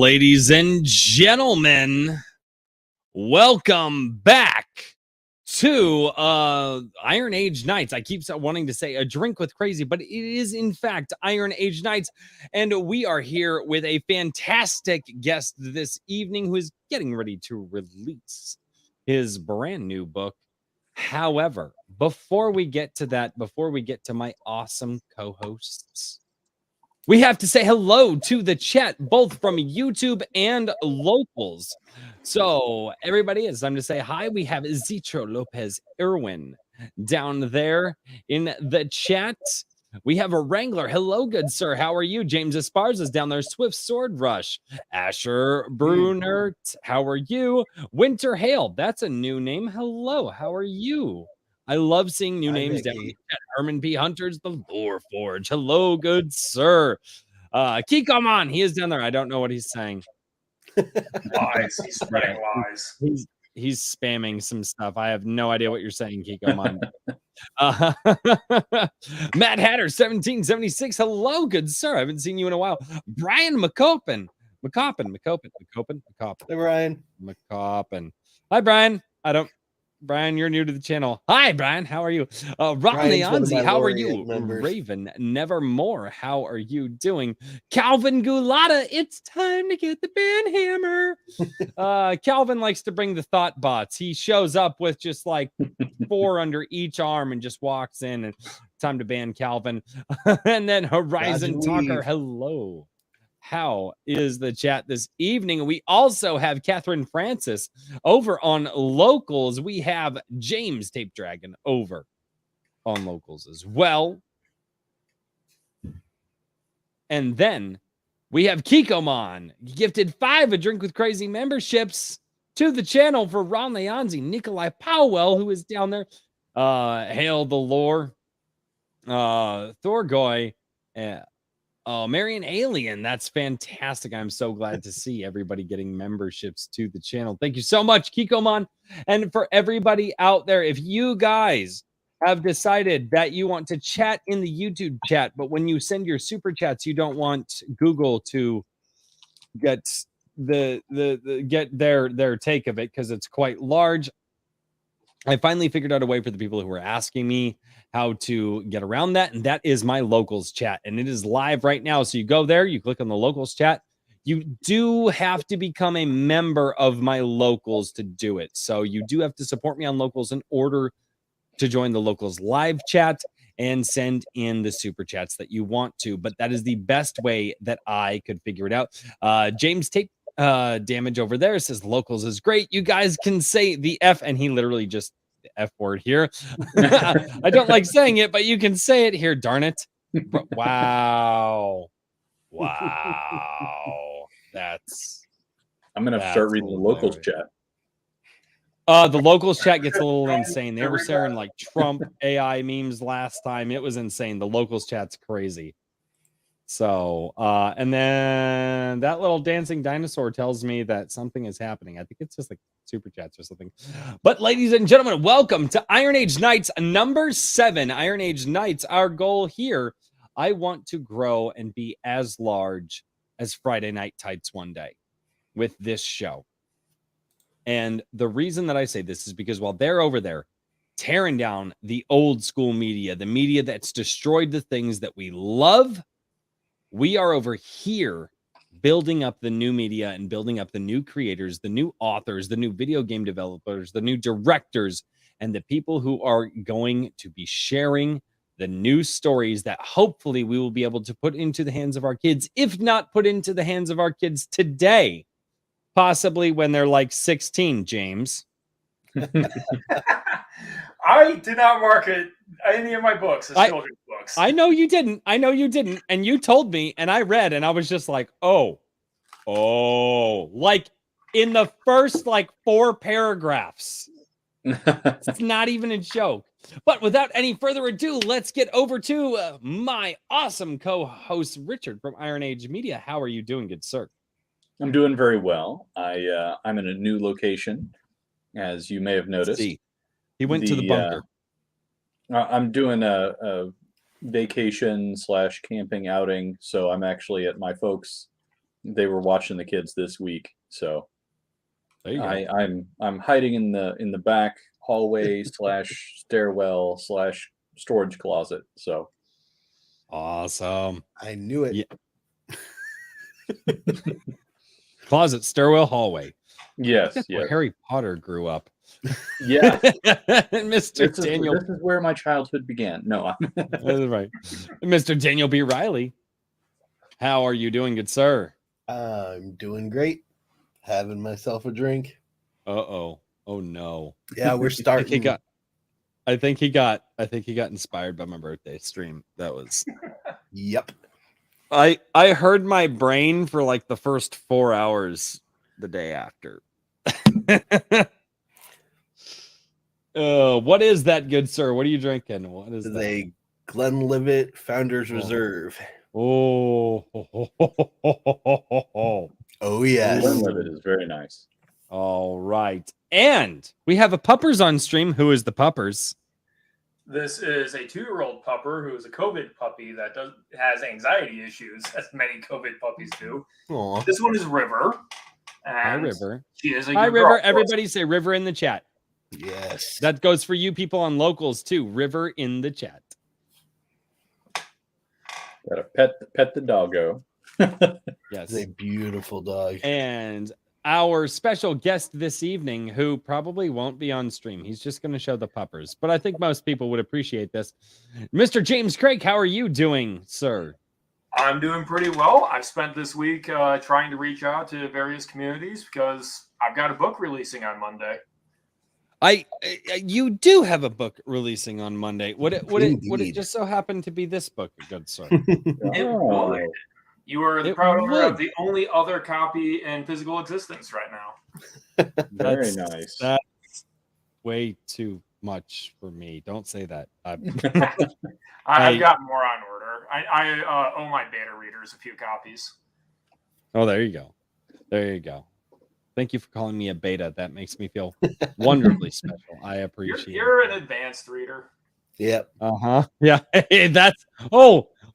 Ladies and gentlemen, welcome back to Iron Age Nights. I keep wanting to say a drink with crazy, but it is in fact Iron Age Nights, and we are here with a fantastic guest this evening who is getting ready to release his brand new book. However, before we get to that, before we get to my awesome co-hosts, we have to say hello to the chat, both from YouTube and locals. So, everybody, it's time to say hi. We have Zitro Lopez Irwin down there in the chat. We have a Wrangler. Hello, good sir. How are you? James Esparza is down there. Swift Sword Rush. Asher Brunert. How are you? Winter Hale. That's a new name. Hello. How are you? I love seeing new names down there. Herman P. Hunters, the Lore Forge. Hello, good sir. Kikomon, he is down there. I don't know what he's saying. Lies. He's spreading lies. He's spamming some stuff. I have no idea what you're saying, Kikomon. Matt Hatter, 1776. Hello, good sir. I haven't seen you in a while. Brian McCoppin. Hey, Brian. McCoppin. Hi, Brian. Brian, you're new to the channel. Hi, Brian. How are you? Ron Leonzi, how are you? Members. Raven Nevermore, how are you doing? Calvin Gulata, it's time to get the ban hammer. Calvin likes to bring the thought bots. He shows up with just like 4 under each arm and just walks in, and time to ban Calvin. And then Horizon Talker, hello. How is the chat this evening? We also have Catherine Francis over on locals. We have James Tape Dragon over on locals as well. And then we have Kikomon gifted 5 A Drink with Crazy memberships to the channel for Ron Leonzi, Nikolai Powell, who is down there. Hail the Lore, Thorgoy, oh, Marion Alien. That's fantastic. I'm so glad to see everybody getting memberships to the channel. Thank you so much, Kikomon. And for everybody out there, if you guys have decided that you want to chat in the YouTube chat, but when you send your super chats, you don't want Google to get get their take of it because it's quite large. I finally figured out a way for the people who were asking me how to get around that, and that is my locals chat, and it is live right now. So you go there, you click on the locals chat. You do have to become a member of my locals to do it. So you do have to support me on locals in order to join the locals live chat and send in the super chats that you want to. But that is the best way that I could figure it out. James Tape Damage over there says locals is great. You guys can say the F, and he literally just the F word here. I don't like saying it, but you can say it here. Darn it. Wow. That's I'm gonna start reading the locals chat. The locals chat gets a little insane. They were sharing like Trump AI memes last time. It was insane. The locals chat's crazy. So, and then that little dancing dinosaur tells me that something is happening. I think it's just like super chats or something. But ladies and gentlemen, welcome to Iron Age Nights number 7. Iron Age Nights, our goal here. I want to grow and be as large as Friday Night Tights one day with this show. And the reason that I say this is because while they're over there tearing down the old school media, the media that's destroyed the things that we love, we are over here building up the new media and building up the new creators, the new authors, the new video game developers, the new directors, and the people who are going to be sharing the new stories that hopefully we will be able to put into the hands of our kids, if not put into the hands of our kids today, possibly when they're like 16, James. I did not market any of my books as children's books. books. I know you didn't. And you told me, and I read, and I was just like, oh, like in the first like 4 paragraphs. It's not even a joke. But without any further ado, let's get over to my awesome co-host Richard from Iron Age Media. How are you doing, good sir? I'm doing very well. I'm in a new location, as you may have noticed. See, he went to the bunker. I'm doing a vacation / camping outing, so I'm actually at my folks'. They were watching the kids this week, so I'm hiding in the back hallway / stairwell / storage closet. So awesome! I knew it. Yeah. Closet, stairwell, hallway. Yes, That's where Harry Potter grew up. Yeah, Mr. Daniel. This is where my childhood began. No, that's right. Mr. Daniel B. Riley, how are you doing, good sir? I'm doing great. Having myself a drink. Oh no. Yeah, we're starting. I think he got inspired by my birthday stream. That was. Yep. I heard my brain for like the first 4 hours the day after. What is that, good sir? What are you drinking? What is that? A Glenlivet Founders Reserve. Oh yes. Glenlivet is very nice. All right. And we have a puppers on stream. Who is the puppers? This is a 2-year-old pupper who is a COVID puppy that has anxiety issues, as many COVID puppies do. Aww. This one is River. Hi, River. She is a Hi, good River. girl. Everybody say River in the chat. Yes. That goes for you people on locals too. River in the chat. Gotta pet the doggo. Yes. It's a beautiful dog. And our special guest this evening, who probably won't be on stream. He's just going to show the puppers. But I think most people would appreciate this. Mr. James Krake, how are you doing, sir? I'm doing pretty well. I've spent this week trying to reach out to various communities because I've got a book releasing on Monday. You do have a book releasing on Monday. Would it just so happen to be this book, good sir? It would. You are the proud owner of the only other copy in physical existence right now. Very nice. That's way too much for me. Don't say that. I've got more on order. I owe my beta readers a few copies. Oh, there you go. There you go. Thank you for calling me a beta. That makes me feel wonderfully special. I appreciate it. You're an advanced reader. Yep. Uh-huh. Yeah. That's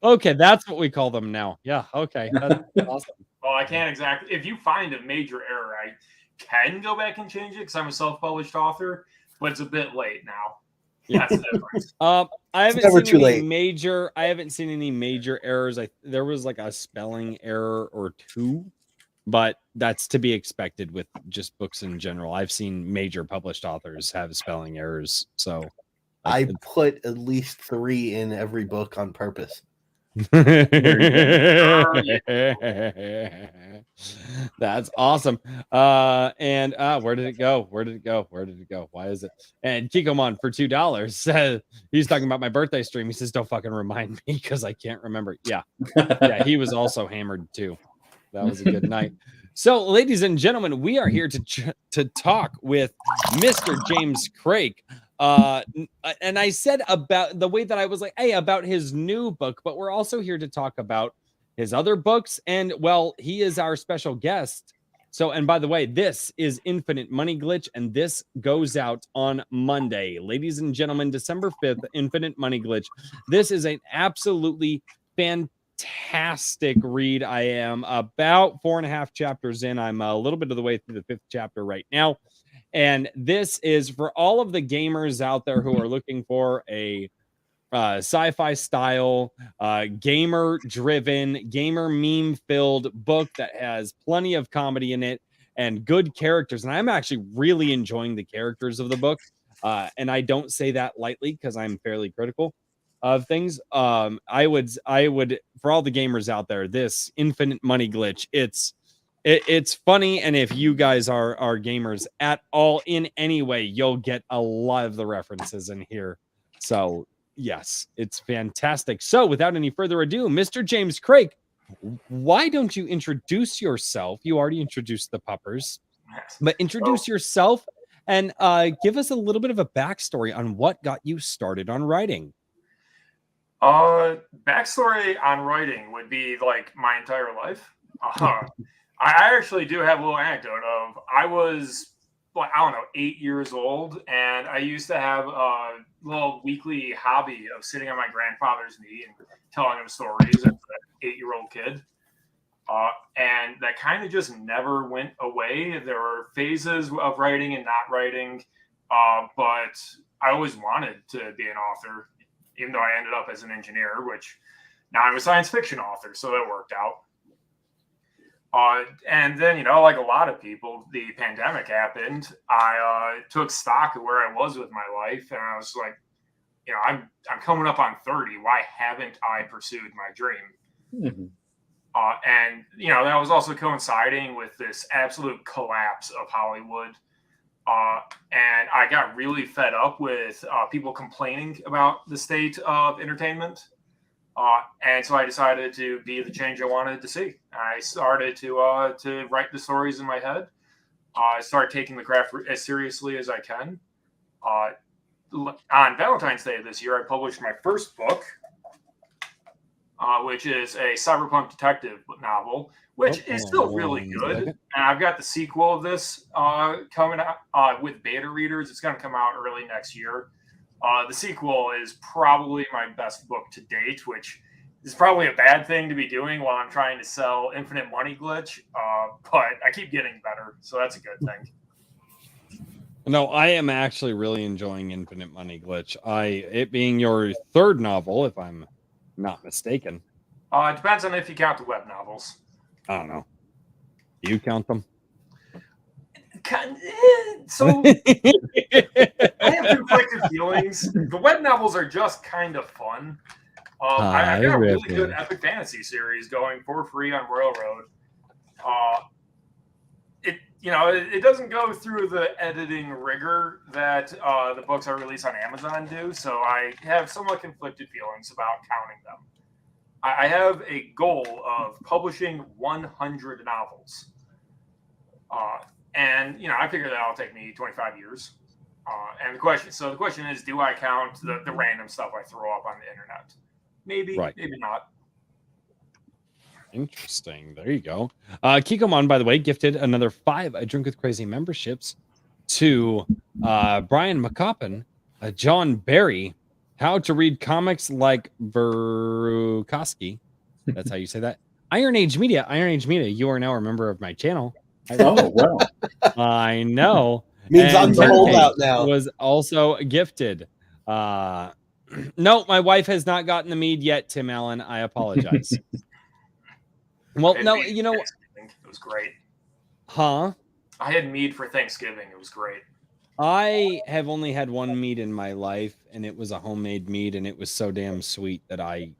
okay. That's what we call them now. Yeah. Okay. That's awesome. Well, I can't exactly. If you find a major error, I can go back and change it because I'm a self-published author, but it's a bit late now. Yeah. That's the difference. I haven't seen any major errors. There was like a spelling error or two, but that's to be expected with just books in general. I've seen major published authors have spelling errors. So I put at least 3 in every book on purpose. That's awesome. And where did it go? Why is it? And Kikomon for $2 says he's talking about my birthday stream. He says, don't fucking remind me because I can't remember. Yeah. He was also hammered too. That was a good night. So, ladies and gentlemen, we are here to talk with Mr. James Krake. And I said about the way that I was like, hey, about his new book, but we're also here to talk about his other books. And well, he is our special guest. So, and by the way, this is Infinite Money Glitch, and this goes out on Monday. Ladies and gentlemen, December 5th, Infinite Money Glitch. This is an absolutely fantastic read. I am about 4.5 chapters in. I'm a little bit of the way through the 5th chapter right now. And this is for all of the gamers out there who are looking for a sci-fi style, gamer-driven, gamer meme-filled book that has plenty of comedy in it and good characters. And I'm actually really enjoying the characters of the book. And I don't say that lightly because I'm fairly critical of things. I would, for all the gamers out there, this Infinite Money Glitch, it's funny, and if you guys are gamers at all in any way, you'll get a lot of the references in here. So Yes, it's fantastic. So without any further ado, Mr. James Krake, why don't you introduce yourself? You already introduced the puppers, but introduce yourself and give us a little bit of a backstory on what got you started on writing. Backstory on writing would be like my entire life. I actually do have a little anecdote of I was, like, I don't know, 8 years old, and I used to have a little weekly hobby of sitting on my grandfather's knee and telling him stories as an 8-year-old kid. And that kind of just never went away. There were phases of writing and not writing, but I always wanted to be an author, even though I ended up as an engineer, which now I'm a science fiction author, so that worked out. And then, like a lot of people, the pandemic happened. I took stock of where I was with my life, and I was like, I'm coming up on 30. Why haven't I pursued my dream? Mm-hmm. And that was also coinciding with this absolute collapse of Hollywood. And I got really fed up with people complaining about the state of entertainment. And so I decided to be the change I wanted to see. I started to write the stories in my head. I started taking the craft as seriously as I can. On Valentine's Day this year, I published my first book, which is a cyberpunk detective novel, which is still really good. And I've got the sequel of this coming out with beta readers. It's going to come out early next year. The sequel is probably my best book to date, which is probably a bad thing to be doing while I'm trying to sell Infinite Money Glitch. But I keep getting better, so that's a good thing. No, I am actually really enjoying Infinite Money Glitch. It being your third novel, if I'm not mistaken. It depends on if you count the web novels. I don't know. Do you count them? So I have conflicted feelings. The web novels are just kind of fun. I've got a really good epic fantasy series going for free on Railroad. It doesn't go through the editing rigor that the books I release on Amazon do, so I have somewhat conflicted feelings about counting them. I have a goal of publishing 100 novels. And I figure that'll take me 25 years. And the question is, do I count the random stuff I throw up on the internet? Maybe, maybe not. Interesting. There you go. Kikomon, by the way, gifted another 5 I Drink with Crazy memberships to Brian McCoppin, John Barry, How to Read Comics Like Verukowski. That's how you say that. Iron Age Media, you are now a member of my channel. Oh, wow. I know. Means I'm the holdout now. Was also gifted. No, my wife has not gotten the mead yet, Tim Allen. I apologize. Well, no, it was great. Huh? I had mead for Thanksgiving. It was great. I have only had one mead in my life, and it was a homemade mead, and it was so damn sweet that I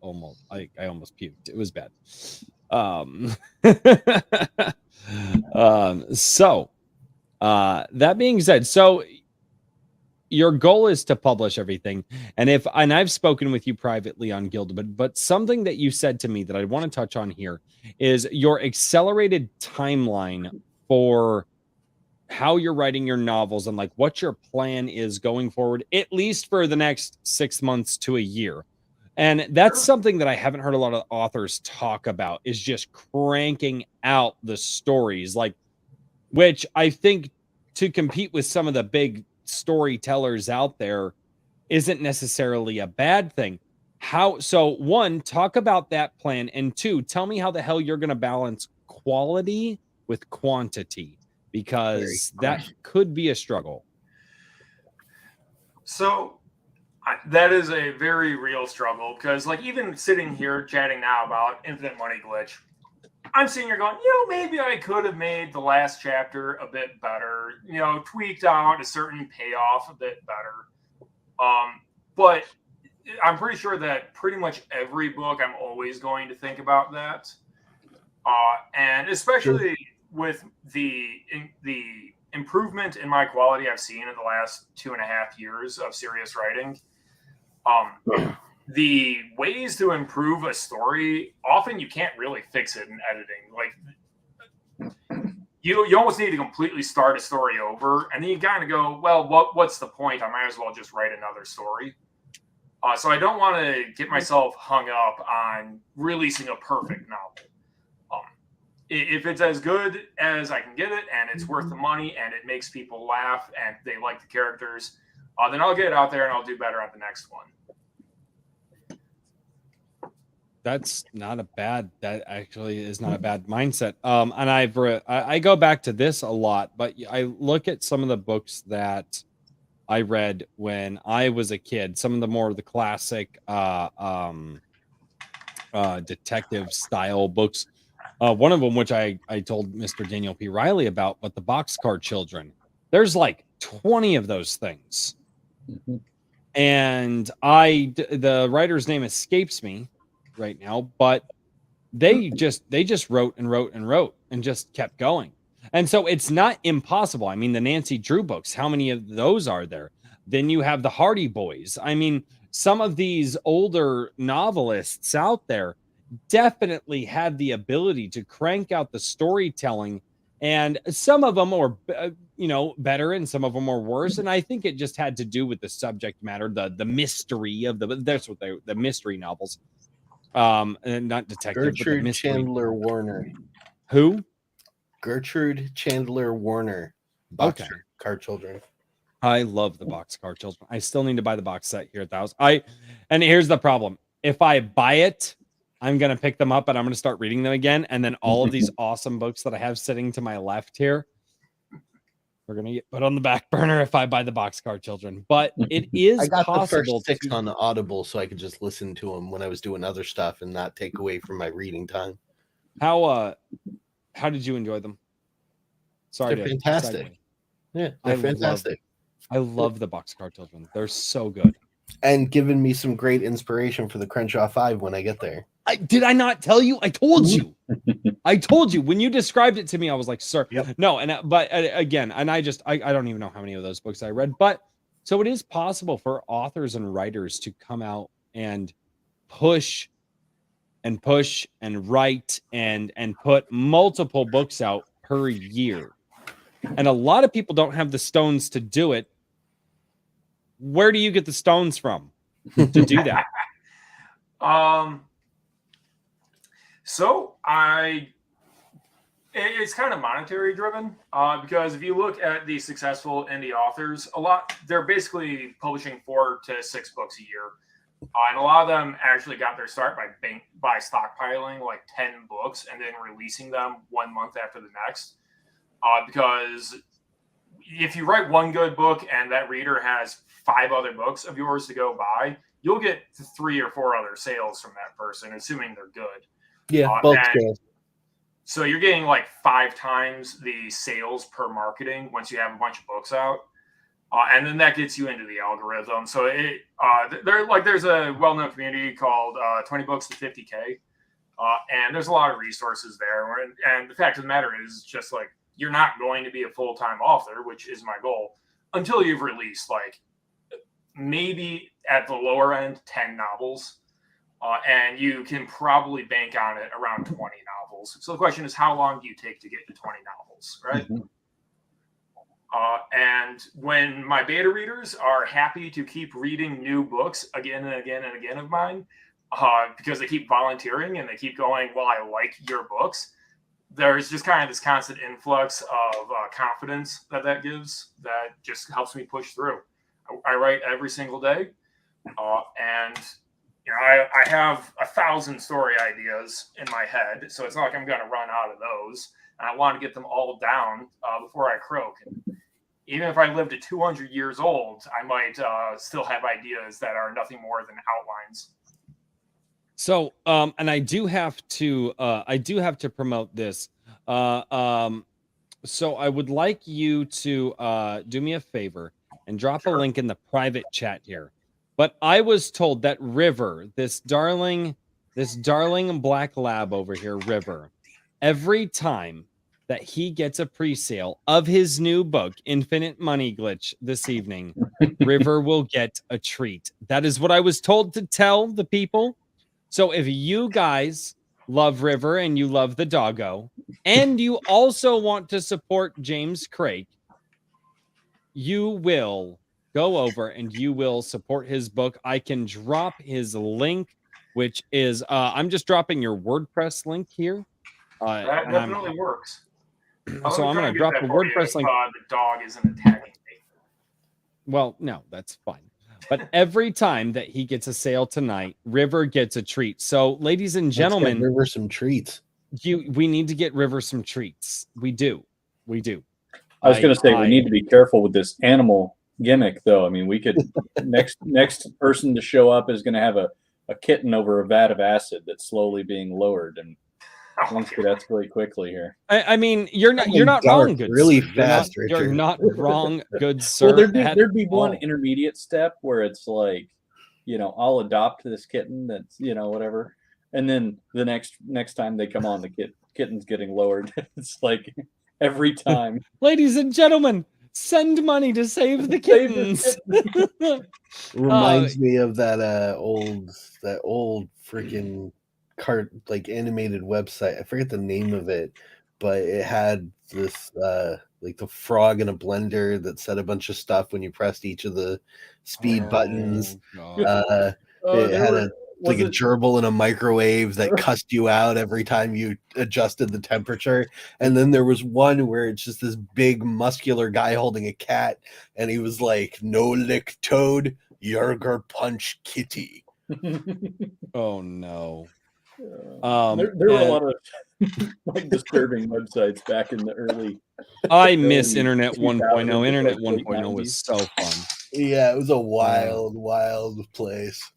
almost puked. It was bad. So that being said, so your goal is to publish everything, and I've spoken with you privately on Gilded, but something that you said to me that I want to touch on here is your accelerated timeline for how you're writing your novels and like what your plan is going forward, at least for the next 6 months to a year. And that's something that I haven't heard a lot of authors talk about, is just cranking out the stories, like, which I think to compete with some of the big storytellers out there isn't necessarily a bad thing. So one, talk about that plan, and two, tell me how the hell you're going to balance quality with quantity, because that could be a struggle. So that is a very real struggle, because like even sitting here chatting now about Infinite Money Glitch, I'm sitting here going, maybe I could have made the last chapter a bit better, tweaked out a certain payoff a bit better. But I'm pretty sure that pretty much every book I'm always going to think about that. And especially with the improvement in my quality I've seen in the last 2.5 years of serious writing, The ways to improve a story, often you can't really fix it in editing. Like you almost need to completely start a story over, and then you kind of go, well, what's the point? I might as well just write another story. So I don't want to get myself hung up on releasing a perfect novel. If it's as good as I can get it, and it's worth the money, and it makes people laugh, and they like the characters, then I'll get it out there and I'll do better at the next one. That's not a bad. That actually is not a bad mindset. And I go back to this a lot, but I look at some of the books that I read when I was a kid. Some of the more of the classic detective style books. One of them, which I told Mr. Daniel P. Riley about, but the Boxcar Children. There's like 20 of those things, and the writer's name escapes me right now, but they just wrote and wrote and wrote and just kept going. And so it's not impossible. I mean, the Nancy Drew books, how many of those are there? Then you have the Hardy Boys. I mean, some of these older novelists out there definitely had the ability to crank out the storytelling, and some of them are better and some of them are worse, and I think it just had to do with the subject matter, the mystery of the mystery novels. And not detective, Gertrude but Chandler Warner. Who? Gertrude Chandler Warner. Okay. Boxcar Children. I love the Boxcar Children. I still need to buy the box set here at the house. And here's the problem. If I buy it, I'm going to pick them up and I'm going to start reading them again. And then all of these awesome books that I have sitting to my left here, we're going to get put on the back burner if I buy the Boxcar Children. But it is I got possible the first 6 on the Audible so I could just listen to them when I was doing other stuff and not take away from my reading time. How did you enjoy them? Sorry, they're fantastic. Yeah, they're fantastic. I love the Boxcar Children. They're so good. And giving me some great inspiration for the Crenshaw 5 when I get there. Did I not tell you? I told you. I told you when you described it to me. I was like, "Sir, yep. No." And again, and I don't even know how many of those books I read. But so it is possible for authors and writers to come out and push and write and put multiple books out per year. And a lot of people don't have the stones to do it. Where do you get the stones from to do that? So it's kind of monetary driven, because if you look at the successful indie authors, they're basically publishing 4 to 6 books a year. And a lot of them actually got their start by stockpiling like 10 books and then releasing them 1 month after the next. Because if you write one good book and that reader has 5 other books of yours to go buy, you'll get 3 or 4 other sales from that person, assuming they're good. Yeah, both sales. So you're getting like 5 times the sales per marketing once you have a bunch of books out. And then that gets you into the algorithm. So there's a well-known community called 20 Books to 50K. And there's a lot of resources there. And the fact of the matter is just like, you're not going to be a full-time author, which is my goal, until you've released like maybe at the lower end 10 novels. And you can probably bank on it around 20 novels. So the question is, how long do you take to get to 20 novels, right? Mm-hmm. And when my beta readers are happy to keep reading new books again and again and again of mine, because they keep volunteering and they keep going, well, I like your books, there's just kind of this constant influx of confidence that gives that just helps me push through. I write every single day, and I have 1,000 story ideas in my head, so it's not like I'm going to run out of those. And I want to get them all down before I croak. And even if I live to 200 years old, I might still have ideas that are nothing more than outlines. So, and I do have to promote this. So I would like you to do me a favor and drop a link in the private chat here. But I was told that River, this darling black lab over here, River, every time that he gets a pre-sale of his new book, Infinite Money Glitch, this evening, River will get a treat. That is what I was told to tell the people. So if you guys love River and you love the doggo, and you also want to support James Krake, you will go over and you will support his book. I can drop his link, which is I'm just dropping your WordPress link here. That And I'm definitely works. I'm so I'm try gonna and get drop that the for you WordPress if link. the dog isn't attacking me. Well, no, that's fine. But every time that he gets a sale tonight, River gets a treat. So, ladies and Let's get gentlemen, River some treats. we need to get River some treats. We do. I was going to say we need to be careful with this animal gimmick, though. I mean, we could next person to show up is going to have a kitten over a vat of acid that's slowly being lowered, and things could escalate quickly here. I mean, you're not wrong, good really sir. fast, You're Richard. not wrong, good sir. Well, there'd be one intermediate step where it's like, I'll adopt this kitten that's, whatever. And then the next time they come on, the kitten's getting lowered. It's like every time. Ladies and gentlemen, send money to save the kittens. Reminds me of that old freaking animated website. I forget the name of it, but it had this like the frog in a blender that said a bunch of stuff when you pressed each of the speed buttons. It had a gerbil in a microwave that cussed you out every time you adjusted the temperature. And then there was one where it's just this big muscular guy holding a cat, and he was like, "No lick toad, Yerger punch kitty." Oh no. There were a lot of disturbing websites back in the early. I miss Internet 1.0. Internet 1.0 was so fun. Yeah, it was a wild place.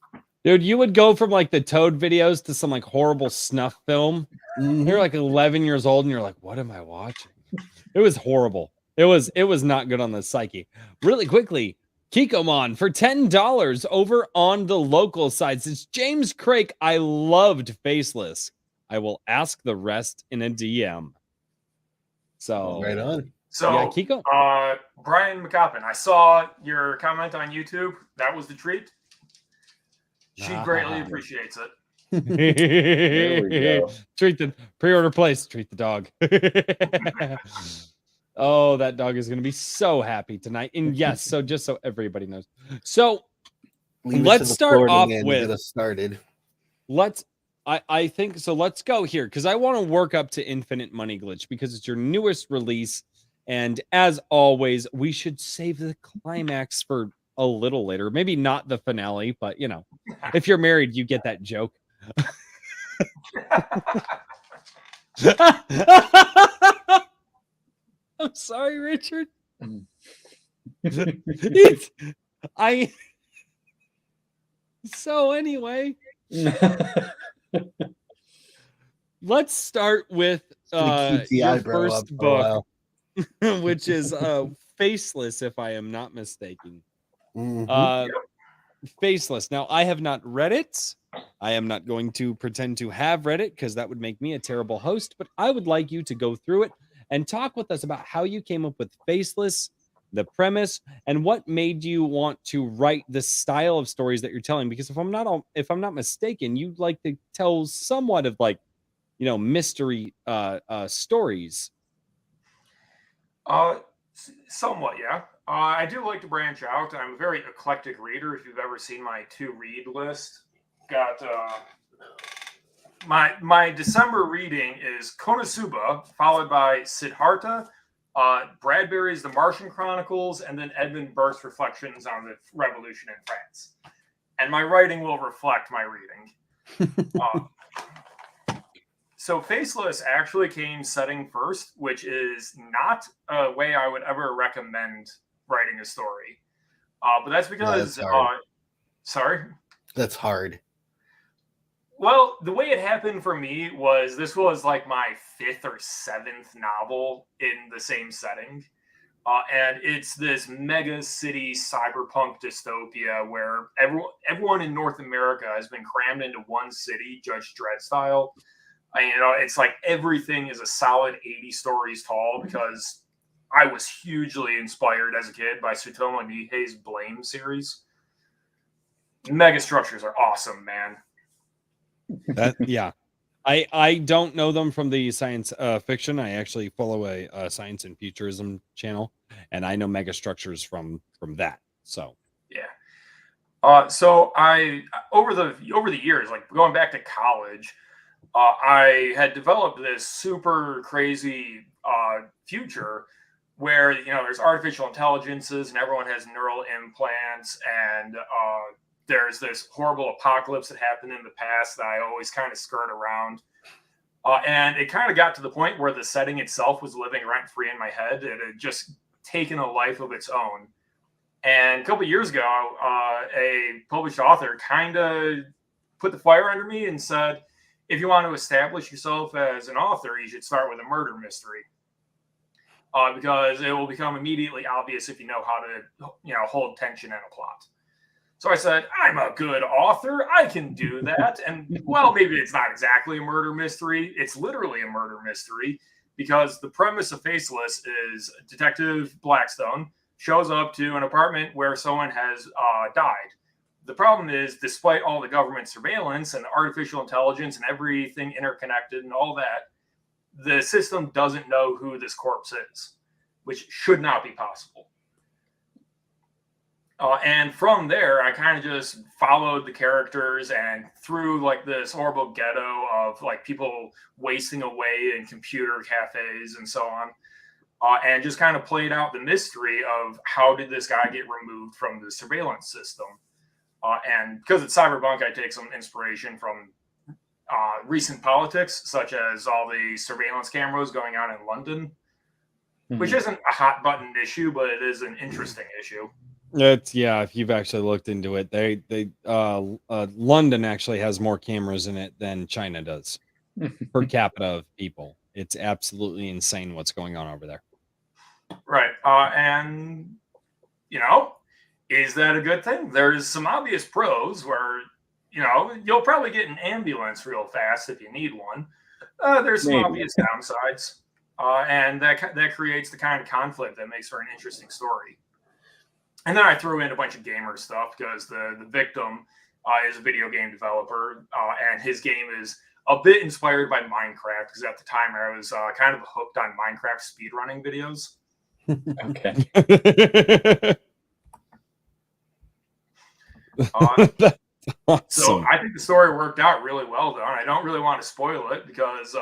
Dude, you would go from the Toad videos to some horrible snuff film. Mm-hmm. You're 11 years old and you're like, what am I watching? It was horrible. It was not good on the psyche. Really quickly, Kikomon for $10 over on the local sites. It's James Krake. I loved Faceless. I will ask the rest in a DM. So right on. So yeah, Kiko. Brian McCoppin, I saw your comment on YouTube. That was the treat. She greatly appreciates it. There we go. Treat the pre-order place. Treat the dog. Oh, that dog is going to be so happy tonight. And yes, so just so everybody knows. So let's start off with. Get us started. I think so. Let's go here because I want to work up to Infinite Money Glitch because it's your newest release. And as always, we should save the climax for a little later. Maybe not the finale, but if you're married, you get that joke. I'm sorry, Richard. So anyway, let's start with your first book, which is Faceless, if I am not mistaken. Mm-hmm. Faceless. Now, I have not read it. I am not going to pretend to have read it because that would make me a terrible host, but I would like you to go through it and talk with us about how you came up with Faceless, the premise, and what made you want to write the style of stories that you're telling. Because if I'm not mistaken, you like to tell somewhat of mystery stories. Somewhat, yeah. I do like to branch out. I'm a very eclectic reader. If you've ever seen my to-read list, got my December reading is Konosuba, followed by Siddhartha, Bradbury's The Martian Chronicles, and then Edmund Burke's Reflections on the Revolution in France. And my writing will reflect my reading. So Faceless actually came setting first, which is not a way I would ever recommend writing a story. But that's because... sorry? That's hard. Well, the way it happened for me was this was my 5th or 7th novel in the same setting. And it's this mega city cyberpunk dystopia where everyone in North America has been crammed into one city, Judge Dredd style. It's like everything is a solid 80 stories tall because I was hugely inspired as a kid by Tsutomu Nihei's Blame series. Mega structures are awesome, man. Yeah. I don't know them from the science fiction. I actually follow a science and futurism channel, and I know megastructures from that. So yeah. So I over the years, like going back to college, I had developed this super crazy future where there's artificial intelligences and everyone has neural implants, and there's this horrible apocalypse that happened in the past that I always kind of skirt around. And it kind of got to the point where the setting itself was living rent free in my head. It had just taken a life of its own. And a couple of years ago, a published author kind of put the fire under me and said, if you want to establish yourself as an author, you should start with a murder mystery. Because it will become immediately obvious if you know how to, hold tension in a plot. So I said, I'm a good author. I can do that. And, well, maybe it's not exactly a murder mystery. It's literally a murder mystery because the premise of Faceless is Detective Blackstone shows up to an apartment where someone has died. The problem is, despite all the government surveillance and artificial intelligence and everything interconnected and all that, the system doesn't know who this corpse is, which should not be possible. And from there, I kind of just followed the characters and through like this horrible ghetto of like people wasting away in computer cafes and so on. And just kind of played out the mystery of how did this guy get removed from the surveillance system. And because it's cyberpunk, I take some inspiration from recent politics, such as all the surveillance cameras going on in London, which isn't a hot button issue, but it is an interesting issue. If you've actually looked into it, London actually has more cameras in it than China does per capita of people. It's absolutely insane what's going on over there. Right. And, is that a good thing? There's some obvious pros where, you'll probably get an ambulance real fast if you need one. There's some obvious downsides. And that creates the kind of conflict that makes for an interesting story. And then I threw in a bunch of gamer stuff because the victim is a video game developer, and his game is a bit inspired by Minecraft because at the time I was kind of hooked on Minecraft speedrunning videos. Okay. That's awesome. So I think the story worked out really well, though. And I don't really want to spoil it because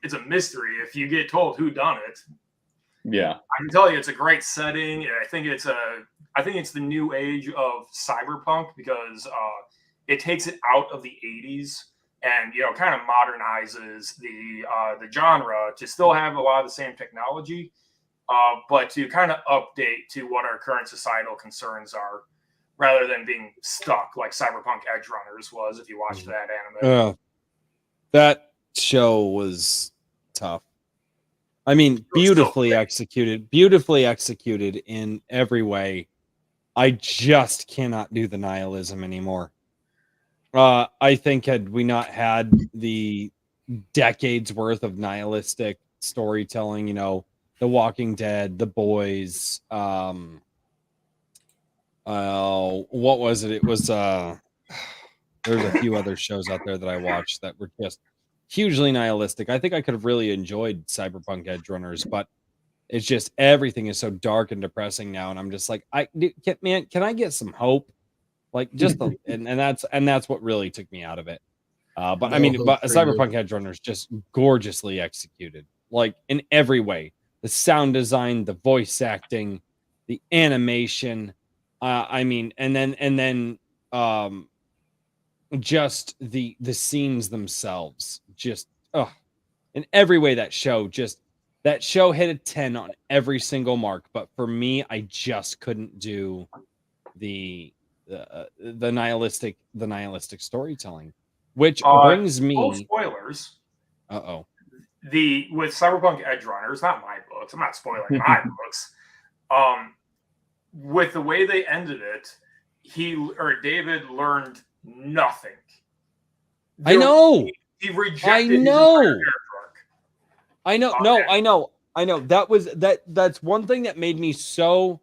it's a mystery if you get told who done it. Yeah, I can tell you it's a great setting. I think it's the new age of cyberpunk because it takes it out of the 80s and kind of modernizes the genre to still have a lot of the same technology, but to kind of update to what our current societal concerns are, rather than being stuck like Cyberpunk Edge Runners was. If you watched that anime, that show was tough. I mean, beautifully executed in every way. I just cannot do the nihilism anymore. I think had we not had the decades worth of nihilistic storytelling, The Walking Dead, The Boys, what was it? It was there's a few other shows out there that I watched that were just hugely nihilistic. I think I could have really enjoyed Cyberpunk Edge Runners, but it's just everything is so dark and depressing now, and I'm just like, can I get some hope? Like just and that's what really took me out of it. But Cyberpunk Edge Runners just gorgeously executed, like in every way. The sound design, the voice acting, the animation. And then just the scenes themselves, just in every way. That show hit a 10 on every single mark. But for me, I just couldn't do the nihilistic storytelling, which brings me spoilers. With Cyberpunk Edge Runners, not my books. I'm not spoiling my books. With the way they ended it, David learned nothing. I know. He rejected I his know. entire character arc. I know. No, I know. That's one thing that made me so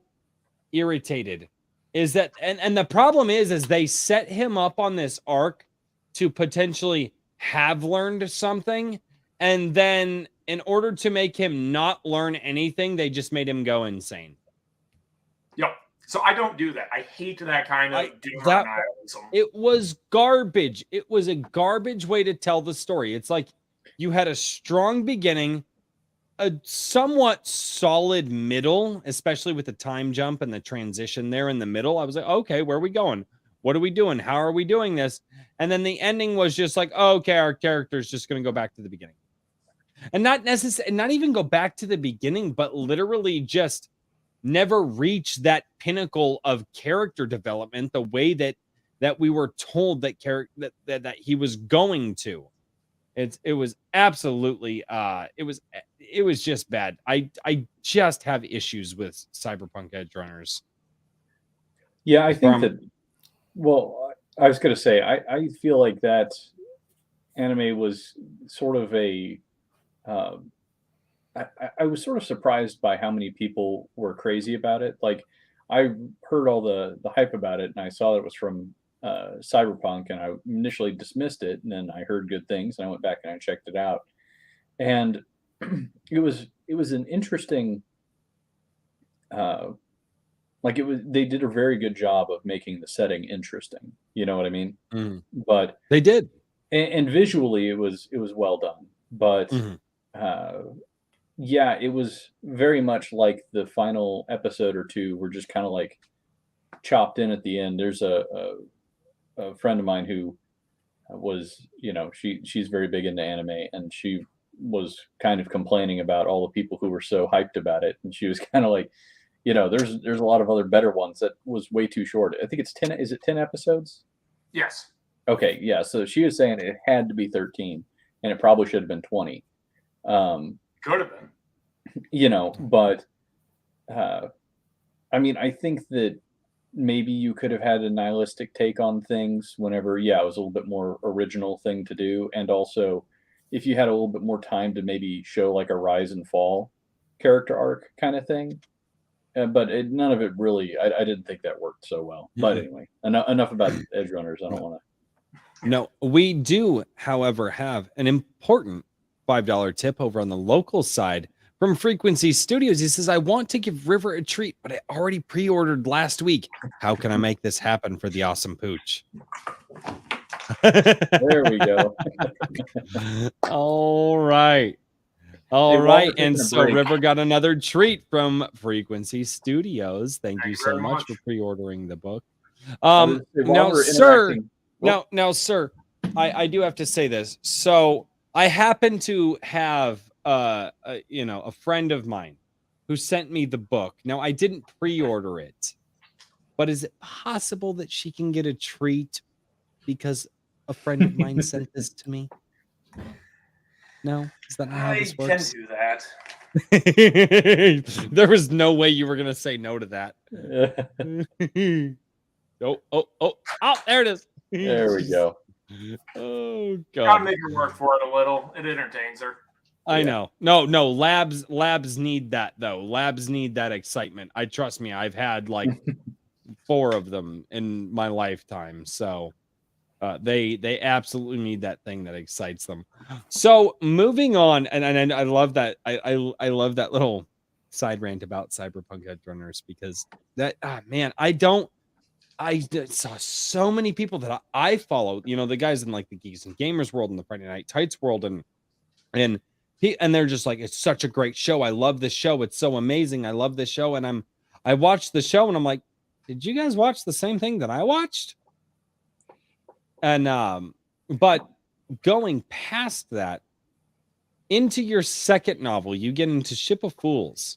irritated is that, and the problem is they set him up on this arc to potentially have learned something, and then in order to make him not learn anything, they just made him go insane. Yep. So I don't do that. I hate that kind of doom or nihilism. It was garbage. It was a garbage way to tell the story. It's like you had a strong beginning, a somewhat solid middle, especially with the time jump and the transition there in the middle. I was like, okay, where are we going? What are we doing? How are we doing this? And then the ending was just like, oh, okay, our character's just going to go back to the beginning. And not necessarily, not even go back to the beginning, but literally just never reach that pinnacle of character development the way that we were told that that he was going to. It was absolutely it was just bad. I just have issues with Cyberpunk Edge Runners. Yeah, I think that. Well, I was going to say I feel like that anime was sort of a. I was sort of surprised by how many people were crazy about it. Like, I heard all the hype about it, and I saw that it was from Cyberpunk, and I initially dismissed it, and then I heard good things, and I went back and I checked it out, and it was an interesting, like, they did a very good job of making the setting interesting. You know what I mean? Mm. But they did, and visually it was well done, but. Yeah, it was very much like the final episode or two were just kind of like chopped in at the end. There's a friend of mine who was, she's very big into anime, and she was kind of complaining about all the people who were so hyped about it. And she was kind of like, there's a lot of other better ones that was way too short. I think it's 10. Is it 10 episodes? Yes. Okay. Yeah. So she was saying it had to be 13, and it probably should have been 20. Could have been. But I mean, I think that maybe you could have had a nihilistic take on things whenever, it was a little bit more original thing to do. And also, if you had a little bit more time to maybe show like a rise and fall character arc kind of thing. But none of it really, I didn't think that worked so well. Mm-hmm. But anyway, enough about Edge Runners. I don't want to. No, we do, however, have an important $5 tip over on the local side from Frequency Studios. He says, I want to give River a treat, but I already pre-ordered last week. How can I make this happen for the awesome pooch? There we go. All right. All right. And so River got another treat from Frequency Studios. Thank you so much for pre-ordering the book. Now, sir, I do have to say this. So I happen to have a friend of mine who sent me the book. Now, I didn't pre-order it, but is it possible that she can get a treat because a friend of mine sent this to me? No, is that not how this works? I can do that. There was no way you were gonna say no to that. Oh, there it is. There we go. Oh God! Gotta make her work for it a little. It entertains her. I know. No. Labs need that though. Labs need that excitement. Trust me. I've had like 4 of them in my lifetime. So they absolutely need that thing that excites them. So moving on, and I love that. I love that little side rant about Cyberpunk Edge Runners, because that man, I saw so many people that I follow, the guys in like the Geeks and Gamers world and the Friday Night Tights world, and they're just like, it's such a great show. I love this show. It's so amazing. I love this show. And I watched the show and I'm like, did you guys watch the same thing that I watched? And but going past that, into your second novel, you get into Ship of Fools.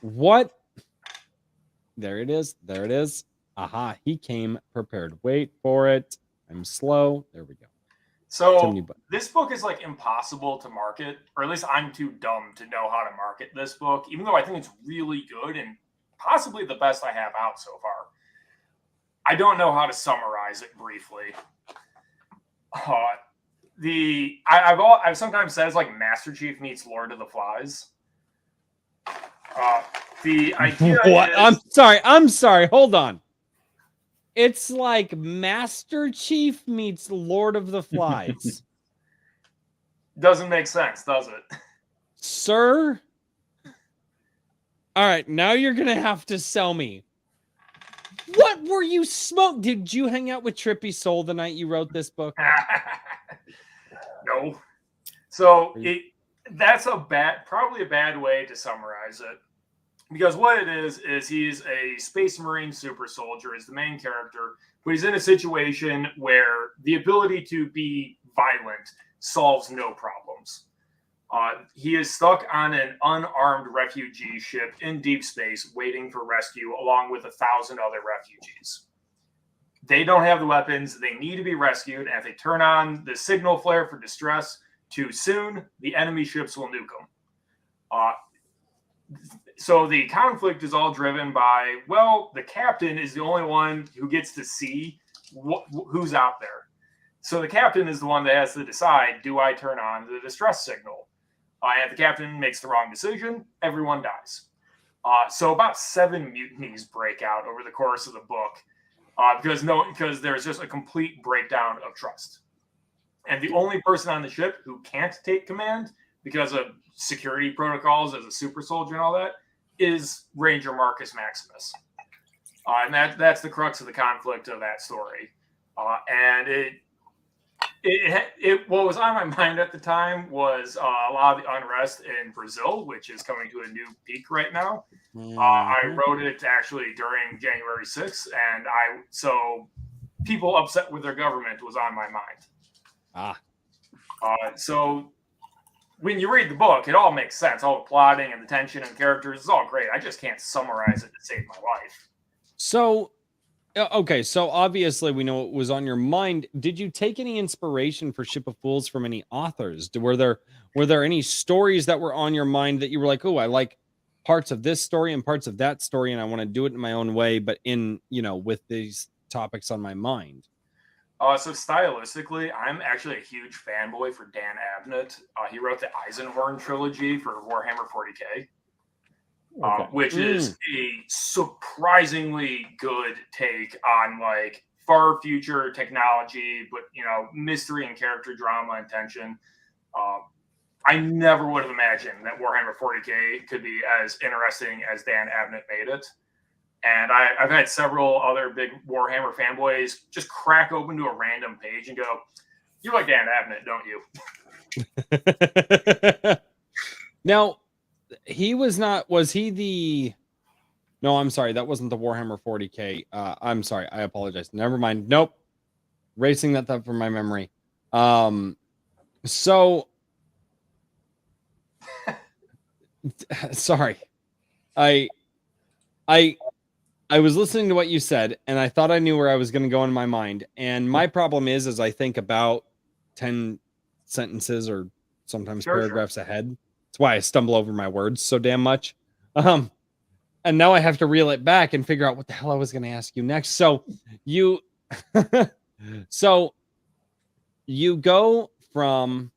What? There it is. Aha, he came prepared. Wait for it. I'm slow. There we go. So this book is like impossible to market, or at least I'm too dumb to know how to market this book, even though I think it's really good and possibly the best I have out so far. I don't know how to summarize it briefly. I've sometimes said it's like Master Chief meets Lord of the Flies. The idea what? is, I'm sorry. Hold on. It's like Master Chief meets Lord of the Flies. Doesn't make sense, does it? Sir? All right, now you're going to have to sell me. What were you smoking? Did you hang out with Trippy Soul the night you wrote this book? No. So that's probably a bad way to summarize it. Because what it is he's a Space Marine super soldier, is the main character, but he's in a situation where the ability to be violent solves no problems. He is stuck on an unarmed refugee ship in deep space waiting for rescue along with 1,000 other refugees. They don't have the weapons. They need to be rescued. And if they turn on the signal flare for distress too soon, the enemy ships will nuke them. So the conflict is all driven by, well, the captain is the only one who gets to see who's out there. So the captain is the one that has to decide, do I turn on the distress signal? And if the captain makes the wrong decision, everyone dies. So about 7 mutinies break out over the course of the book because there's just a complete breakdown of trust. And the only person on the ship who can't take command because of security protocols as a super soldier and all that is Ranger Marcus Maximus. And that's the crux of the conflict of that story. And what was on my mind at the time was a lot of the unrest in Brazil, which is coming to a new peak right now. I wrote it actually during January 6th, and so people upset with their government was on my mind. So when you read the book, it all makes sense. All the plotting and the tension and the characters is all great. I just can't summarize it to save my life. So, okay, so obviously we know what was on your mind. Did you take any inspiration for Ship of Fools from any authors? Were there any stories that were on your mind that you were like, oh, I like parts of this story and parts of that story, and I want to do it in my own way, but with these topics on my mind? So stylistically, I'm actually a huge fanboy for Dan Abnett. He wrote the Eisenhorn trilogy for Warhammer 40K. Which is a surprisingly good take on like far future technology, but mystery and character drama and tension. I never would have imagined that Warhammer 40K could be as interesting as Dan Abnett made it. And I've had several other big Warhammer fanboys just crack open to a random page and go, "You like Dan Abnett, don't you?" Now, was he the... No, I'm sorry. That wasn't the Warhammer 40K. I'm sorry. I apologize. Never mind. Nope. Racing that up from my memory. So sorry. I was listening to what you said, and I thought I knew where I was going to go in my mind. And my problem is I think about 10 sentences or sometimes paragraphs ahead. That's why I stumble over my words so damn much. And now I have to reel it back and figure out what the hell I was going to ask you next. So you go from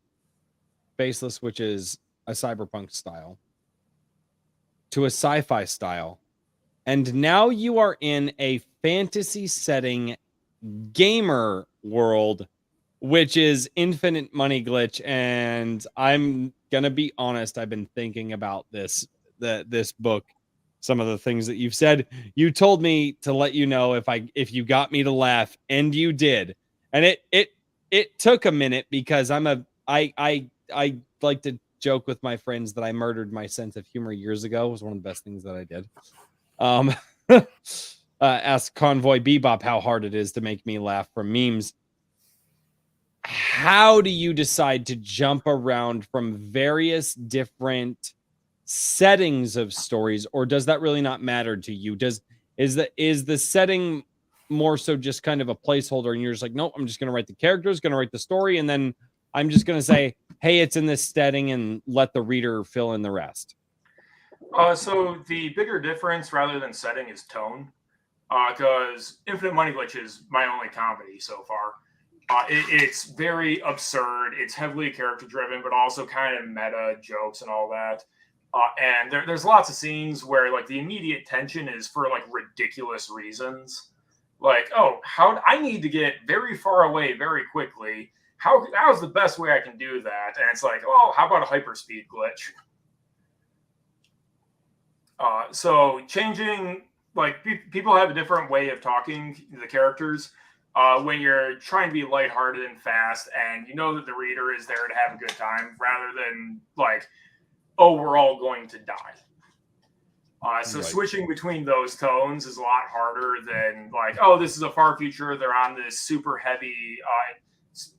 Faceless, which is a cyberpunk style, to a sci-fi style. And now you are in a fantasy setting gamer world, which is Infinite Money Glitch. And I'm going to be honest, I've been thinking about this book, some of the things that you've said. You told me to let you know if you got me to laugh, and you did. And it took a minute because I like to joke with my friends that I murdered my sense of humor years ago. It was one of the best things that I did. Ask Convoy Bebop how hard it is to make me laugh from memes. How do you decide to jump around from various different settings of stories, or does that really not matter to you? Is the setting more so just kind of a placeholder, and you're just like, nope, I'm just going to write the characters, going to write the story, and then I'm just going to say, hey, it's in this setting, and let the reader fill in the rest? So the bigger difference rather than setting is tone, because Infinite Money Glitch is my only comedy so far. It's very absurd. It's heavily character driven, but also kind of meta jokes and all that. And there's lots of scenes where like the immediate tension is for like ridiculous reasons. Like, oh, how I need to get very far away very quickly. How's the best way I can do that? And it's like, oh, how about a hyperspeed glitch? So changing, like people have a different way of talking to the characters. When you're trying to be lighthearted and fast, and you know that the reader is there to have a good time, rather than like, oh, we're all going to die. So switching between those tones is a lot harder than like, oh, this is a far future. They're on this super heavy,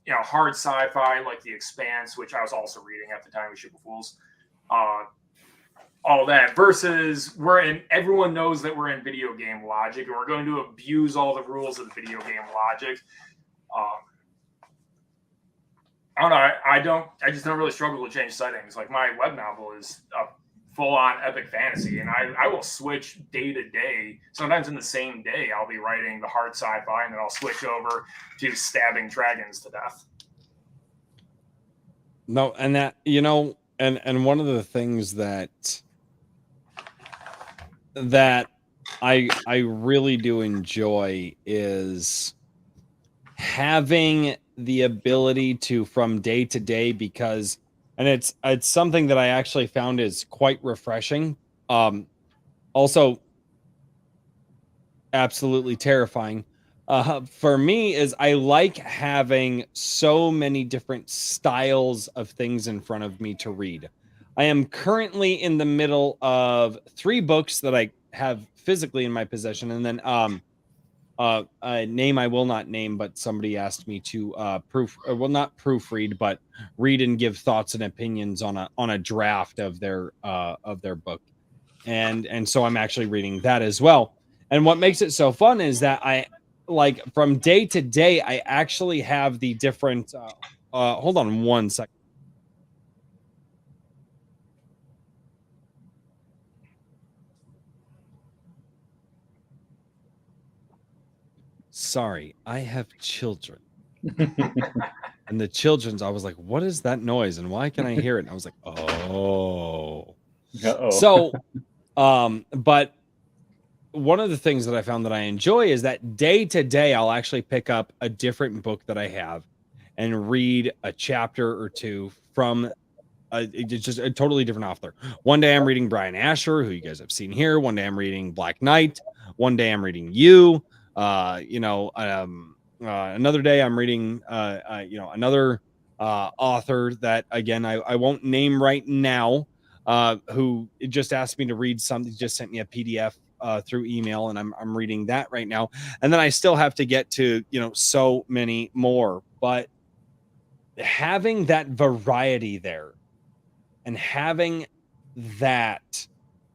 hard sci-fi like The Expanse, which I was also reading at the time of Ship of Fools. All that versus everyone knows that we're in video game logic and we're going to abuse all the rules of the video game logic. I don't know. I just don't really struggle to change settings. Like my web novel is a full-on epic fantasy, and I will switch day to day. Sometimes in the same day, I'll be writing the hard sci-fi, and then I'll switch over to stabbing dragons to death. No, and that and one of the things that I really do enjoy is having the ability to from day to day, because and it's something that I actually found is quite refreshing. Also absolutely terrifying. For me is I like having so many different styles of things in front of me to read. I am currently in the middle of 3 books that I have physically in my possession, and then a name I will not name, but somebody asked me to not proofread, but read and give thoughts and opinions on a draft of their book, and so I'm actually reading that as well. And what makes it so fun is that I like from day to day I actually have the different. Hold on one second. Sorry, I have children. And the children's, I was like, what is that noise? And why can I hear it? And I was like, oh. So, but one of the things that I found that I enjoy is that day to day, I'll actually pick up a different book that I have and read a chapter or two from it's just a totally different author. One day I'm reading Brian Asher, who you guys have seen here. One day I'm reading Black Knight. One day I'm reading you. Another day I'm reading another author that again I won't name right now, who just asked me to read something, just sent me a PDF through email, and I'm reading that right now. And then I still have to get to so many more, but having that variety there and having that,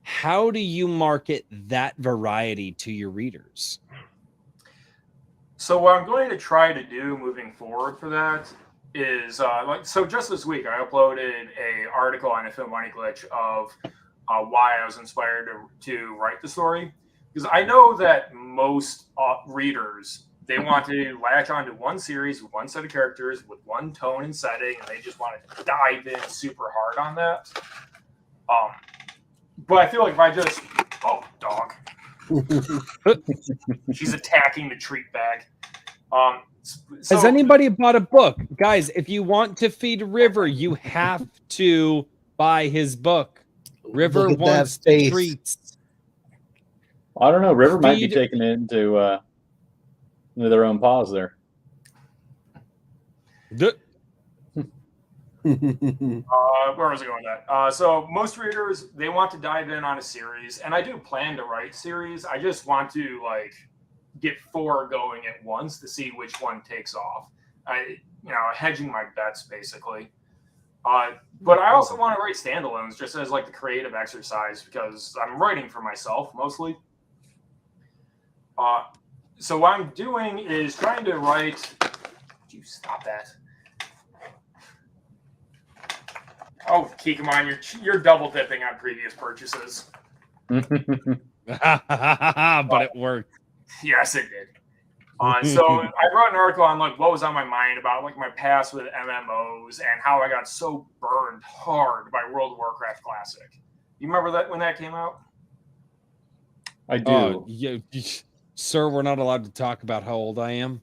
how do you market that variety to your readers? So what I'm going to try to do moving forward for that is just this week I uploaded a article on a Film Money Glitch of why I was inspired to write the story, because I know that most readers, they want to latch onto one series with one set of characters with one tone and setting, and they just want to dive in super hard on that. But I feel like if I just dog. She's attacking the treat bag. Has anybody bought a book? Guys, if you want to feed River, you have to buy his book. River wants the treats. I don't know. River might be taking it into their own paws there. Where was I going with that? So most readers, they want to dive in on a series, and I do plan to write series. I just want to get 4 going at once to see which one takes off. Hedging my bets basically. But I also want to write standalones just as the creative exercise, because I'm writing for myself mostly. So what I'm doing is trying to write. Would you stop that? Oh, Kikamon, you're double dipping on previous purchases. But it worked. Yes, it did. So I wrote an article on like what was on my mind about like my past with MMOs and how I got so burned hard by World of Warcraft Classic. You remember that when that came out? I do. Sir, we're not allowed to talk about how old I am.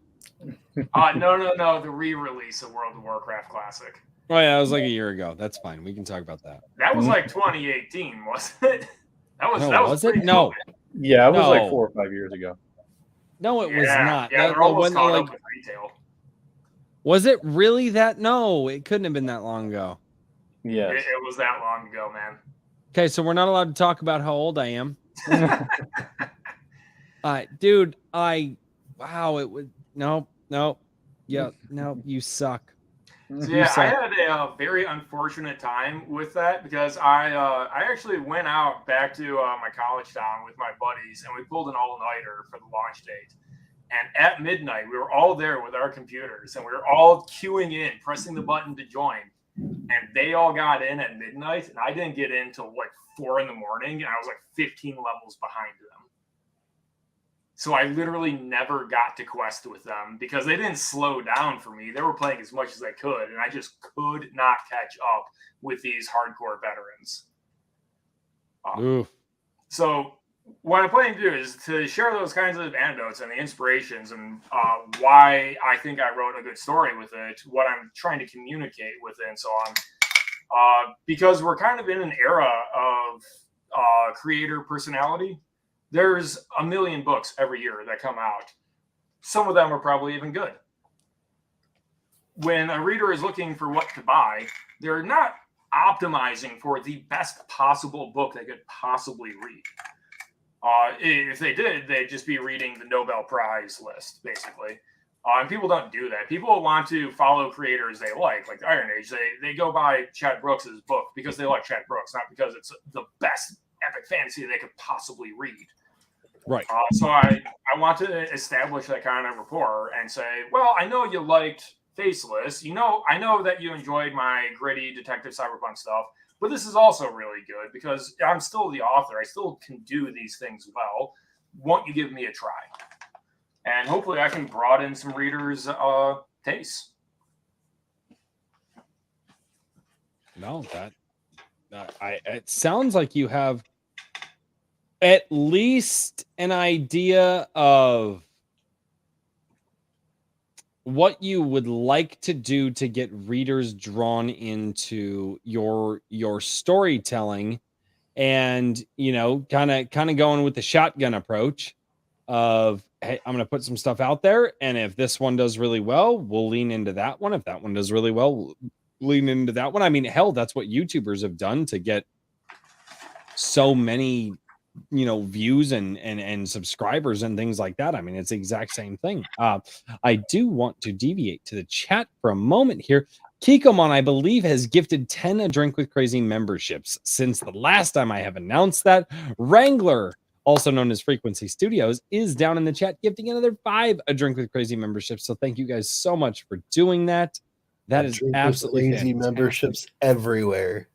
No. The re-release of World of Warcraft Classic. Oh yeah, that was like a year ago. That's fine. We can talk about that. That was like 2018, wasn't it? Was it? No. Yeah, it was like 4 or 5 years ago. No, it was not. Yeah, they're almost caught up with retail. Was it really that? No, it couldn't have been that long ago. Yeah, it was that long ago, man. Okay, so we're not allowed to talk about how old I am. Dude, wow, it would no, you suck. So yeah, I had a very unfortunate time with that because I actually went out back to my college town with my buddies and we pulled an all-nighter for the launch date. And at midnight, we were all there with our computers and we were all queuing in, pressing the button to join. And they all got in at midnight, and I didn't get in till like 4 a.m, and I was like 15 levels behind them. So I literally never got to quest with them because they didn't slow down for me. They were playing as much as they could, and I just could not catch up with these hardcore veterans. So what I'm planning to do is to share those kinds of anecdotes and the inspirations and why I think I wrote a good story with it, what I'm trying to communicate with it, and so on. Because we're kind of in an era of creator personality. There's a million books every year that come out. Some of them are probably even good. When a reader is looking for what to buy, they're not optimizing for the best possible book they could possibly read. If they did, they'd just be reading the Nobel Prize list, basically. And people don't do that. People want to follow creators they like Iron Age. They go buy Chad Brooks' book because they like Chad Brooks, not because it's the best epic fantasy they could possibly read. Right. So I want to establish that kind of rapport and say, well, I know you liked Faceless. I know that you enjoyed my gritty detective cyberpunk stuff. But this is also really good because I'm still the author. I still can do these things well. Won't you give me a try? And hopefully I can broaden some readers' tastes. No, it sounds like you have at least an idea of what you would like to do to get readers drawn into your storytelling, and kind of going with the shotgun approach of, hey, I'm going to put some stuff out there, and if this one does really well, we'll lean into that one. If that one does really well, we'll lean into that one. I mean, hell, that's what YouTubers have done to get so many views and subscribers and things like that. I mean, it's the exact same thing. I do want to deviate to the chat for a moment here. Kikomon, I believe, has gifted 10 A Drink with Crazy memberships since the last time I have announced that. Wrangler, also known as Frequency Studios, is down in the chat gifting another 5 A Drink with Crazy memberships. So thank you guys so much for doing that. That is absolutely crazy fantastic. Memberships everywhere.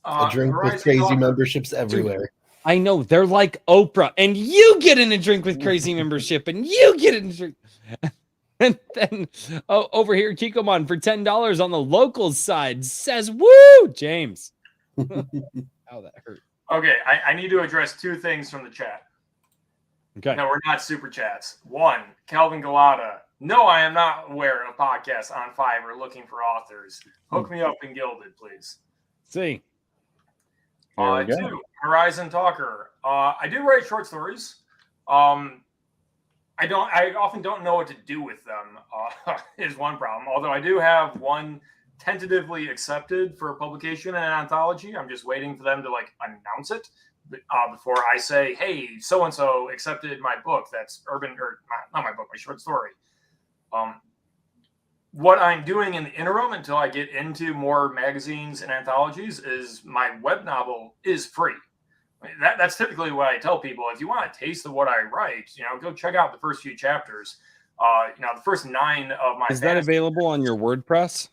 A Drink with Crazy memberships everywhere. Dude, I know, they're like Oprah, and you get in A Drink with Crazy membership, and you get in a drink. And then over here, Kikomon for $10 on the locals side says, "Woo, James." How that hurt. Okay, I need to address 2 things from the chat. Okay. No, we're not super chats. 1, Calvin Galata. No, I am not aware of podcasts on Fiverr looking for authors. Hook me up in Gilded, please. See. 2, Horizon Talker. I do write short stories. I often don't know what to do with them. Is one problem. Although I do have one tentatively accepted for publication in an anthology. I'm just waiting for them to announce it before I say, "Hey, so and so accepted my book." That's urban, or not my book, my short story. What I'm doing in the interim until I get into more magazines and anthologies is my web novel is free. I mean, that's typically what I tell people. If you want a taste of what I write, go check out the first few chapters. The first 9 of my. Is that available on your WordPress?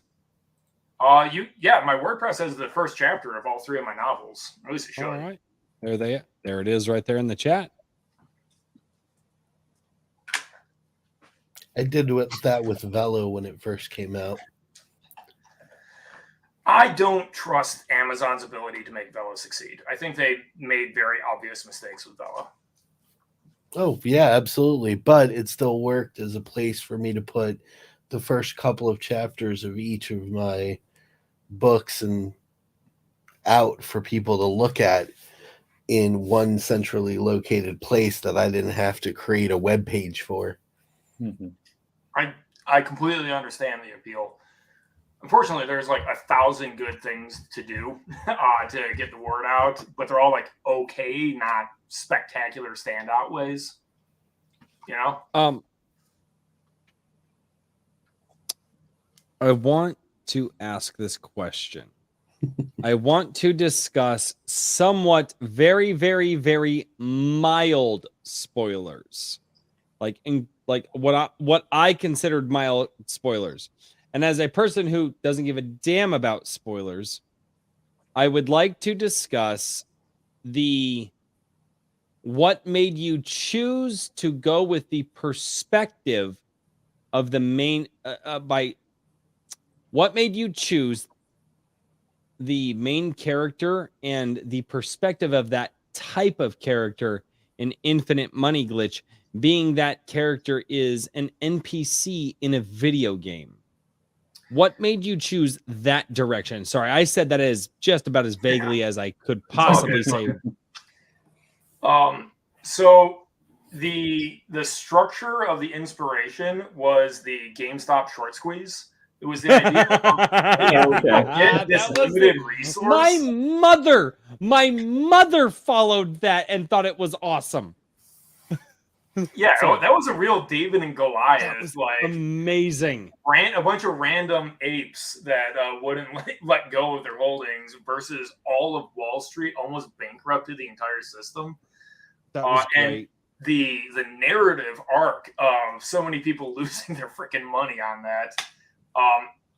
My WordPress has the first chapter of all 3 of my novels. At least it should. All right. There it is right there in the chat. I did that with Velo when it first came out. I don't trust Amazon's ability to make Velo succeed. I think they made very obvious mistakes with Velo. Oh, yeah, absolutely. But it still worked as a place for me to put the first couple of chapters of each of my books and out for people to look at in one centrally located place that I didn't have to create a web page for. Mm-hmm. I completely understand the appeal. Unfortunately, there's like 1,000 good things to do to get the word out, but they're all like okay, not spectacular standout ways. You know? I want to ask this question. I want to discuss somewhat very, very, very mild spoilers. Like what I considered mild spoilers. And as a person who doesn't give a damn about spoilers, I would like to discuss what made you choose to go with the perspective of the main what made you choose the main character and the perspective of that type of character in Infinite Money Glitch, being that character is an NPC in a video game? What made you choose that direction? Sorry, I said that as just about as vaguely as I could possibly say. So the structure of the inspiration was the GameStop short squeeze. It was the idea of get this limited resource. My mother followed that and thought it was awesome. Yeah, that was a real David and Goliath, like amazing. A bunch of random apes that wouldn't let go of their holdings versus all of Wall Street almost bankrupted the entire system. That was great. And the narrative arc of so many people losing their freaking money on that.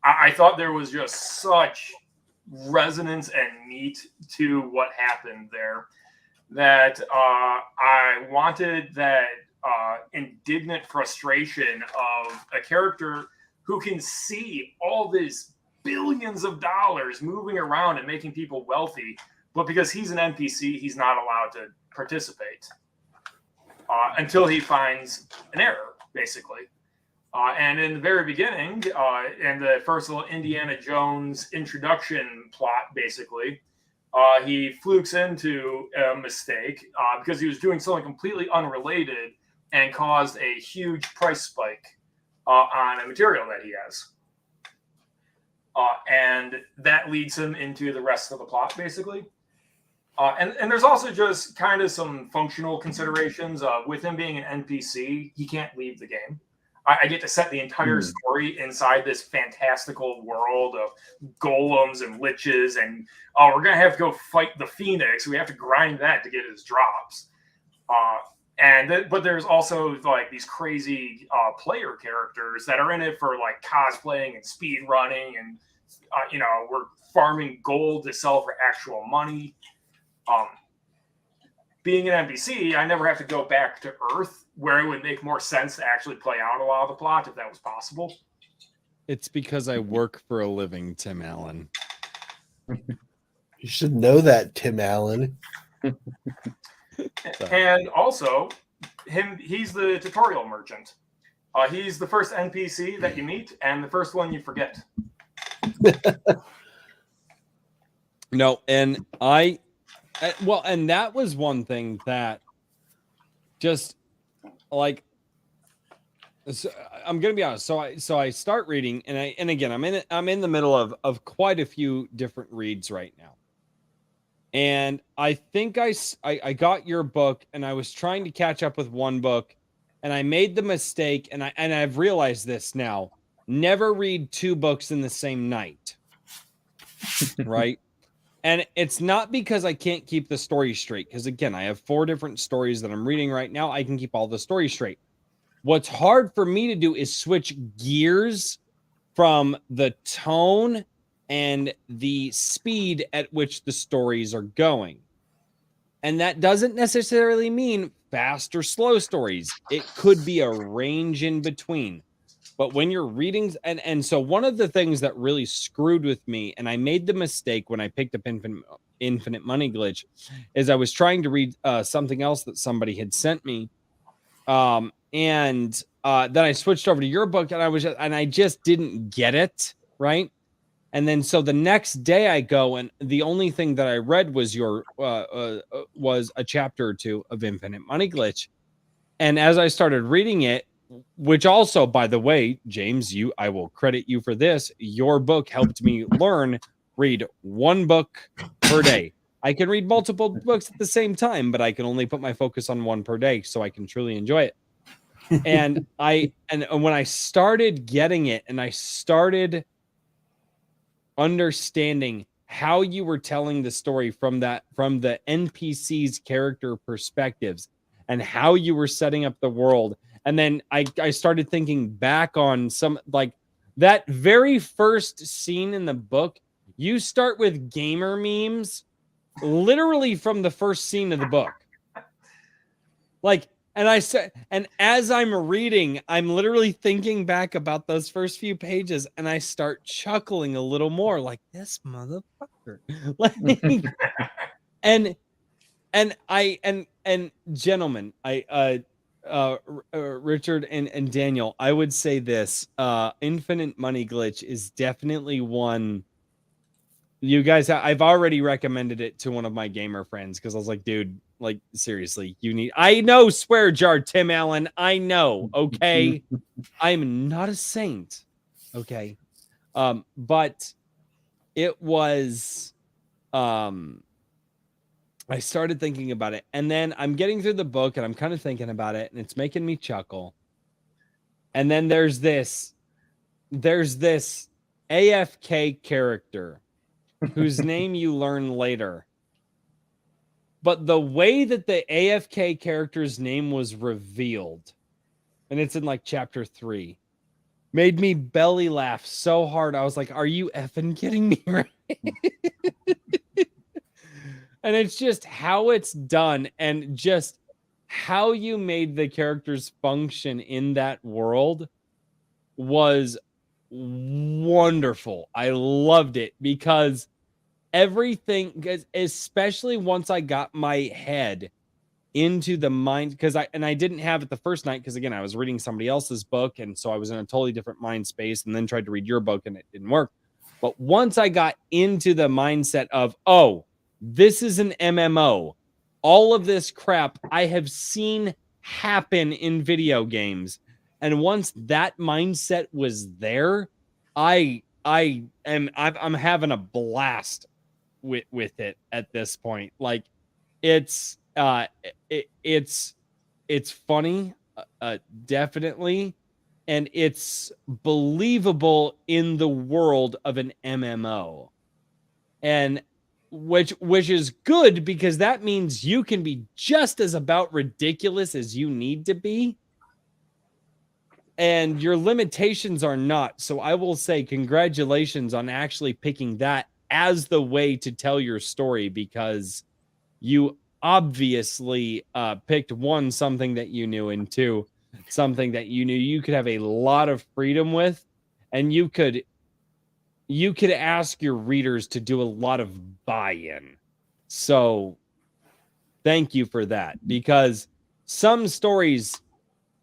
I thought there was just such resonance and meat to what happened there that I wanted that indignant frustration of a character who can see all these billions of dollars moving around and making people wealthy, but because he's an NPC, he's not allowed to participate until he finds an error, basically. And in the very beginning, in the first little Indiana Jones introduction plot, basically, he flukes into a mistake because he was doing something completely unrelated and caused a huge price spike on a material that he has. And that leads him into the rest of the plot, basically. And there's also just kind of some functional considerations. With him being an NPC, he can't leave the game. I get to set the entire story inside this fantastical world of golems and liches, and we're gonna have to go fight the Phoenix. We have to grind that to get his drops. But there's also like these crazy player characters that are in it for like cosplaying and speed running, and we're farming gold to sell for actual money. Being an NPC, I never have to go back to Earth, where it would make more sense to actually play out a lot of the plot if that was possible. It's because I work for a living, Tim Allen. You should know that, Tim Allen. And also, he's the tutorial merchant. He's the first NPC that you meet and the first one you forget. No, and and that was one thing that just like, so I'm gonna be honest. So I start reading, and again I'm in the middle of quite a few different reads right now, and I think I got your book, and I was trying to catch up with one book, and I made the mistake, and I've realized this now: never read two books in the same night, right? And it's not because I can't keep the story straight, because again, I have 4 different stories that I'm reading right now. I can keep all the stories straight. What's hard for me to do is switch gears from the tone and the speed at which the stories are going. And that doesn't necessarily mean fast or slow stories. It could be a range in between. But when you're reading, and so one of the things that really screwed with me, and I made the mistake when I picked up Infinite Money Glitch, is I was trying to read something else that somebody had sent me, and then I switched over to your book, and I just didn't get it right. And then so the next day I go, and the only thing that I read was was a chapter or two of Infinite Money Glitch. And as I started reading it, which also, by the way, James, I will credit you for this. Your book helped me read one book per day. I can read multiple books at the same time, but I can only put my focus on one per day so I can truly enjoy it. And when I started getting it, and I started understanding how you were telling the story from the NPC's character perspectives and how you were setting up the world. And then I started thinking back on some, like, that very first scene in the book. You start with gamer memes literally from the first scene of the book. Like, and I said, and as I'm reading, I'm literally thinking back about those first few pages, and I start chuckling a little more, like, this motherfucker. Like, and gentlemen, Richard and Daniel, I would say this: Infinite Money Glitch is definitely one. You guys, I've already recommended it to one of my gamer friends because I was like, dude, like, seriously, I know, swear jar, Tim Allen. I know. Okay. I'm not a saint. Okay. But it was, I started thinking about it, and then I'm getting through the book and I'm kind of thinking about it, and it's making me chuckle. And then there's this AFK character whose name you learn later. But the way that the AFK character's name was revealed, and it's in like chapter 3, made me belly laugh so hard. I was like, are you effing kidding me? Right? And it's just how it's done, and just how you made the characters function in that world was wonderful. I loved it because everything, especially once I got my head into the mind, because I didn't have it the first night, because again, I was reading somebody else's book, and so I was in a totally different mind space, and then tried to read your book and it didn't work. But once I got into the mindset of, oh, this is an MMO, all of this crap I have seen happen in video games, and once that mindset was there, I'm having a blast with it at this point. Like, it's funny, definitely, and it's believable in the world of an MMO, and which is good, because that means you can be just as about ridiculous as you need to be, and your limitations are not. So I will say congratulations on actually picking that as the way to tell your story, because you obviously picked, one, something that you knew, and two, something that you knew you could have a lot of freedom with, and you could ask your readers to do a lot of buy-in. So thank you for that, because some stories,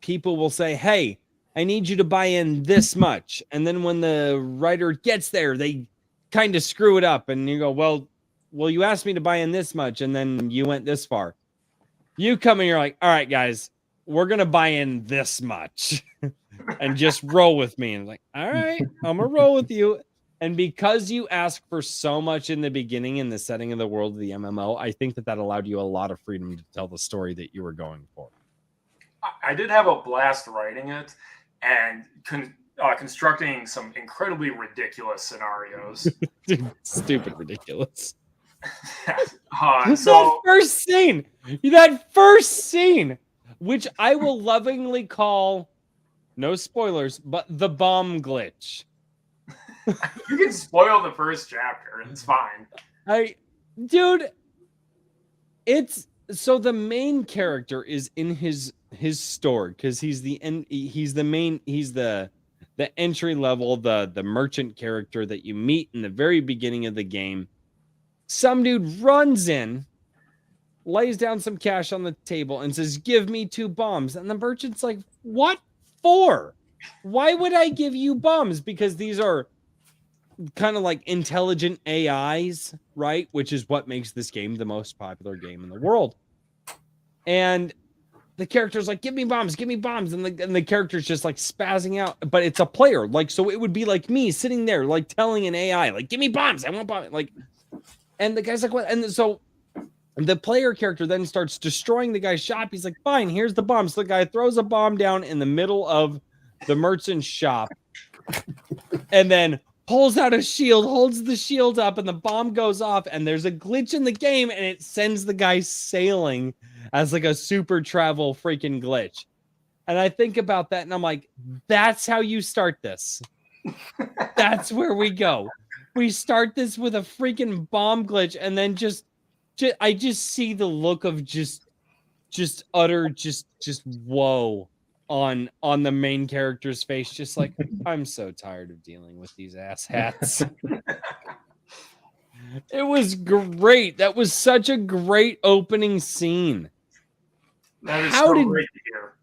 people will say, hey, I need you to buy in this much, and then when the writer gets there, they kind of screw it up, and you go, well, you asked me to buy in this much, and then you went this far. You come and you're like, all right, guys, we're going to buy in this much and just roll with me. And like, all right, I'm going to roll with you. And because you ask for so much in the beginning in the setting of the world of the MMO, I think that allowed you a lot of freedom to tell the story that you were going for. I did have a blast writing it and constructing some incredibly ridiculous scenarios. Stupid ridiculous. So that first scene, which I will lovingly call, no spoilers, but the bomb glitch. You can spoil the first chapter, it's fine. Dude, it's So the main character is in his store because he's the entry level, the merchant character that you meet in the very beginning of the game. Some dude runs in, lays down some cash on the table and says, "Give me 2 bombs." And the merchant's like, "What for? Why would I give you bombs?" Because these are kind of like intelligent AIs, right? Which is what makes this game the most popular game in the world. And the character's like, "Give me bombs, give me bombs." And the character's just like spazzing out, but it's a player. Like, so it would be like me sitting there, like telling an AI, like, "Give me bombs, I want bombs." Like, and the guy's like, "What?" And so the player character then starts destroying the guy's shop. He's like, "Fine, here's the bomb." So the guy throws a bomb down in the middle of the merchant's shop and then pulls out a shield, holds the shield up, and the bomb goes off. And there's a glitch in the game, and it sends the guy sailing as like a super travel freaking glitch. And I think about that, and I'm like, that's how you start this. That's where we go. We start this with a freaking bomb glitch, and then I just see the look of just utter whoa on the main character's face, just like, I'm so tired of dealing with these asshats. It was great. That was such a great opening scene. That is so great to hear.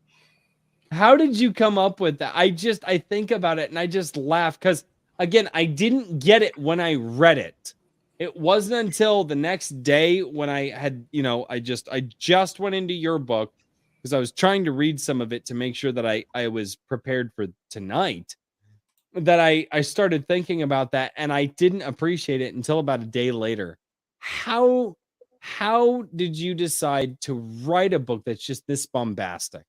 How did you come up with that? I think about it and I just laugh because, again, I didn't get it when I read it. It wasn't until the next day when I had, I just went into your book because I was trying to read some of it to make sure that I was prepared for tonight, that I started thinking about that, and I didn't appreciate it until about a day later. How did you decide to write a book that's just this bombastic?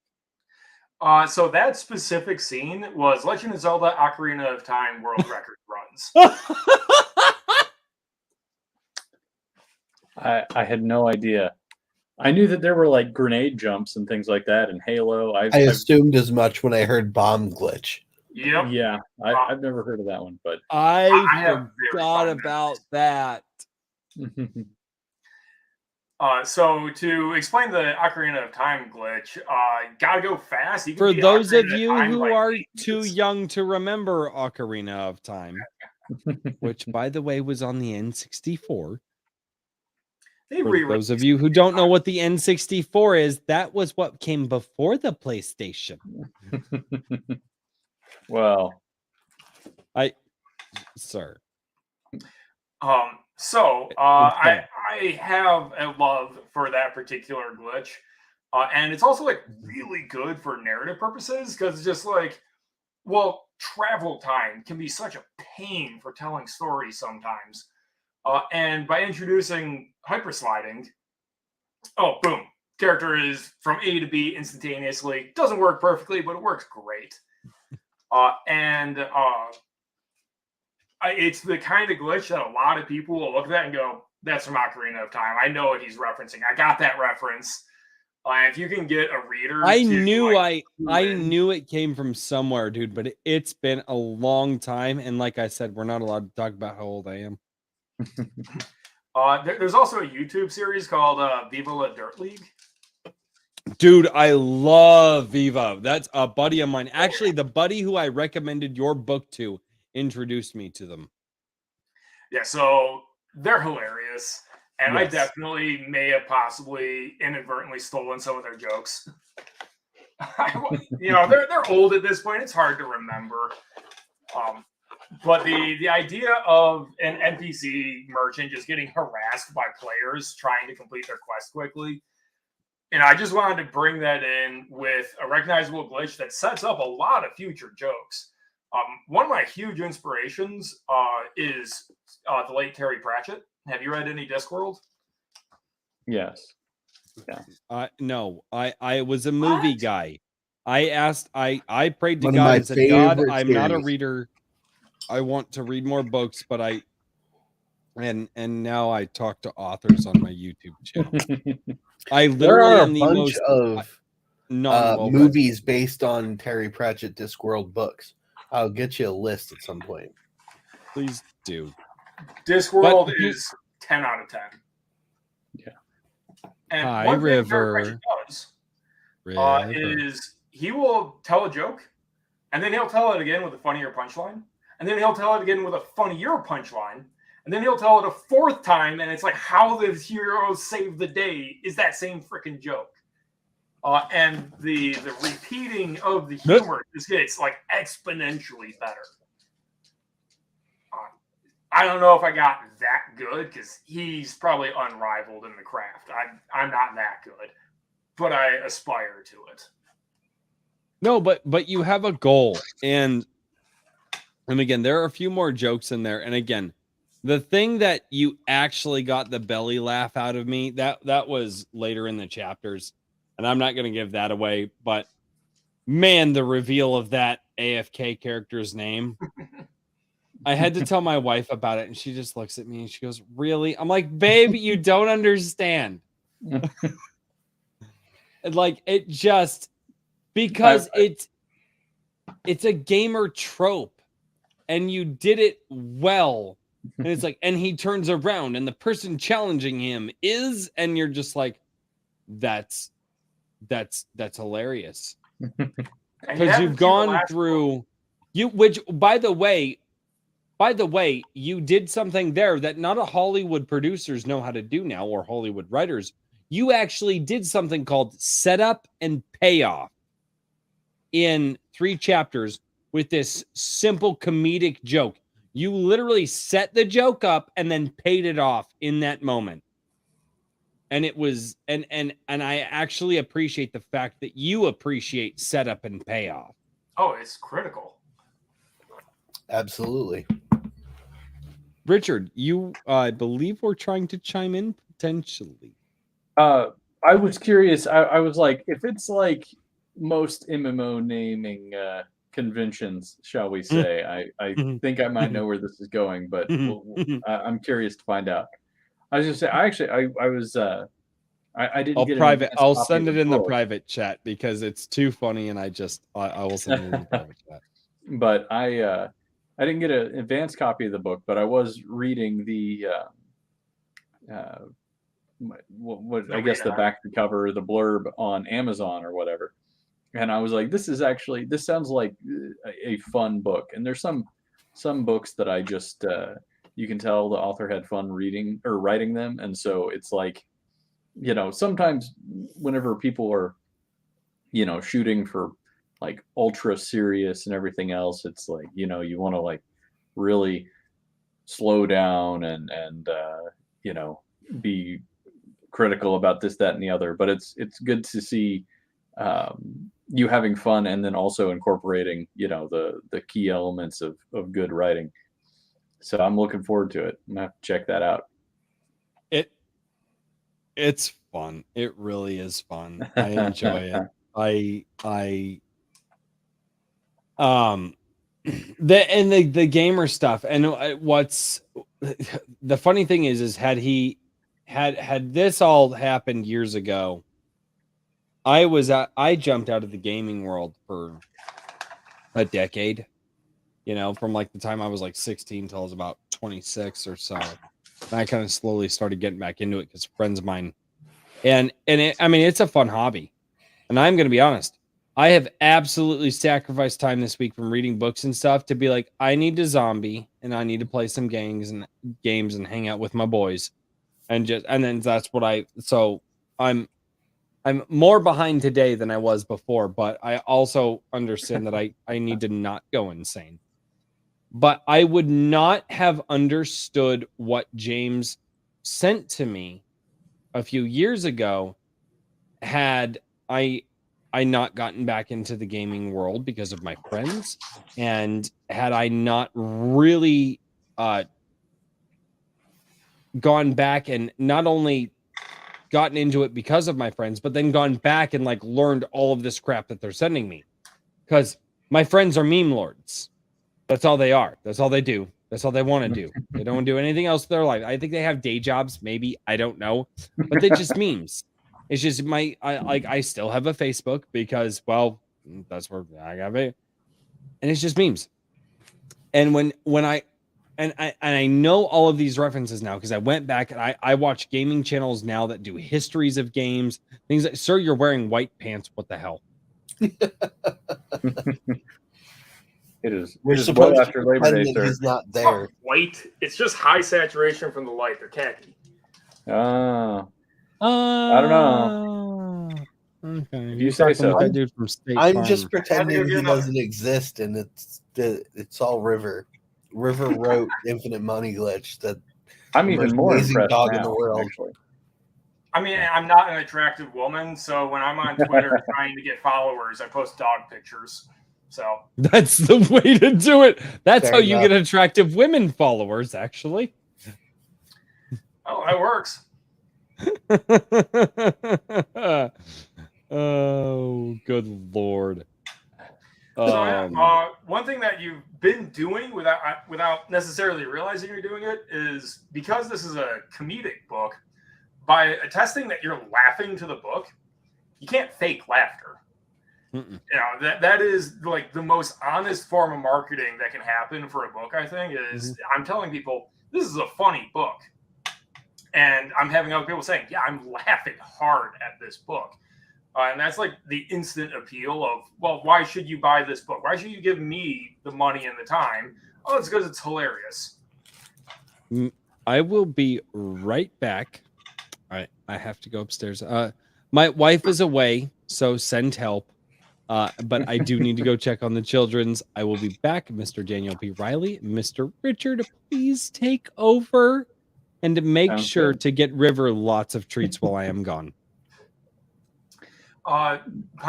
So that specific scene was Legend of Zelda Ocarina of Time world record runs. I had no idea. I knew that there were like grenade jumps and things like that in Halo. I assumed as much when I heard bomb glitch. Yep. Yeah, I've never heard of that one, but I forgot about that. So to explain the Ocarina of Time glitch, gotta go fast. For those of you who are too young to remember Ocarina of Time, which, by the way, was on the N64. For those of you who don't know what the N64 is, that was what came before the PlayStation. Well, sir. So I have a love for that particular glitch, and it's also like really good for narrative purposes because it's just like, well, travel time can be such a pain for telling stories sometimes. And by introducing hypersliding, boom, character is from A to B instantaneously. Doesn't work perfectly, but it works great. It's the kind of glitch that a lot of people will look at that and go, "That's from Ocarina of Time. I know what he's referencing. I got that reference." If you can get a reader, I knew it came from somewhere, dude, but it's been a long time, and like I said, we're not allowed to talk about how old I am. There's also a YouTube series called Viva La Dirt League. Dude, I love Viva. That's a buddy of mine. Actually, the buddy who I recommended your book to introduced me to them. Yeah, so they're hilarious. And yes. I definitely may have possibly inadvertently stolen some of their jokes. They're old at this point. It's hard to remember. But the idea of an NPC merchant just getting harassed by players trying to complete their quest quickly, I just wanted to bring that in with a recognizable glitch that sets up a lot of future jokes. One of my huge inspirations is the late Terry Pratchett. Have you read any Discworld? Yes. Yeah. No, I was a movie guy. I prayed to God and said, "God, I'm not a reader. I want to read more books," but and now I talk to authors on my YouTube channel. I literally am the most of movies based on Terry Pratchett Discworld books. I'll get you a list at some point. Please do. Discworld is 10 out of 10. Yeah. And Hi, one thing Terry River. Pratchett does is he will tell a joke, and then he'll tell it again with a funnier punchline, and then he'll tell it again with a funnier punchline, and then he'll tell it a fourth time, and it's like how the heroes save the day is that same freaking joke. And the repeating of the humor just gets like exponentially better. I don't know if I got that good because he's probably unrivaled in the craft. I'm not that good, but I aspire to it. No, but you have a goal, and again, there are a few more jokes in there. And again, the thing that you actually got the belly laugh out of me, that was later in the chapters, and I'm not going to give that away, but man, the reveal of that AFK character's name. I had to tell my wife about it, and she just looks at me and she goes, "Really?" I'm like, "Babe, you don't understand." And like it just because it's a gamer trope, and you did it well. And it's like, and he turns around, and the person challenging him is, and you're just like, that's hilarious. Because you've gone through which by the way, you did something there that not a Hollywood producers know how to do now, or Hollywood writers. You actually did something called setup and payoff in 3 chapters with this simple comedic joke. You literally set the joke up and then paid it off in that moment. And it was, and I actually appreciate the fact that you appreciate setup and payoff. Oh, it's critical. Absolutely. Richard, you, I believe we're trying to chime in potentially. I was curious. I was like, if it's like most MMO naming conventions, shall we say, I think I might know where this is going, but I'm curious to find out. I was just saying, I was I didn't get private. I'll send it in the private chat because it's too funny, and I will send it in the private chat. But I didn't get an advanced copy of the book, but I was reading the what I guess the back cover, the blurb on Amazon or whatever, and I was like, this sounds like a fun book. And there's some books that I just you can tell the author had fun reading or writing them, and so it's like, you know, sometimes whenever people are, you know, shooting for like ultra serious and everything else, it's like, you know, you want to like really slow down and you know, be critical about this, that, and the other. But it's good to see you having fun and then also incorporating, you know, the key elements of good writing. So I'm looking forward to it. I'm gonna have to check that out. It's fun. It really is fun. I enjoy it. The gamer stuff, and what's the funny thing is had this all happened years ago, I jumped out of the gaming world for a decade, you know, from like the time I was like 16 till I was about 26 or so. And I kind of slowly started getting back into it because friends of mine, and I mean, it's a fun hobby. And I'm going to be honest, I have absolutely sacrificed time this week from reading books and stuff to be like, I need to zombie and I need to play some games and hang out with my boys. And then that's what so I'm more behind today than I was before, but I also understand that I need to not go insane. But I would not have understood what James sent to me a few years ago had I not gotten back into the gaming world because of my friends, and had I not really gone back and not only gotten into it because of my friends, but then gone back and like learned all of this crap that they're sending me. Because my friends are meme lords. That's all they are. That's all they do. That's all they want to do. They don't do anything else with their life. I think they have day jobs, maybe. I don't know. But they just memes. It's just I still have a Facebook because, well, that's where I got it. And it's just memes. And when and I know all of these references now because I went back and I watch gaming channels now that do histories of games, things like, sir, you're wearing white pants. What the hell? It is. We're it is supposed well to after Labor pretend Day, that sir. he's not It's there. not white. It's just high saturation from the light. They're khaki. I don't know. Okay. If you say so. That dude from State I'm Farm. just I had to go pretending get he another. doesn't exist, and it's all River. River wrote Infinite Money Glitch. That I'm the even most more amazing impressed dog now, in the world. actually. I mean, I'm not an attractive woman, so when I'm on Twitter trying to get followers, I post dog pictures. So That's the way to do it. That's Fair how you enough. get attractive women followers, actually. oh, that works. Oh, good Lord. So one thing that you've been doing without necessarily realizing you're doing it is because this is a comedic book. By attesting that you're laughing to the book, you can't fake laughter. Mm-mm. You know, that is like the most honest form of marketing that can happen for a book, I think, is I'm telling people this is a funny book. And I'm having other people saying, yeah, I'm laughing hard at this book. And that's like the instant appeal of, well, why should you buy this book? Why should you give me the money and the time? Oh, it's because it's hilarious. I will be right back. I have to go upstairs. My wife is away, so send help. But I do need to go check on the children's. I will be back. Mr. Daniel P. Riley, Mr. Richard, please take over and make Sounds sure good. to get River lots of treats while I am gone. By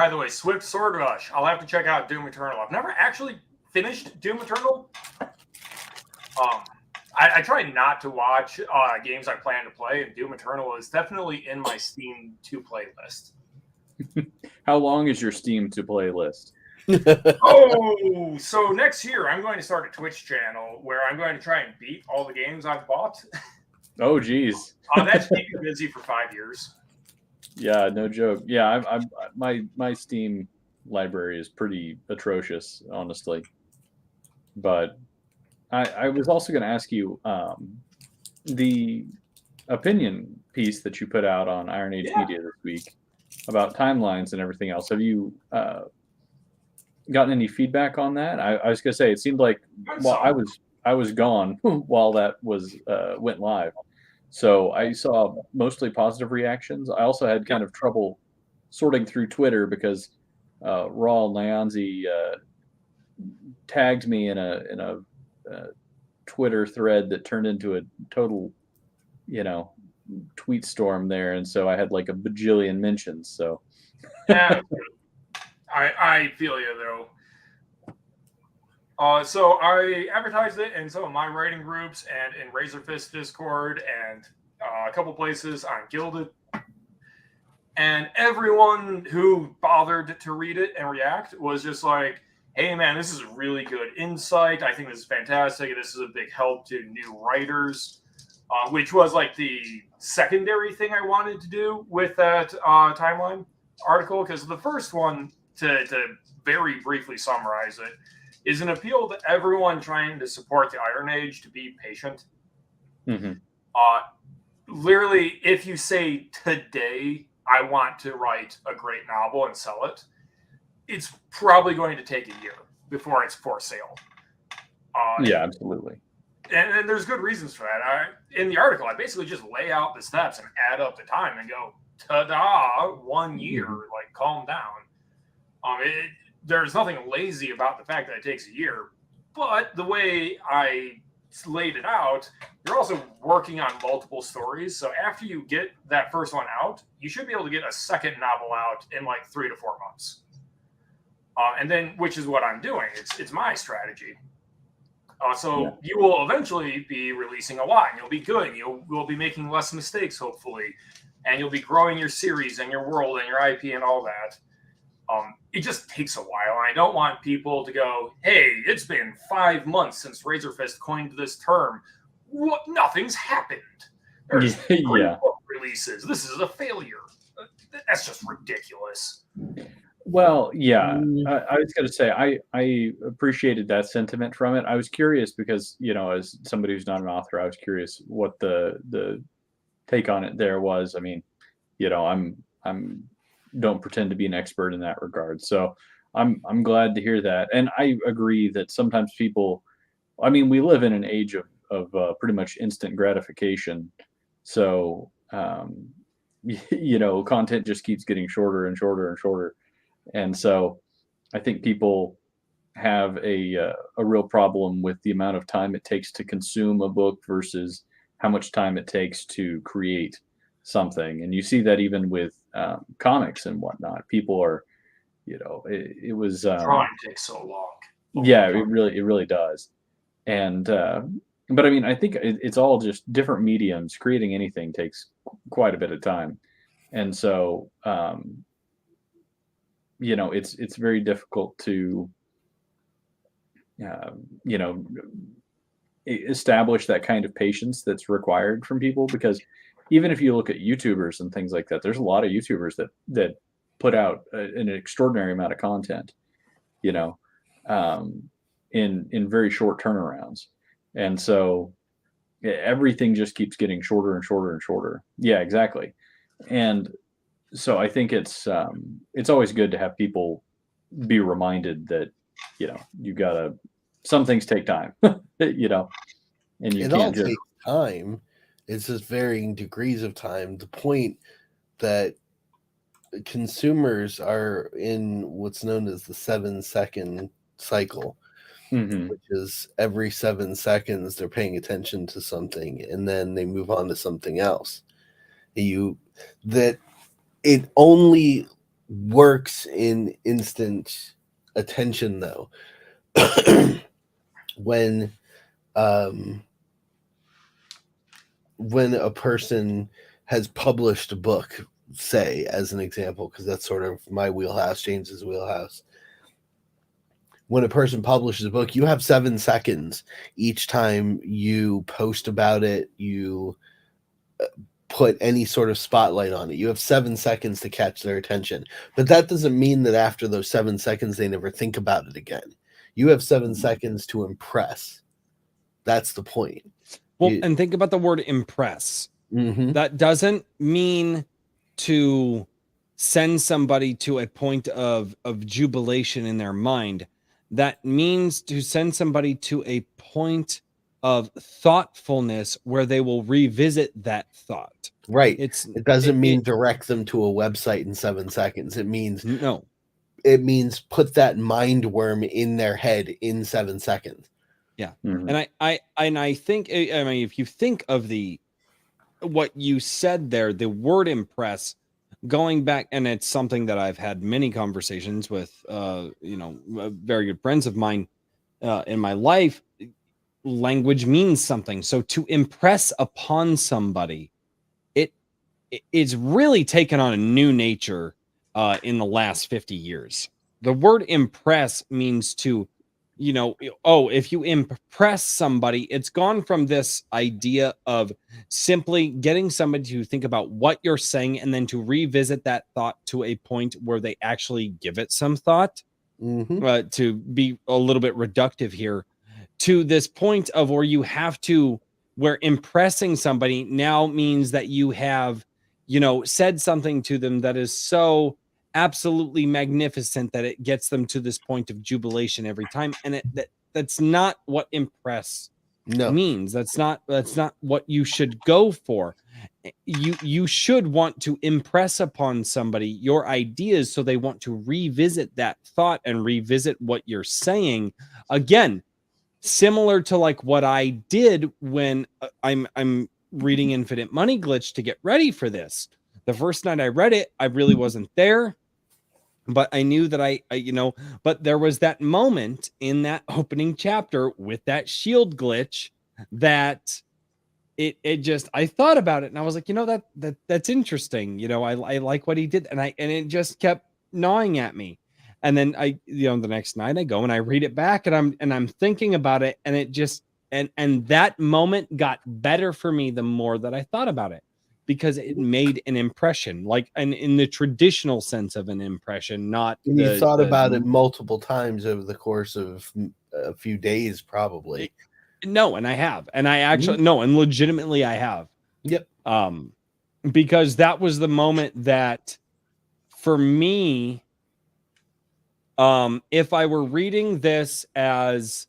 the way, Swift Sword Rush. I'll have to check out Doom Eternal. I've never actually finished Doom Eternal. I try not to watch games I plan to play, and Doom Eternal is definitely in my Steam to play list. How long is your Steam to play list? Oh, so next year I'm going to start a Twitch channel where I'm going to try and beat all the games I've bought. Oh, geez. That's keeping me busy for 5 years. Yeah, no joke. Yeah, my Steam library is pretty atrocious, honestly. But I was also going to ask you the opinion piece that you put out on Iron Age Media this week about timelines and everything else. Have you gotten any feedback on that? I was going to say it seemed like I was gone while that was went live. So I saw mostly positive reactions. I also had kind of trouble sorting through Twitter because Raul Nyanzi tagged me in a Twitter thread that turned into a total, tweet storm there, and so I had like a bajillion mentions. So yeah, I feel you though. So I advertised it in some of my writing groups and in Razorfist Discord and a couple places on Gilded. And everyone who bothered to read it and react was just like, hey, man, this is really good insight. I think this is fantastic. This is a big help to new writers, which was like the secondary thing I wanted to do with that timeline article. Because the first one, to very briefly summarize it, is an appeal to everyone trying to support the Iron Age to be patient. Mm-hmm. Literally, if you say today, I want to write a great novel and sell it, it's probably going to take a year before it's for sale. Yeah, absolutely. And there's good reasons for that. In the article, I basically just lay out the steps and add up the time and go, ta-da, 1 year, like calm down. There's nothing lazy about the fact that it takes a year, but the way I laid it out, you're also working on multiple stories. So after you get that first one out, you should be able to get a second novel out in like 3 to 4 months. And then, which is what I'm doing. It's my strategy. You will eventually be releasing a lot, and you'll be good. You'll be making less mistakes, hopefully, and you'll be growing your series and your world and your IP and all that. It just takes a while, and I don't want people to go, hey, it's been 5 months since Razorfist coined this term. What? Nothing's happened. There's 3 book releases. This is a failure. That's just ridiculous. Well, yeah, I was going to say I appreciated that sentiment from it. I was curious because, as somebody who's not an author, I was curious what the take on it there was. I mean, I'm don't pretend to be an expert in that regard. So I'm glad to hear that. And I agree that sometimes people, I mean, we live in an age of pretty much instant gratification. So, content just keeps getting shorter and shorter and shorter. And so I think people have a real problem with the amount of time it takes to consume a book versus how much time it takes to create something. And you see that even with comics and whatnot. People are, it was drawing takes so long. Yeah, it really does. And but I mean, I think it's all just different mediums. Creating anything takes quite a bit of time, and so it's very difficult to establish that kind of patience that's required from people, because even if you look at YouTubers and things like that, there's a lot of YouTubers that put out an extraordinary amount of content, in very short turnarounds. And so everything just keeps getting shorter and shorter and shorter. Yeah, exactly. And so I think it's always good to have people be reminded that, you gotta, some things take time, and you it can't all just takes time. It's just varying degrees of time. The point that consumers are in what's known as the 7-second cycle, which is every 7 seconds they're paying attention to something and then they move on to something else. That it only works in instant attention, though. When a person has published a book, say, as an example, because that's sort of my wheelhouse, James's wheelhouse. When a person publishes a book, you have 7 seconds each time you post about it, you put any sort of spotlight on it. You have 7 seconds to catch their attention. But that doesn't mean that after those 7 seconds, they never think about it again. You have 7 seconds to impress. That's the point. Well, and think about the word impress. Mm-hmm. That doesn't mean to send somebody to a point of jubilation in their mind. That means to send somebody to a point of thoughtfulness where they will revisit that thought. Right. It doesn't mean direct them to a website in 7 seconds. It means put that mind worm in their head in 7 seconds. Yeah. And I think, I mean, if you think of what you said there, the word impress, going back, and it's something that I've had many conversations with, very good friends of mine in my life. Language means something. So to impress upon somebody, it's really taken on a new nature in the last 50 years. The word impress means to, if you impress somebody, it's gone from this idea of simply getting somebody to think about what you're saying and then to revisit that thought to a point where they actually give it some thought, to be a little bit reductive here, to this point of where impressing somebody now means that you have, said something to them that is so absolutely magnificent that it gets them to this point of jubilation every time. And that's not what impress means. That's not what you should go for. You should want to impress upon somebody your ideas so they want to revisit that thought and revisit what you're saying again. Similar to like what I did when I'm reading Infinite Money Glitch to get ready for this. The first night I read it, I really wasn't there, but I knew that but there was that moment in that opening chapter with that shield glitch that it just, I thought about it and I was like, that's interesting. I like what he did. And it just kept gnawing at me. And then the next night I go and I read it back and I'm thinking about it, and it just, and that moment got better for me the more that I thought about it, because it made an impression, like in the traditional sense of an impression, not and you thought about it multiple times over the course of a few days, probably. No, and I have, and I actually no, and legitimately I have. Yep. Because that was the moment that, for me, if I were reading this as,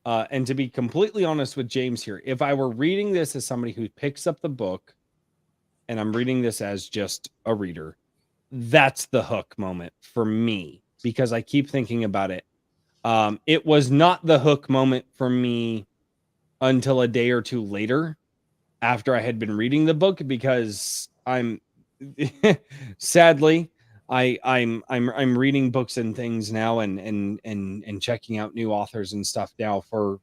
and to be completely honest with James here, if I were reading this as somebody who picks up the book, and I'm reading this as just a reader, that's the hook moment for me, because I keep thinking about it. It was not the hook moment for me until a day or two later, after I had been reading the book, because I'm sadly I'm reading books and things now, and checking out new authors and stuff now for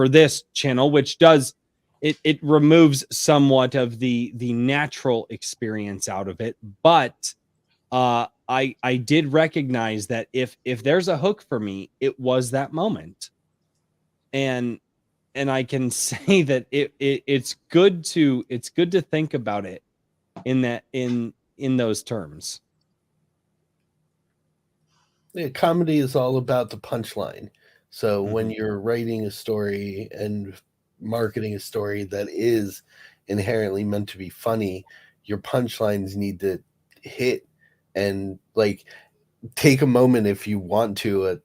this channel, which does it removes somewhat of the natural experience out of it, but I did recognize that if there's a hook for me, it was that moment. And I can say that it's good to think about it in those terms. Yeah, comedy is all about the punchline. So when you're writing a story and marketing a story that is inherently meant to be funny, your punchlines need to hit, and like take a moment if you want to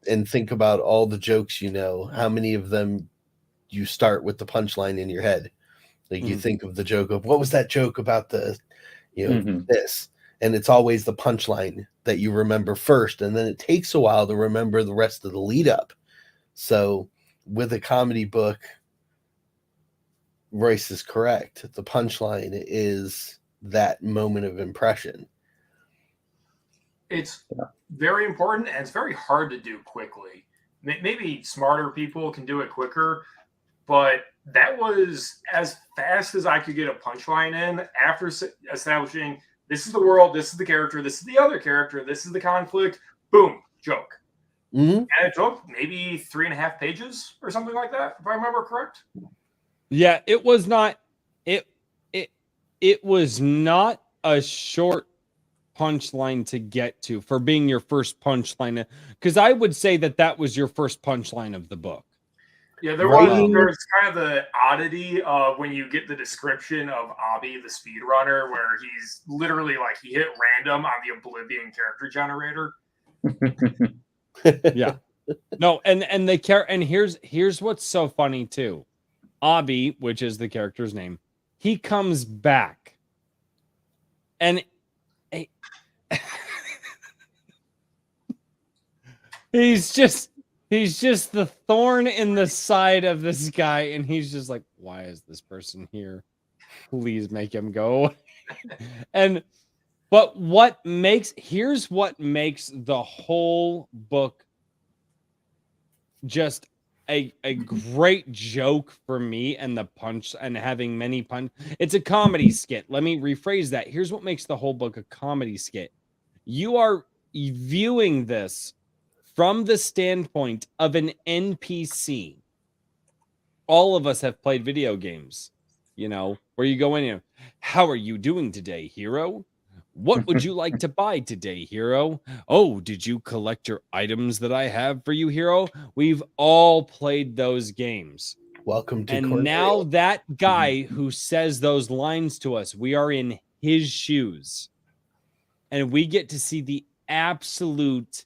and think about all the jokes, how many of them you start with the punchline in your head. Like you think of the joke of, what was that joke about the this, and it's always the punchline that you remember first, and then it takes a while to remember the rest of the lead up. So with a comedy book, Royce is correct. The punchline is that moment of impression. It's very important, and it's very hard to do quickly. Maybe smarter people can do it quicker, but that was as fast as I could get a punchline in after establishing this is the world, this is the character, this is the other character, this is the conflict. Boom, joke. And it took maybe 3.5 pages or something like that, if I remember correct. Yeah, it was not. It was not a short punchline to get to for being your first punchline, because I would say that was your first punchline of the book. Yeah, there's kind of the oddity of when you get the description of Abby, the speedrunner, where he's literally like he hit random on the Oblivion character generator. Yeah. No, and they care, and here's what's so funny too. Abby, which is the character's name, he comes back. And he's just the thorn in the side of this guy, and he's just like, why is this person here? Please make him go. But here's what makes the whole book just a great joke for me, and the punch, and having many punch. It's a comedy skit. Let me rephrase that. Here's what makes the whole book a comedy skit. You are viewing this from the standpoint of an NPC. All of us have played video games, where you go in, how are you doing today, hero? What would you like to buy today, hero? Oh, did you collect your items that I have for you, hero? We've all played those games. Welcome to And now that guy who says those lines to us, we are in his shoes. And we get to see the absolute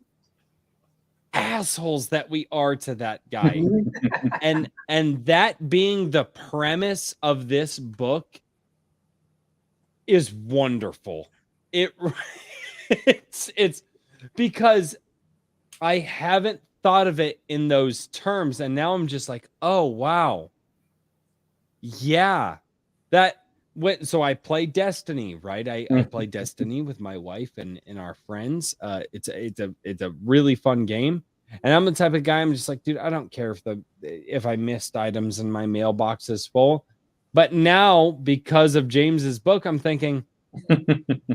assholes that we are to that guy. and that being the premise of this book is wonderful. It's because I haven't thought of it in those terms, and now I'm just like, oh wow, yeah, so I play Destiny, right? I play Destiny with my wife and our friends. It's a really fun game, and I'm the type of guy, I'm just like, dude, I don't care if I missed items and my mailbox is full. But now, because of James's book, I'm thinking,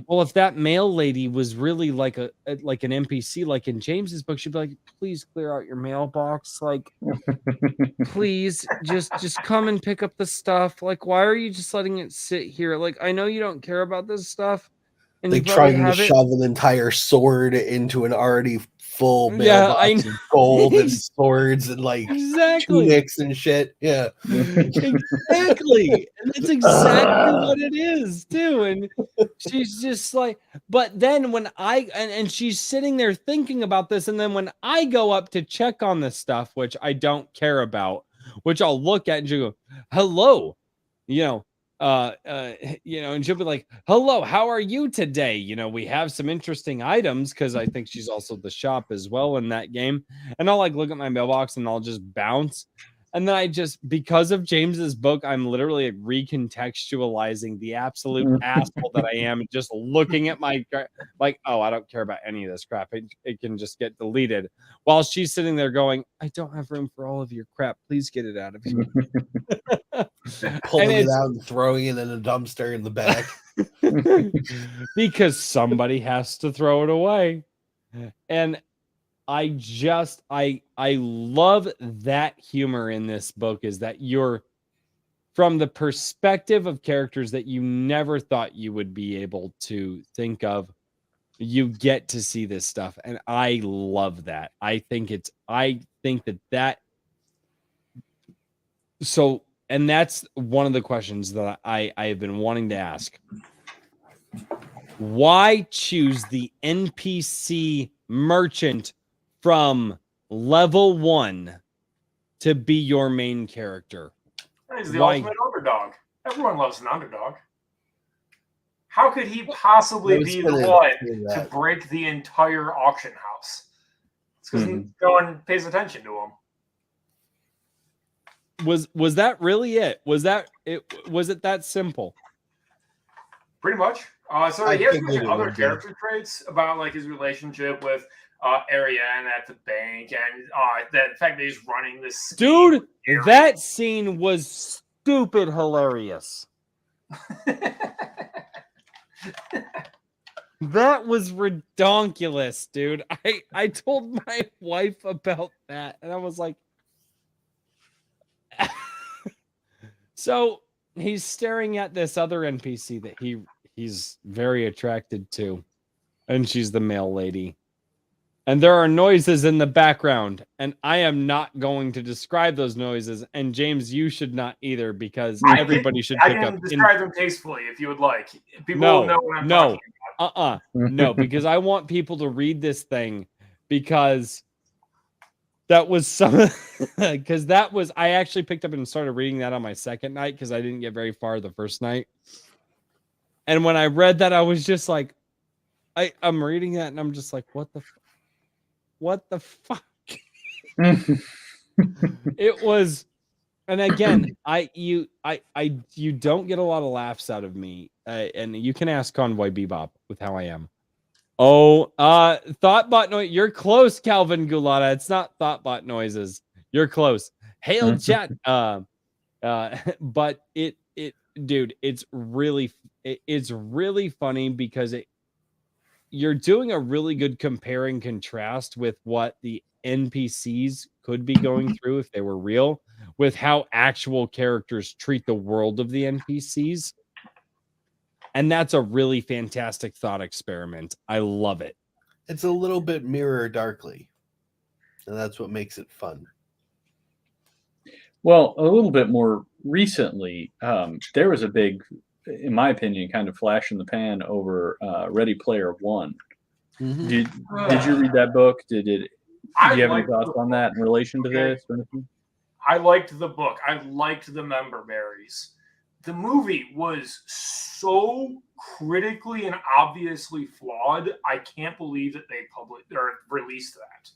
Well, if that mail lady was really like an NPC, like in James's book, she'd be like, "Please clear out your mailbox. Like, please just come and pick up the stuff. Like, why are you just letting it sit here? Like, I know you don't care about this stuff, and you Like probably trying to have it." shove an entire sword into an already full Yeah, I mailbox know. of gold and swords and like Exactly. tunics and shit. Yeah. Exactly. And that's exactly what it is, too. And she's just like, but then when and she's sitting there thinking about this, and then when I go up to check on the stuff, which I don't care about, which I'll look at and she'll go, "Hello," you know, and she'll be like, "Hello, how are you today? We have some interesting items," because I think she's also the shop as well in that game. And I'll like look at my mailbox and I'll just bounce. And then because of James's book, I'm literally recontextualizing the absolute asshole that I am, and just looking at my like, oh, I don't care about any of this crap. It can just get deleted. While she's sitting there going, "I don't have room for all of your crap. Please get it out of here." Pulling it out and throwing it in a dumpster in the back. Because somebody has to throw it away. And I love that humor in this book, is that you're from the perspective of characters that you never thought you would be able to think of. You get to see this stuff, and I love that. I think that so, and that's one of the questions that I have been wanting to ask. Why choose the NPC merchant from level 1 to be your main character? He's the ultimate underdog. Everyone loves an underdog. How could he possibly be the one to break the entire auction house? It's because no one pays attention to him. Was that really it? Was it that simple? Pretty much. So he has other character traits about like his relationship with Ariane at the bank, and the fact that he's running this. Dude, that scene was stupid hilarious. That was redonkulous, dude. I told my wife about that, and I was like, so he's staring at this other NPC that he's very attracted to, and she's the mail lady. And there are noises in the background, and I am not going to describe those noises. And James, you should not either, because everybody should pick up. I can describe them tastefully if you would like. People will know what I'm talking about. No, because I want people to read this thing, because that was I actually picked up and started reading that on my second night, because I didn't get very far the first night. And when I read that, I was just like, I'm reading that and I'm just like, what the fuck? It was, and again, you don't get a lot of laughs out of me, and you can ask Convoy Bebop with how I am. Thoughtbot noise. You're close, Calvin Gulata. It's not Thoughtbot noises. You're close. Hail chat. But dude, it's really funny, because you're doing a really good compare and contrast with what the NPCs could be going through if they were real, with how actual characters treat the world of the NPCs. And that's a really fantastic thought experiment. I love it. It's a little bit Mirror Darkly, and that's what makes it fun. Well, a little bit more recently, there was a big, in my opinion, kind of flash in the pan over Ready Player One. Mm-hmm. Did you read that book? Do you have any thoughts on that in relation to this? I liked the book. I liked the member berries. The movie was so critically and obviously flawed. I can't believe that they published or released that.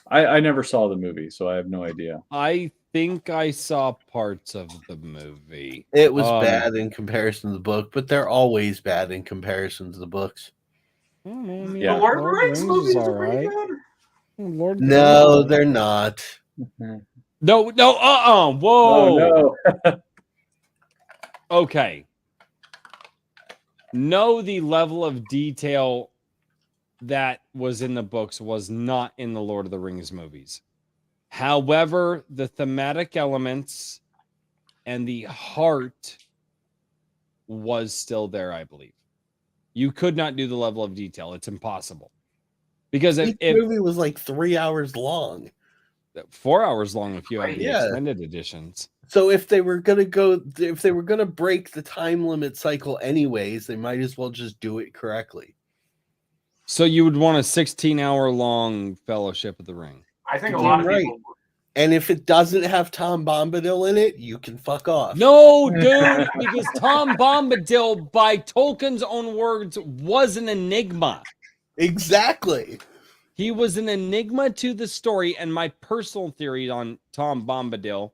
I never saw the movie, so I have no idea. I think I saw parts of the movie. It was bad in comparison to the book, but they're always bad in comparison to the books. Yeah. The Lord of the Rings movies are pretty good. No, they're not. No, whoa. Oh, no. Okay. No, the level of detail that was in the books was not in the Lord of the Rings movies. However, the thematic elements and the heart was still there, I believe. You could not do the level of detail. It's impossible. Because Each movie was like 3 hours long. 4 hours long if you have the Yeah. extended editions. So if they were gonna break the time limit cycle anyways, they might as well just do it correctly. So you would want a 16-hour long Fellowship of the Ring. I think a lot of people. And if it doesn't have Tom Bombadil in it, you can fuck off. No, dude, because Tom Bombadil, by Tolkien's own words, was an enigma. Exactly. He was an enigma to the story, and my personal theory on Tom Bombadil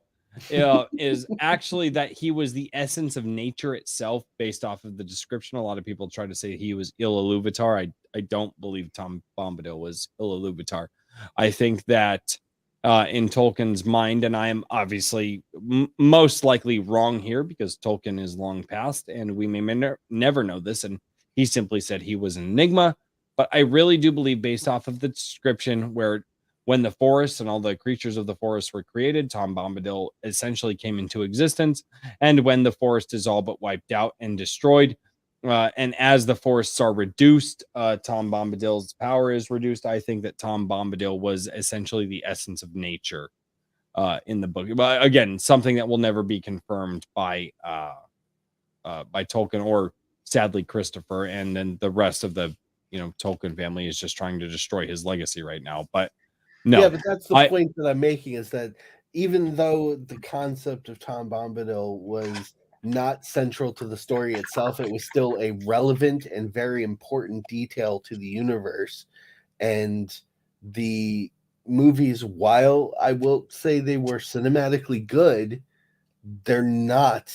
is actually that he was the essence of nature itself, based off of the description. A lot of people try to say he was Iluvatar. I don't believe Tom Bombadil was Iluvatar. I think that in Tolkien's mind, and I am obviously most likely wrong here because Tolkien is long past, and we may never know this, and he simply said he was an enigma. But I really do believe, based off of the description, where when the forest and all the creatures of the forest were created, Tom Bombadil essentially came into existence. And when the forest is all but wiped out and destroyed, and as the forests are reduced, Tom Bombadil's power is reduced. I think that Tom Bombadil was essentially the essence of nature in the book. But again, something that will never be confirmed by Tolkien, or sadly Christopher, and then the rest of the Tolkien family is just trying to destroy his legacy right now. But no. Yeah, but that's the point that I'm making, is that even though the concept of Tom Bombadil was not central to the story itself, it was still a relevant and very important detail to the universe. And the movies, while I will say they were cinematically good, they're not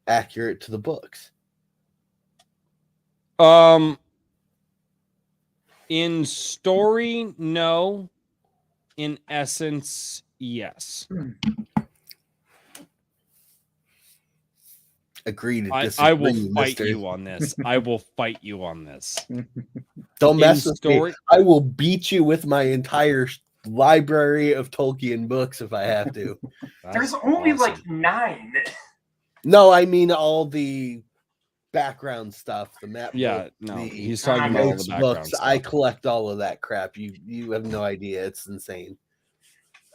accurate to the books. In story, no. In essence, yes. Agreed. I will fight you on this. I will fight you on this. Don't mess with me. I will beat you with my entire library of Tolkien books if I have to. There's only like 9. No, I mean all the background stuff, the map. Yeah, no, he's talking about all the background books. stuff. I collect all of that crap. You have no idea. It's insane.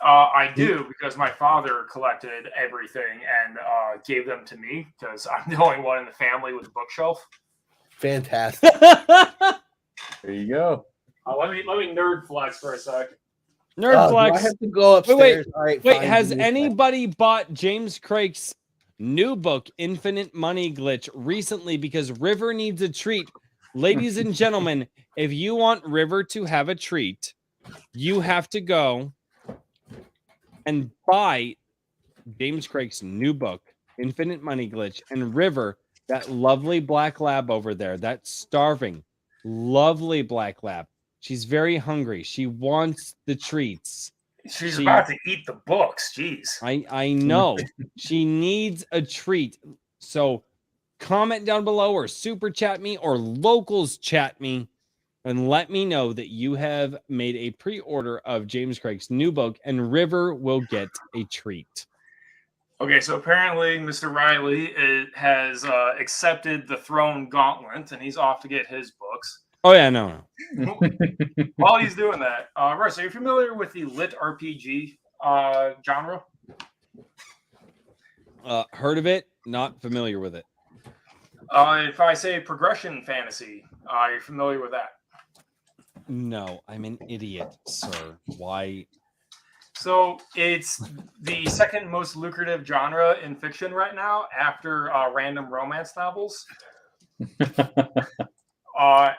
I do, because my father collected everything and gave them to me, because I'm the only one in the family with a bookshelf. Fantastic. There you go. Let me nerd flex for a sec. Nerd flex. I have to go upstairs. Wait, has anybody bought James Crake's new book, Infinite Money Glitch, recently? Because River needs a treat. Ladies and gentlemen, if you want River to have a treat, you have to go and buy James Crake's new book, Infinite Money Glitch. And River, that lovely black lab over there, that starving, lovely black lab, she's very hungry. She wants the treats. She's about to eat the books. Jeez. I know. She needs a treat. So comment down below, or super chat me, or locals chat me, and let me know that you have made a pre-order of James Crake's new book, and River will get a treat. Okay, so apparently Mr. Riley has accepted the throne gauntlet, and he's off to get his books. Oh, yeah, no. While he's doing that, Russ, are you familiar with the lit RPG genre? Heard of it, not familiar with it. If I say progression fantasy, are you familiar with that? No, I'm an idiot, sir. Why? So it's the second most lucrative genre in fiction right now, after random romance novels.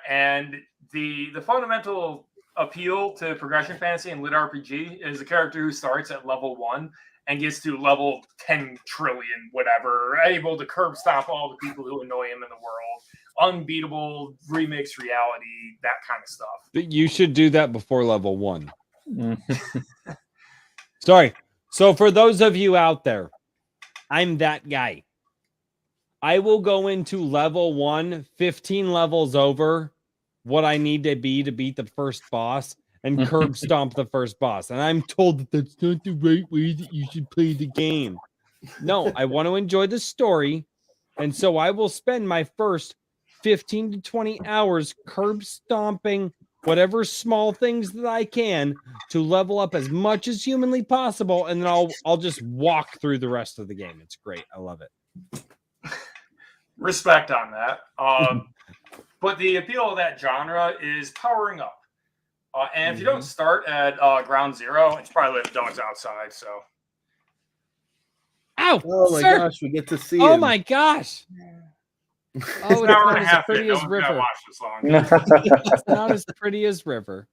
And the fundamental appeal to progression fantasy and lit RPG is a character who starts at level 1 and gets to level 10 trillion, whatever, able to curb stop all the people who annoy him in the world, unbeatable, remix reality, that kind of stuff. You should do that before level 1. Sorry. So for those of you out there, I'm that guy. I will go into level 1, 15 levels over what I need to beat the first boss and curb stomp the first boss. And I'm told that that's not the right way that you should play the game. No, I want to enjoy the story. And so I will spend my first 15 to 20 hours curb stomping whatever small things that I can to level up as much as humanly possible. And then I'll just walk through the rest of the game. It's great. I love it. Respect on that. But the appeal of that genre is powering up. And if you don't start at ground zero, it's probably the dog's outside. So. Ow! Oh my gosh, we get to see Oh him. my gosh! Oh, it's not as pretty as River. It's not as pretty as River.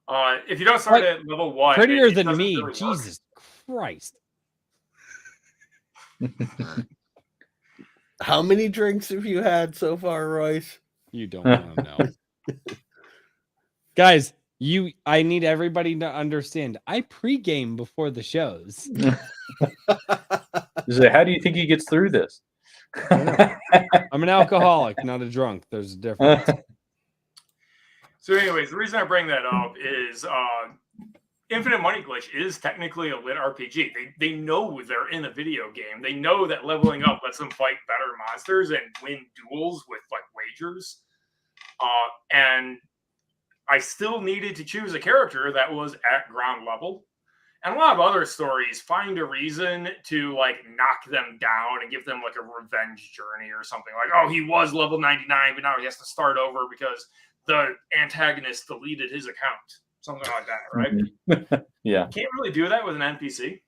If you don't start at level 1, prettier than me. Really Jesus Christ! How many drinks have you had so far, Royce? You don't want to know. Guys, I need everybody to understand. I pregame before the shows. How do you think he gets through this? I'm an alcoholic, not a drunk. There's a difference. So anyways, the reason I bring that up is Infinite Money Glitch is technically a lit RPG. They know they're in a video game. They know that leveling up lets them fight better monsters and win duels with like wagers. And I still needed to choose a character that was at ground level. And a lot of other stories find a reason to like knock them down and give them like a revenge journey or something. Like, oh, he was level 99, but now he has to start over because the antagonist deleted his account. Something like that, right? Mm-hmm. Yeah. Can't really do that with an NPC.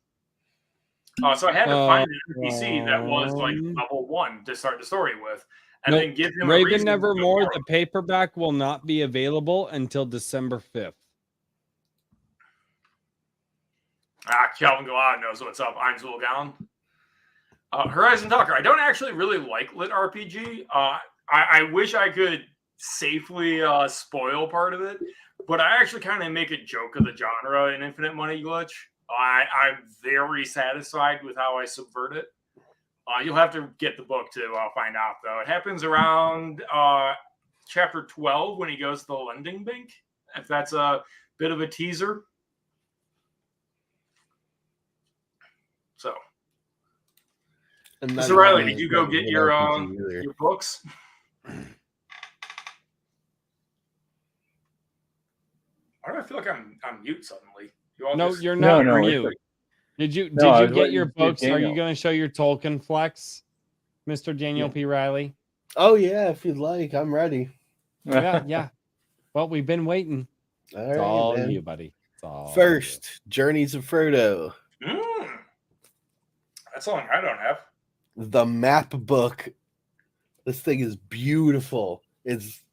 So I had to find an NPC that was like level 1 to start the story with. And then give him Raven Nevermore, the paperback will not be available until December 5th. Calvin Galad knows what's up. I'm Zul Gallon. Horizon Talker. I don't actually really like lit RPG. I wish I could safely spoil part of it, but I actually kind of make a joke of the genre in Infinite Money Glitch. I'm very satisfied with how I subvert it. You'll have to get the book to find out, though. It happens around chapter 12 when he goes to the lending bank, if that's a bit of a teaser. So, Mr. Riley, did you go get your books? Why do I feel like I'm on mute suddenly? You're not mute. Did you get your books? Are you going to show your Tolkien flex, Mr. Daniel P. Riley? Oh yeah, if you'd like, I'm ready. Yeah. Well, we've been waiting. It's all you, buddy. It's all First, Journeys of Frodo. That's something I don't have. The map book. This thing is beautiful.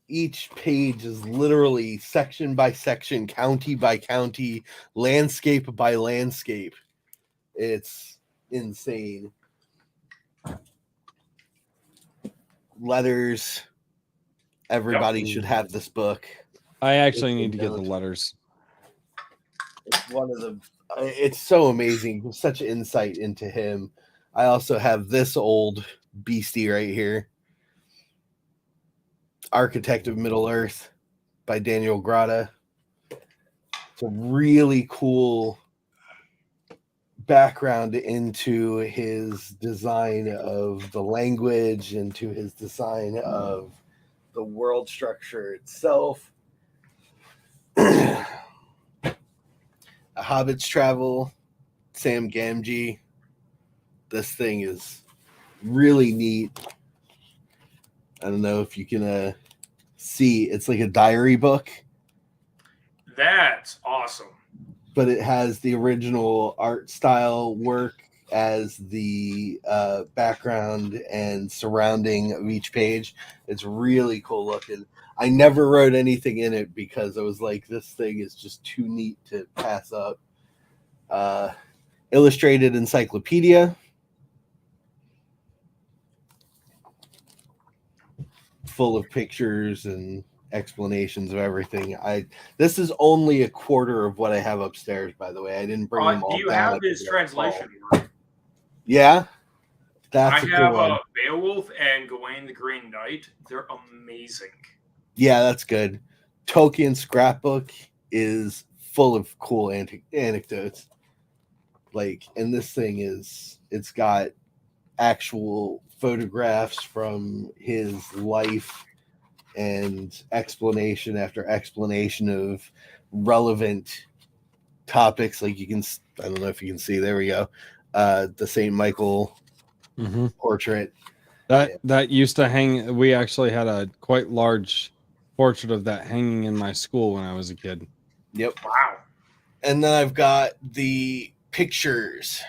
Each page is literally section by section, county by county, landscape by landscape. It's insane. Letters. Everybody should have this book. I actually need to get the letters. It's so amazing. Such insight into him. I also have this old beastie right here. Architect of Middle-earth by Daniel Grotta. It's a really cool background into his design of the language, into his design of the world structure itself. A Hobbit's Travel, Sam Gamgee. This thing is really neat. I don't know if you can see. It's like a diary book. That's awesome. But it has the original art style work as the background and surrounding of each page. It's really cool looking. I never wrote anything in it because I was like, this thing is just too neat to pass up. Illustrated encyclopedia. Full of pictures and explanations of everything. This is only a quarter of what I have upstairs, by the way. I didn't bring them all down. Do you have his translation work? Yeah. That's a good one. Beowulf and Gawain the Green Knight. They're amazing. Yeah, that's good. Tolkien's scrapbook is full of cool anecdotes. Like, and this thing it's got actual photographs from his life and explanation after explanation of relevant topics. Like I don't know if you can see, there we go. The St. Michael portrait. That used to hang. We actually had a quite large portrait of that hanging in my school when I was a kid. Yep. Wow. And then I've got the pictures.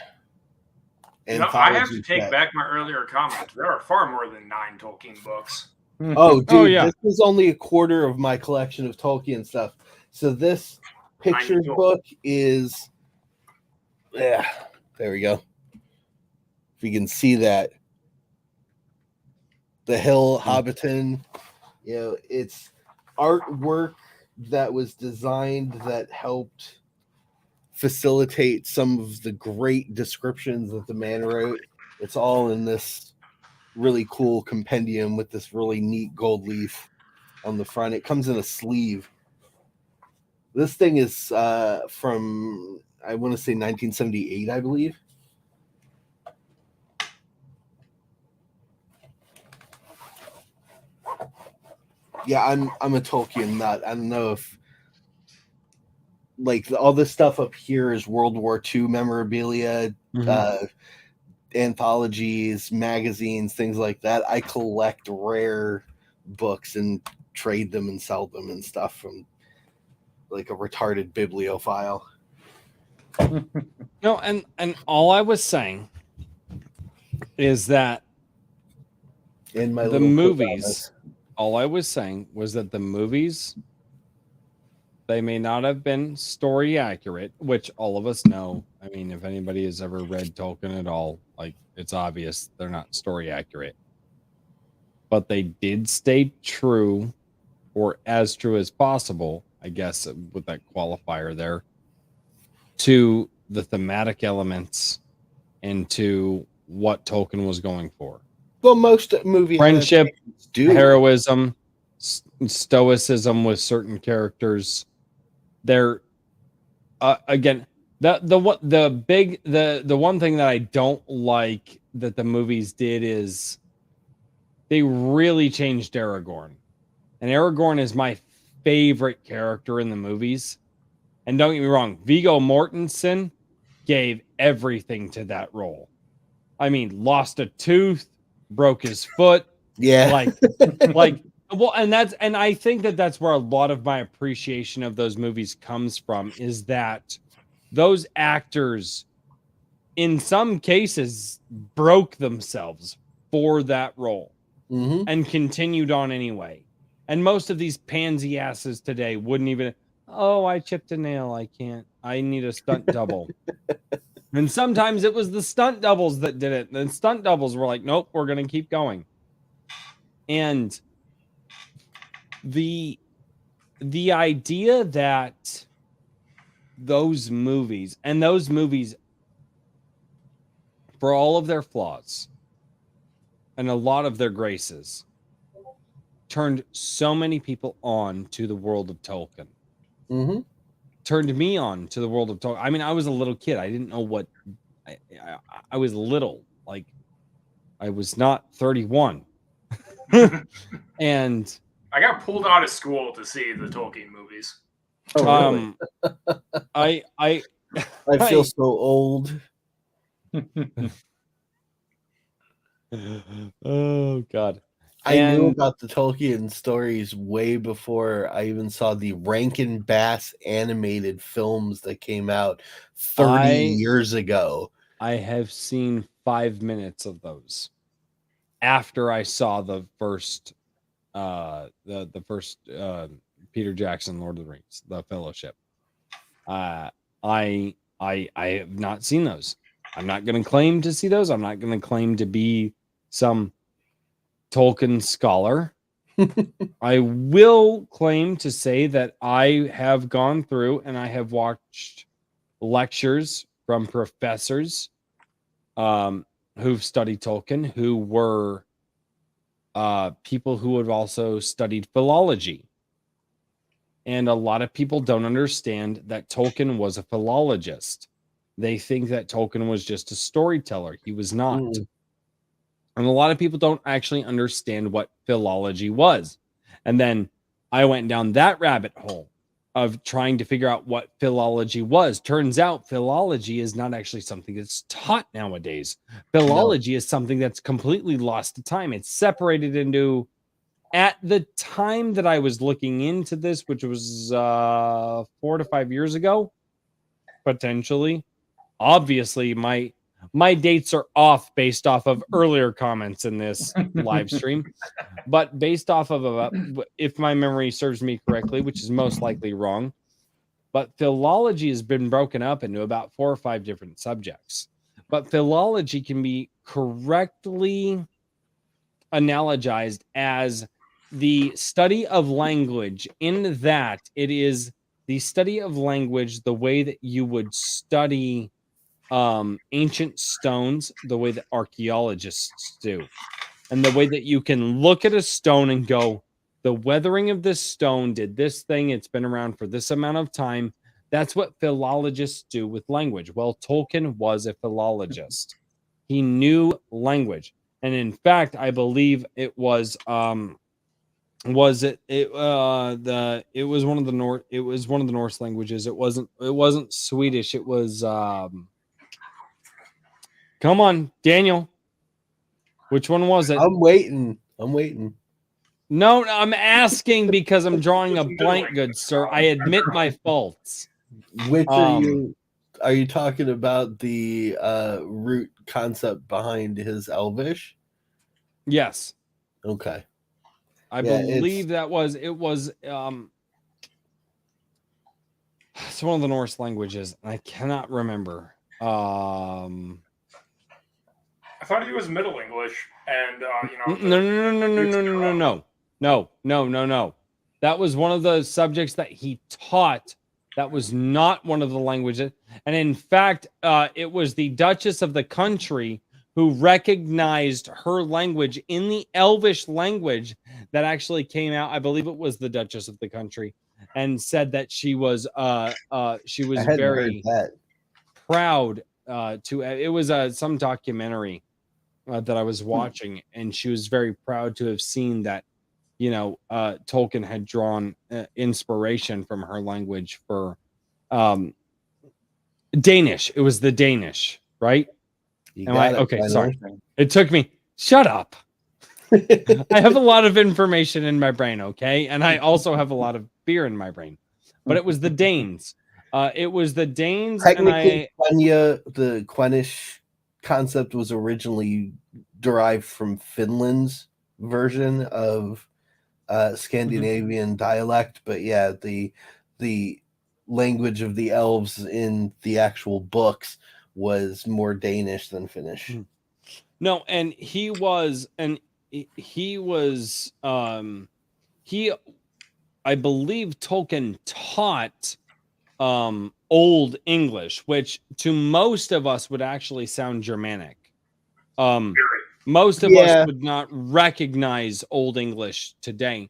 I have to take back my earlier comment. There are far more than 9 Tolkien books. Oh, dude, yeah. This is only a quarter of my collection of Tolkien stuff. So this pictures book is, there we go. If you can see that, the Hill Hobbiton, it's artwork that was designed that helped facilitate some of the great descriptions that the man wrote. It's all in this really cool compendium with this really neat gold leaf on the front. It comes in a sleeve. This thing is from, I want to say 1978, I believe. Yeah, I'm a Tolkien nut. I don't know if like all this stuff up here is World War II memorabilia, anthologies, magazines, things like that. I collect rare books and trade them and sell them and stuff from like a retarded bibliophile. No, and all I was saying is that in my the movies, all I was saying was that the movies, they may not have been story accurate, which all of us know. I mean, if anybody has ever read Tolkien at all, like, it's obvious they're not story accurate. But they did stay true, or as true as possible, I guess, with that qualifier there, to the thematic elements and to what Tolkien was going for. Well, most movie friendship, heroism, stoicism with certain characters. They're again, the one thing that I don't like that the movies did is they really changed Aragorn. And Aragorn is my favorite character in the movies. And don't get me wrong, Viggo Mortensen gave everything to that role. I mean, lost a tooth, broke his foot. Yeah. Well, and I think that's where a lot of my appreciation of those movies comes from, is that those actors, in some cases, broke themselves for that role and continued on anyway. And most of these pansy asses today wouldn't even, I chipped a nail. I can't. I need a stunt double. And sometimes it was the stunt doubles that did it. And stunt doubles were like, nope, we're going to keep going. And the idea that those movies, for all of their flaws and a lot of their graces, turned so many people on to the world of Tolkien. Turned me on to the world of Tolkien. I mean, I was a little kid. I didn't know what I was little. Like, I was not 31. And I got pulled out of school to see the Tolkien movies. Oh, really? I feel so old. Oh God. I knew about the Tolkien stories way before I even saw the Rankin Bass animated films that came out 30 years ago. I have seen 5 minutes of those after I saw the first Peter Jackson Lord of the Rings, The Fellowship. I have not seen those. I'm not going to claim to see those. I'm not going to claim to be some Tolkien scholar. I will claim to say that I have gone through and I have watched lectures from professors who've studied Tolkien who were people who have also studied philology. And a lot of people don't understand that Tolkien was a philologist. They think that Tolkien was just a storyteller. He was not. And a lot of people don't actually understand what philology was. And then I went down that rabbit hole of trying to figure out what philology was. Turns out philology is not actually something that's taught nowadays. Philology is something that's completely lost to time. It's separated into, at the time that I was looking into this, which was 4 to 5 years ago, potentially. Obviously, my dates are off based off of earlier comments in this live stream, but based off of if my memory serves me correctly, which is most likely wrong, but philology has been broken up into about 4 or 5 different subjects. But philology can be correctly analogized as the study of language, in that it is the study of language the way that you would study ancient stones, the way that archaeologists do, and the way that you can look at a stone and go, the weathering of this stone did this thing, it's been around for this amount of time. That's what philologists do with language. Well, Tolkien was a philologist. He knew language. And in fact, I believe it was one of the Norse languages. It wasn't Swedish. It was come on, Daniel. Which one was it? I'm waiting. No, I'm asking because I'm drawing a blank, good sir. I admit my faults. Which are you talking about the root concept behind his Elvish? Yes. Okay. I believe it was it's one of the Norse languages, and I cannot remember. I thought he was Middle English, and No. That was one of the subjects that he taught. That was not one of the languages, and in fact, it was the Duchess of the country who recognized her language in the Elvish language that actually came out. I believe it was the Duchess of the country, and said that she was very proud to. It was some documentary that I was watching, and she was very proud to have seen that, Tolkien had drawn inspiration from her language for Danish. It was the Danish, right? Okay, sorry. It took me. Shut up. I have a lot of information in my brain, okay? And I also have a lot of beer in my brain. But it was the Danes. It was the Danes. Technically, the Quenish concept was originally derived from Finland's version of Scandinavian dialect, but yeah, the language of the elves in the actual books was more Danish than Finnish. No, and he I believe Tolkien taught Old English, which to most of us would actually sound Germanic. Most of us would not recognize Old English today.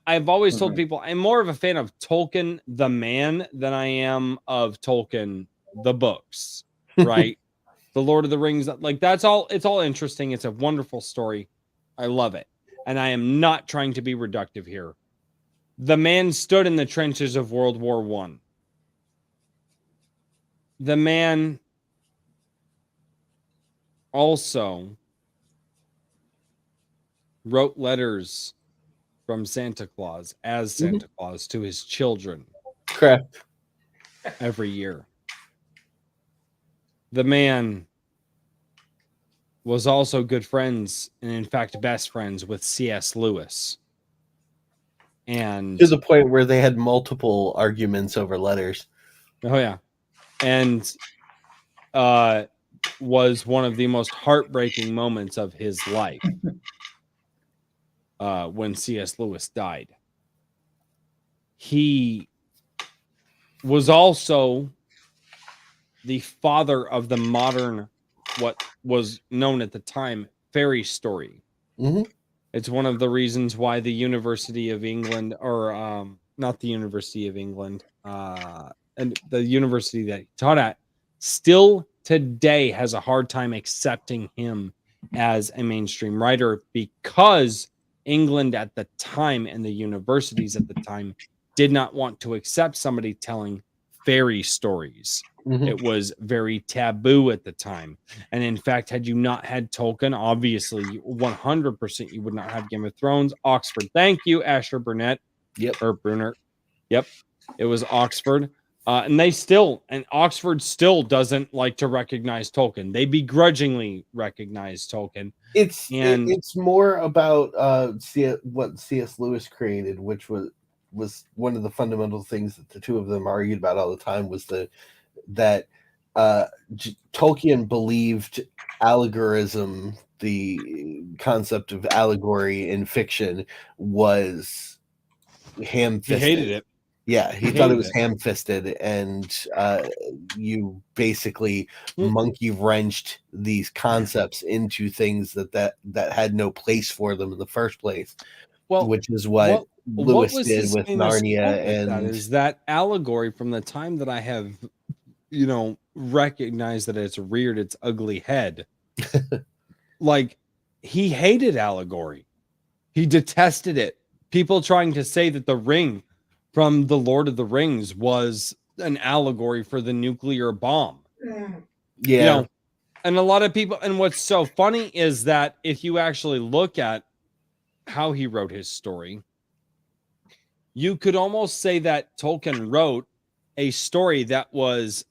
I've always told people I'm more of a fan of Tolkien the man than I am of Tolkien the books, right? The Lord of the Rings, like it's all interesting. It's a wonderful story. I love it. And I am not trying to be reductive here. The man stood in the trenches of World War I. The man also wrote letters from Santa Claus as Santa Claus to his children. Correct. Every year. The man was also good friends, and in fact best friends, with C.S. Lewis. And to the point where they had multiple arguments over letters. Oh yeah. And was one of the most heartbreaking moments of his life when C.S. Lewis died. He was also the father of the modern, what was known at the time fairy story. Mm-hmm. It's one of the reasons why the University of England, or not the University of England, and the university that he taught at, still today has a hard time accepting him as a mainstream writer, because England at the time and the universities at the time did not want to accept somebody telling fairy stories. Mm-hmm. It was very taboo at the time. And in fact, had you not had Tolkien, obviously 100% you would not have Game of Thrones. Oxford. Thank you, Asher Burnett. Yep. Or Brunner. Yep. It was Oxford. And Oxford still doesn't like to recognize Tolkien. They begrudgingly recognize Tolkien. It's more about what C.S. Lewis created, which was one of the fundamental things that the two of them argued about all the time, was that Tolkien believed allegorism, the concept of allegory in fiction, was ham-fisted. He hated it. Yeah, he thought it was ham-fisted, and you basically monkey wrenched these concepts into things that had no place for them in the first place. Well, which is what Lewis did with Narnia, and that is that allegory. From the time that I have, recognized that it's reared its ugly head, like, he hated allegory. He detested it. People trying to say that the ring from the Lord of the Rings was an allegory for the nuclear bomb. Yeah. And a lot of people, and what's so funny is that if you actually look at how he wrote his story, you could almost say that Tolkien wrote a story that was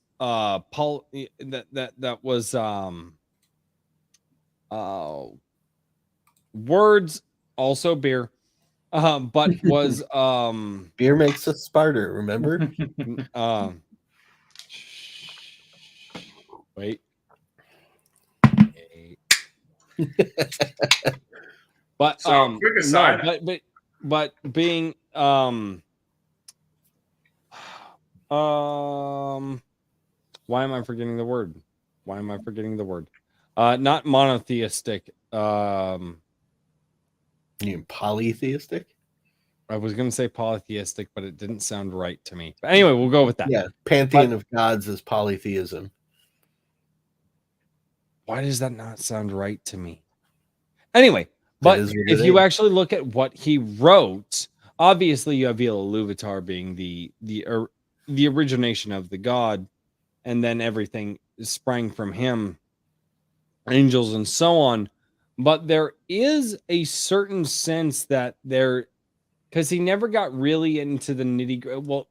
words, also beer, but was beer makes us smarter, remember? Wait. But so quick aside, but being why am I forgetting the word? Not monotheistic. You mean polytheistic? I was going to say polytheistic, but it didn't sound right to me. But anyway, we'll go with that. Yeah, pantheon of gods is polytheism. Why does that not sound right to me? Anyway, but if you actually look at what he wrote, obviously you have Iluvatar being the origination of the god, and then everything sprang from him, angels and so on. But there is a certain sense that because he never got really into the nitty-gritty. Well,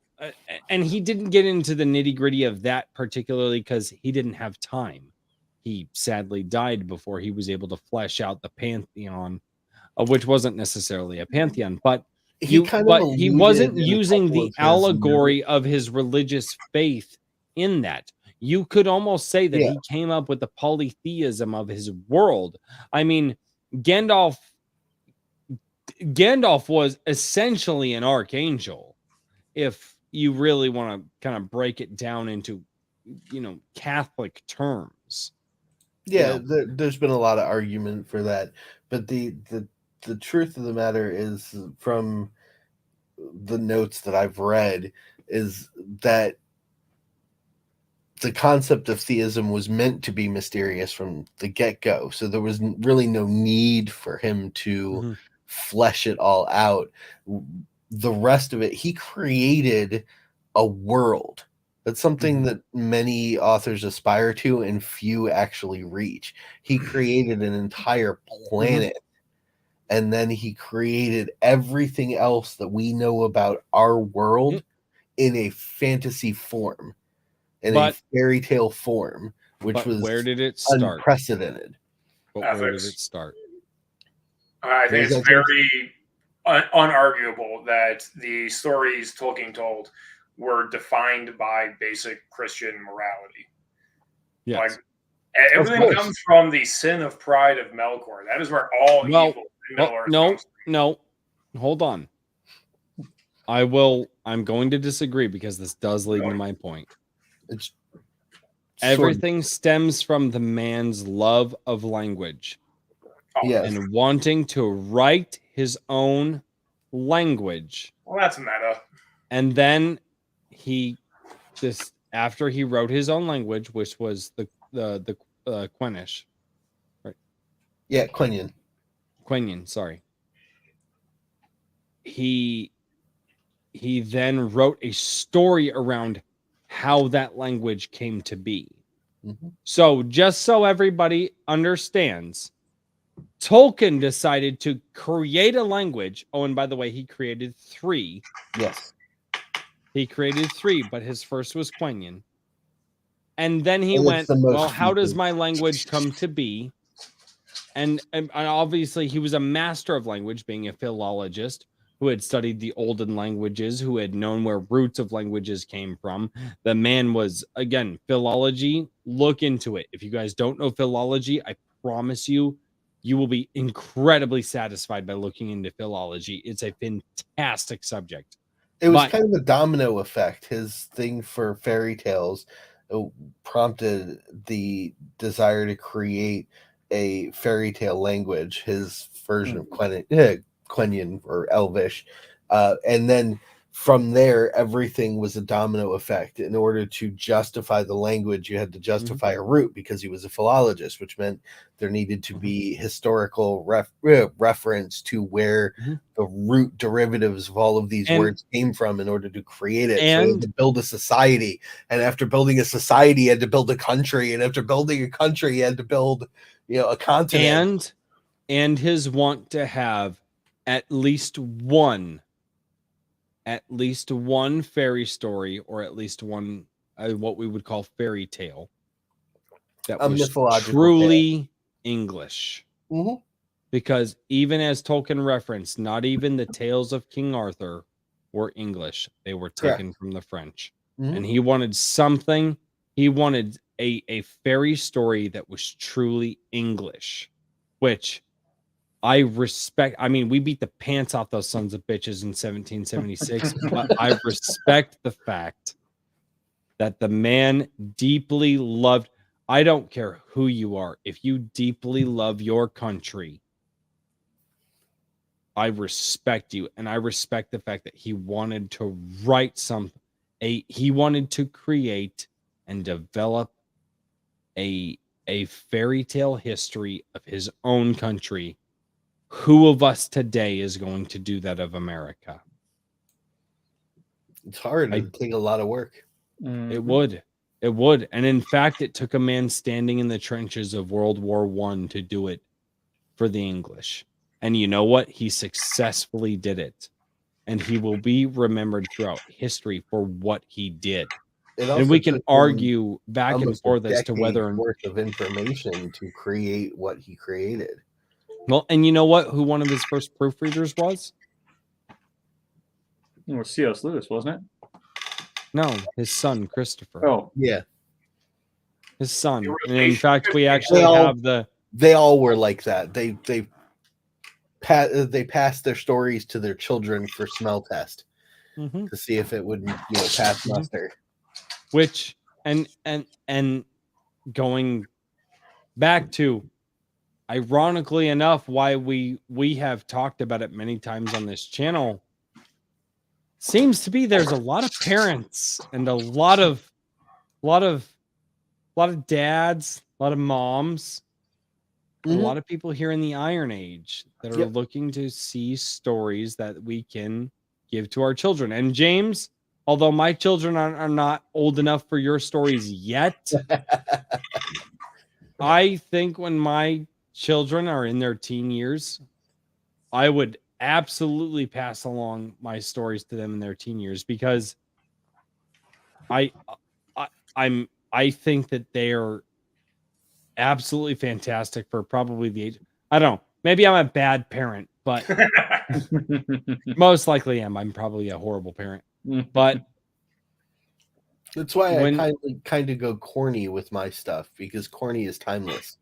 and he didn't get into the nitty-gritty of that particularly because he didn't have time. He sadly died before he was able to flesh out the pantheon, which wasn't necessarily a pantheon, but he wasn't using the allegory of his religious faith in that. You could almost say that he came up with the polytheism of his world. I mean, Gandalf was essentially an archangel, if you really want to kind of break it down into, Catholic terms. Yeah, there's been a lot of argument for that, but the truth of the matter is, from the notes that I've read, is that the concept of theism was meant to be mysterious from the get-go, so there was really no need for him to flesh it all out. The rest of it, he created a world. That's something that many authors aspire to and few actually reach. He created an entire planet, and then he created everything else that we know about our world in a fantasy form, in a fairy tale form, which was where did it start? Unprecedented. But where did it start? I think it's very unarguable that the stories Tolkien told were defined by basic Christian morality. Yes. Like, everything comes from the sin of pride of Melkor. That is where all evil in Middle-earth comes from. No, hold on. I'm going to disagree because this does lead to my point. everything stems from the man's love of language. Yes. And wanting to write his own language. Well, that's meta. And then after he wrote his own language, which was the Quenish, right? Yeah, Quenya. Sorry. He then wrote a story around how that language came to be. Mm-hmm. So just so everybody understands, Tolkien decided to create a language. Oh, and by the way, he created 3. Yes. He created 3, but his first was Quenya. And then he went, well, how does my language come to be? And obviously he was a master of language, being a philologist who had studied the olden languages, who had known where roots of languages came from. The man was, again, philology. Look into it. If you guys don't know philology, I promise you, you will be incredibly satisfied by looking into philology. It's a fantastic subject. It was kind of a domino effect. His thing for fairy tales prompted the desire to create a fairy tale language, his version of Quenya or Elvish. And then from there, everything was a domino effect. In order to justify the language, you had to justify a root because he was a philologist, which meant there needed to be historical reference to where the root derivatives of all of these words came from in order to create it. So he had to build a society. And after building a society, he had to build a country. And after building a country, he had to build, a continent. And his want to have at least one fairy story, or at least one what we would call fairy tale that was truly English. Mm-hmm. Because even as Tolkien referenced, not even the tales of King Arthur were English. They were taken from the French. Mm-hmm. And he wanted something. He wanted a fairy story that was truly English, which I respect. I mean, we beat the pants off those sons of bitches in 1776, but I respect the fact that the man deeply loved. I don't care who you are. If you deeply love your country, I respect you. And I respect the fact that he wanted to write he wanted to create and develop a fairy tale history of his own country. Who of us today is going to do that of America? It's hard. It'd take a lot of work. It would. It would. And in fact, it took a man standing in the trenches of World War I to do it for the English. And you know what? He successfully did it. And he will be remembered throughout history for what he did. And we can argue back and forth as to whether worth of information to create what he created. Well, and you know what? Who one of his first proofreaders was? It was C.S. Lewis, wasn't it? No, his son, Christopher. Oh, yeah. His son. And in fact, we actually have They all were like that. They passed their stories to their children for smell test to see if it would pass muster. Which and going back to, ironically enough, why we have talked about it many times on this channel, seems to be there's a lot of parents and a lot of dads, a lot of moms, a lot of people here in the Iron Age that are looking to see stories that we can give to our children. And James, although my children are not old enough for your stories yet, I think when my children are in their teen years, I would absolutely pass along my stories to them in their teen years, because I think that they are absolutely fantastic for probably the age. I don't know. Maybe I'm a bad parent, but most likely am. I'm probably a horrible parent. But that's why I kind of go corny with my stuff, because corny is timeless.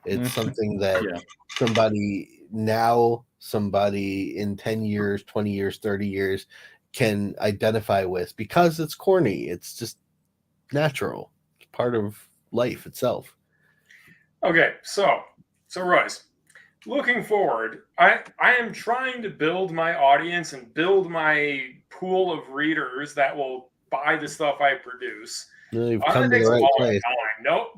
It's something that somebody in 10 years, 20 years, 30 years can identify with, because it's corny. It's just natural. It's part of life itself. Okay, so Royce, looking forward, I am trying to build my audience and build my pool of readers that will buy the stuff I produce. You've come to the right place. No,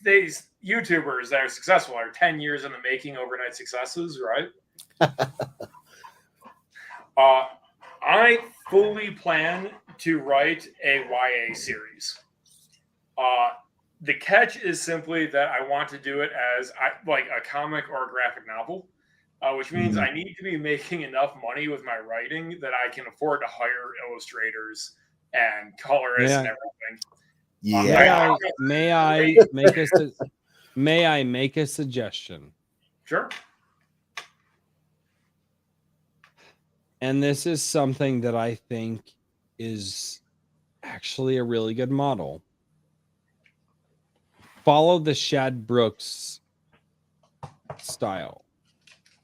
these YouTubers that are successful are 10 years in the making, overnight successes, right? I fully plan to write a YA series. The catch is simply that I want to do it as like a comic or a graphic novel, which means I need to be making enough money with my writing that I can afford to hire illustrators and colorists and everything. Yeah. May I make a suggestion? Sure. And this is something that I think is actually a really good model. Follow the Shad Brooks style.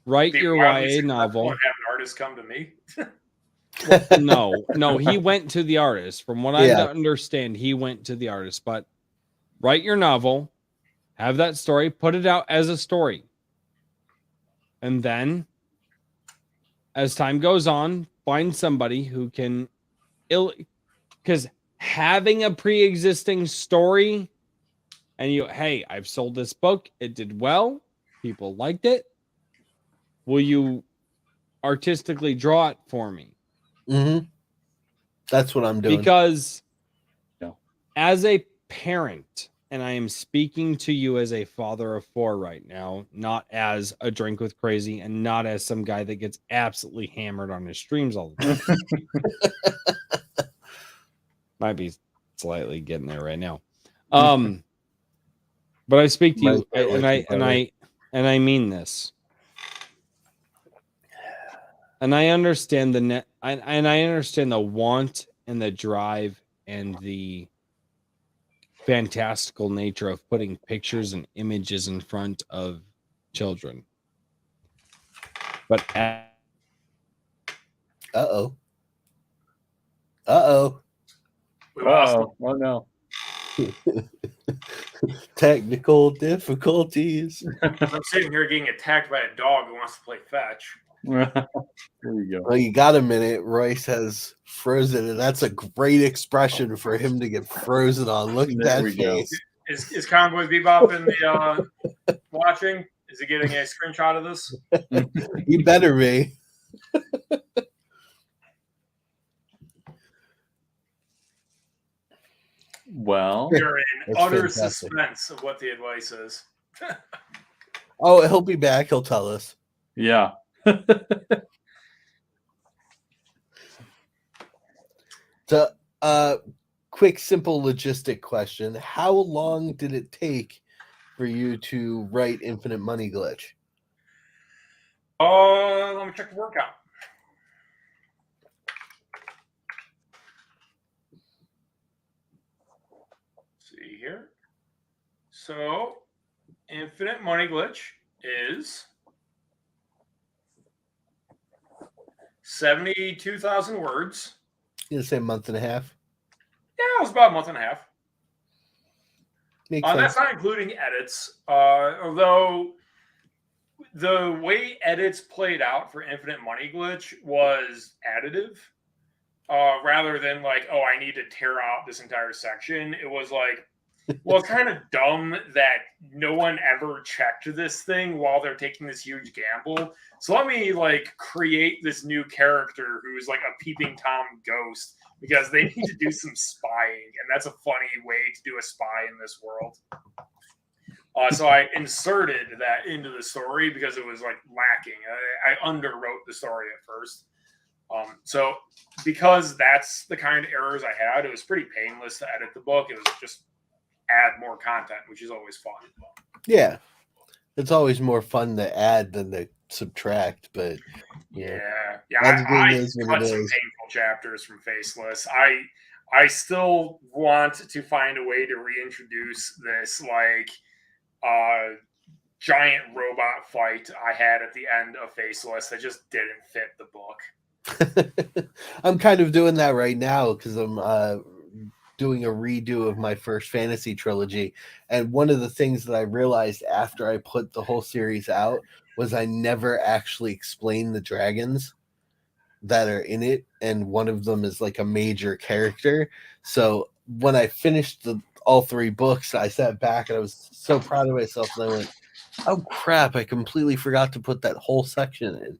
Write your YA novel. And have an artist come to me. No, he went to the artist. From what I understand, he went to the artist. But write your novel, have that story, put it out as a story. And then, as time goes on, find somebody who can... Because having a pre-existing story, and hey, I've sold this book, it did well, people liked it. Will you artistically draw it for me? Mm-hmm. That's what I'm doing. Because as a parent, and I am speaking to you as a father of 4 right now, not as a drink with crazy, and not as some guy that gets absolutely hammered on his streams all the time. Might be slightly getting there right now. But I speak to you, and I mean this. And I understand and I understand the want and the drive and the fantastical nature of putting pictures and images in front of children. But oh no. Technical difficulties. I'm sitting here getting attacked by a dog who wants to play fetch. There you go. Well, you got a minute. Royce has frozen, and that's a great expression for him to get frozen on. Look at that face. Is Convoy Bebop in the watching? Is he getting a screenshot of this? You better be. Well, you're in utter suspense of what the advice is. Oh, he'll be back. He'll tell us. Yeah. So, quick, simple logistic question. How long did it take for you to write Infinite Money Glitch? Let me check the workout. See here. So, Infinite Money Glitch is 72,000 words. You say a month and a half? Yeah, it was about a month and a half. Makes sense. That's not including edits. Although the way edits played out for Infinite Money Glitch was additive. Rather than like, oh, I need to tear out this entire section. It was like, well, it's kind of dumb that no one ever checked this thing while they're taking this huge gamble. So let me like create this new character who's like a peeping Tom ghost because they need to do some spying. And that's a funny way to do a spy in this world. So I inserted that into the story because it was like lacking. I underwrote the story at first. So because that's the kind of errors I had, it was pretty painless to edit the book. It was just add more content, which is always fun. Yeah. It's always more fun to add than to subtract, but yeah. I cut some painful chapters from Faceless. I still want to find a way to reintroduce this like giant robot fight I had at the end of Faceless that just didn't fit the book. I'm kind of doing that right now because I'm doing a redo of my first fantasy trilogy, and one of the things that I realized after I put the whole series out was I never actually explained the dragons that are in it, and one of them is like a major character. So when I finished all 3 books, I sat back and I was so proud of myself, and I went, oh crap, I completely forgot to put that whole section in.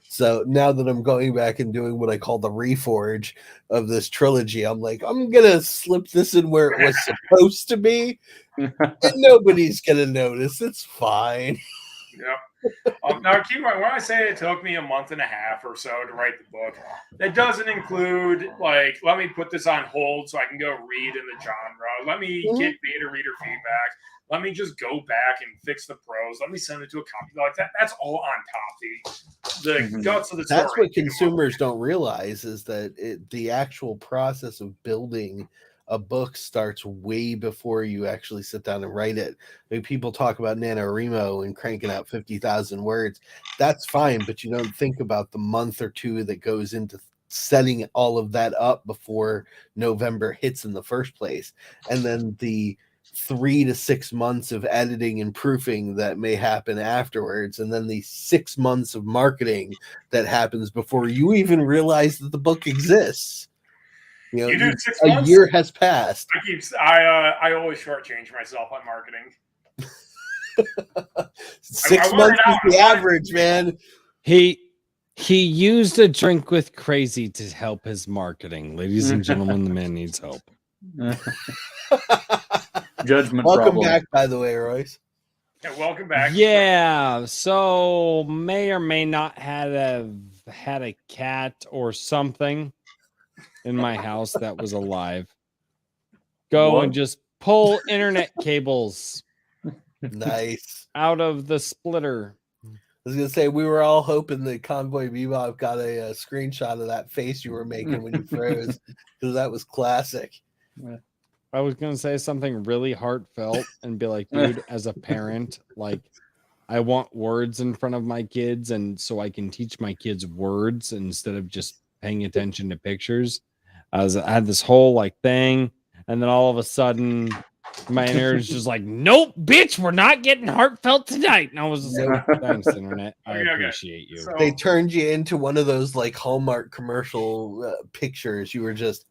So now that I'm going back and doing what I call the reforge of this trilogy, I'm like, I'm gonna slip this in where it was supposed to be, and nobody's gonna notice. It's fine. Yep. Now, keep in mind, when I say it took me a month and a half or so to write the book, that doesn't include, like, let me put this on hold so I can go read in the genre. Let me get beta reader feedback. Let me just go back and fix the prose. Let me send it to a copy. Like that. That's all on top. The guts of the story. That's what consumers don't realize, is that the actual process of building a book starts way before you actually sit down and write it. I mean, people talk about NaNoWriMo and cranking out 50,000 words. That's fine, but you don't think about the month or 2 that goes into setting all of that up before November hits in the first place. And then the 3 to 6 months of editing and proofing that may happen afterwards, and then the 6 months of marketing that happens before you even realize that the book exists. You do 6 a months? year has passed. I always shortchange myself on marketing. 6 months is the average, man. He used a drink with crazy to help his marketing. Ladies and gentlemen, the man needs help. Judgment Welcome problem. back, by the way, Royce. Yeah, welcome back. Yeah, so may or may not have had a cat or something in my house that was alive. Go and just pull internet cables Nice. out of the splitter. I was gonna say, we were all hoping that Convoy Bebop got a screenshot of that face you were making when you froze, because that was classic. I was gonna say something really heartfelt and be like, dude, as a parent, like, I want words in front of my kids, and so I can teach my kids words instead of just paying attention to pictures. I had this whole like thing, and then all of a sudden my internet's just like, nope, bitch, we're not getting heartfelt tonight. And I was just like, thanks, internet. I appreciate you. They turned you into one of those like Hallmark commercial pictures. You were just.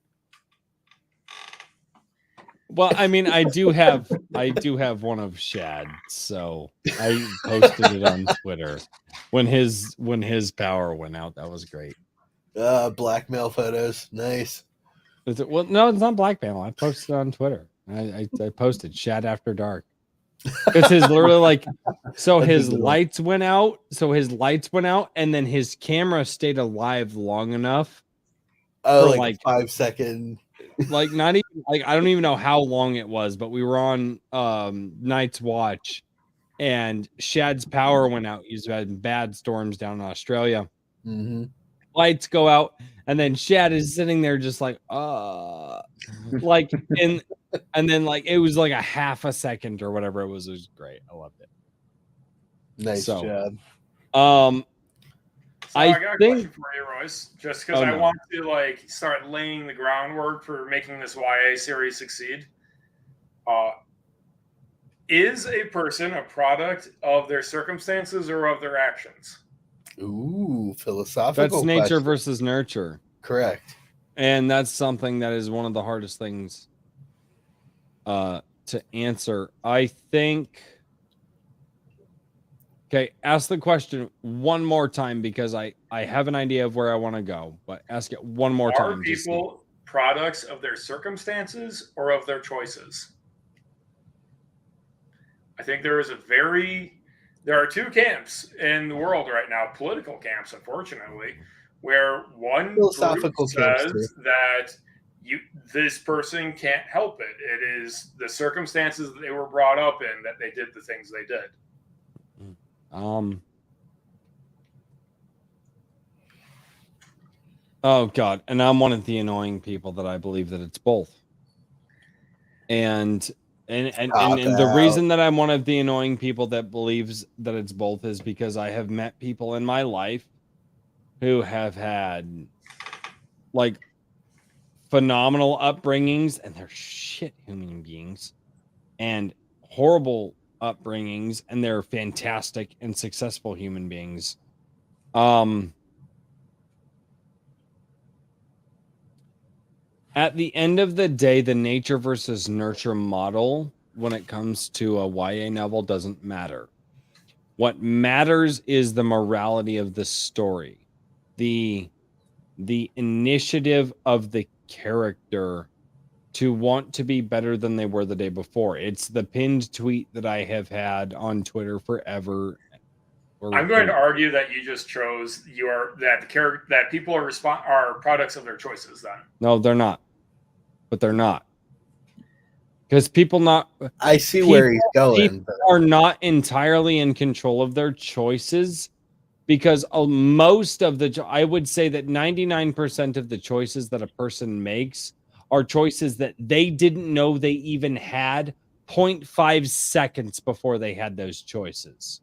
Well, I mean, I do have one of Shad, so I posted it on Twitter when his power went out. That was great. Blackmail photos, nice. Well, no, it's not blackmail. I posted it on Twitter. I posted Shad After Dark. It's his literally like, so his lights went out. And then his camera stayed alive long enough. Oh, like 5 seconds. Like not even like, I don't even know how long it was, but we were on Night's Watch and Shad's power went out. He's had bad storms down in Australia. Mm-hmm. Lights go out, and then Shad is sitting there just like like and then like it was like a half a second or whatever it was. It was great. I loved it. Nice job. So I got a question for you, Royce, just because I want to like start laying the groundwork for making this YA series succeed. Is a person a product of their circumstances or of their actions? Ooh, philosophical. That's nature versus nurture. Correct. And that's something that is one of the hardest things to answer. I think. Okay, ask the question one more time, because I have an idea of where I want to go, but ask it one more time. Are people products of their circumstances or of their choices? I think there are 2 camps in the world right now, political camps, unfortunately, where one group says that this person can't help it. It is the circumstances that they were brought up in that they did the things they did. Oh God, and I'm one of the annoying people that I believe that it's both. And the reason that I'm one of the annoying people that believes that it's both is because I have met people in my life who have had like phenomenal upbringings, and they're shit human beings, and horrible upbringings, and they're fantastic and successful human beings. At the end of the day, the nature versus nurture model when it comes to a YA novel doesn't matter. What matters is the morality of the story, the initiative of the character to want to be better than they were the day before. It's the pinned tweet that I have had on Twitter forever. I'm going to argue that you just chose that people are products of their choices. Then no, they're not, but they're not, because I see where he's going. People are not entirely in control of their choices, because most of I would say that 99% of the choices that a person makes are choices that they didn't know they even had 0.5 seconds before they had those choices.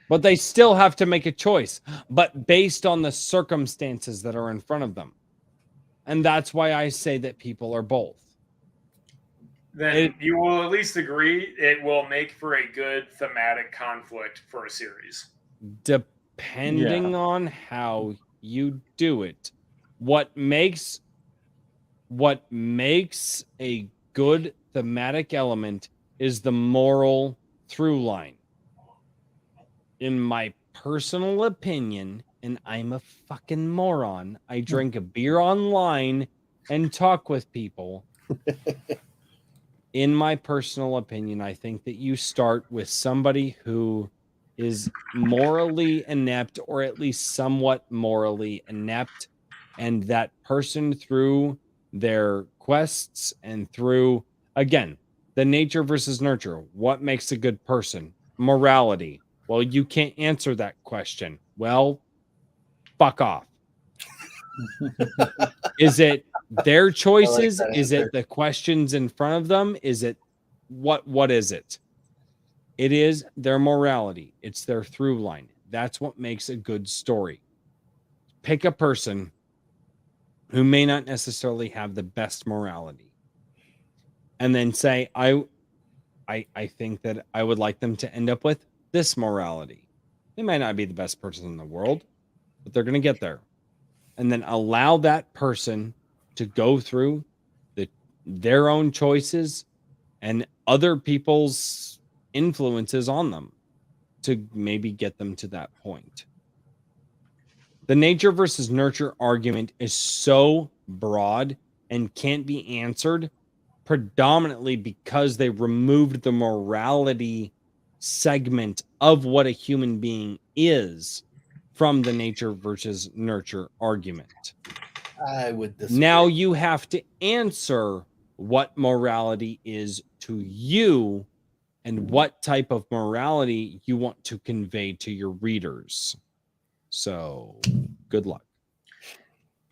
But they still have to make a choice, but based on the circumstances that are in front of them. And that's why I say that people are both. Then you will at least agree it will make for a good thematic conflict for a series. Depending on how you do it. What makes a good thematic element is the moral through line. In my personal opinion, and I'm a fucking moron, I drink a beer online and talk with people. In my personal opinion, I think that you start with somebody who is morally inept, or at least somewhat morally inept, and that person, through their quests and through, again, the nature versus nurture, what makes a good person? Morality. Well, you can't answer that question. Well, fuck off. Is it their choices? Is it the questions in front of them? Is it what is it? It is their morality. It's their through line. That's what makes a good story. Pick a person who may not necessarily have the best morality, and then say, I think that I would like them to end up with this morality. They might not be the best person in the world, but they're going to get there. And then allow that person to go through their own choices and other people's influences on them to maybe get them to that point. The nature versus nurture argument is so broad and can't be answered predominantly because they removed the morality segment of what a human being is from the nature versus nurture argument. I would disagree. Now you have to answer what morality is to you and what type of morality you want to convey to your readers. So, good luck.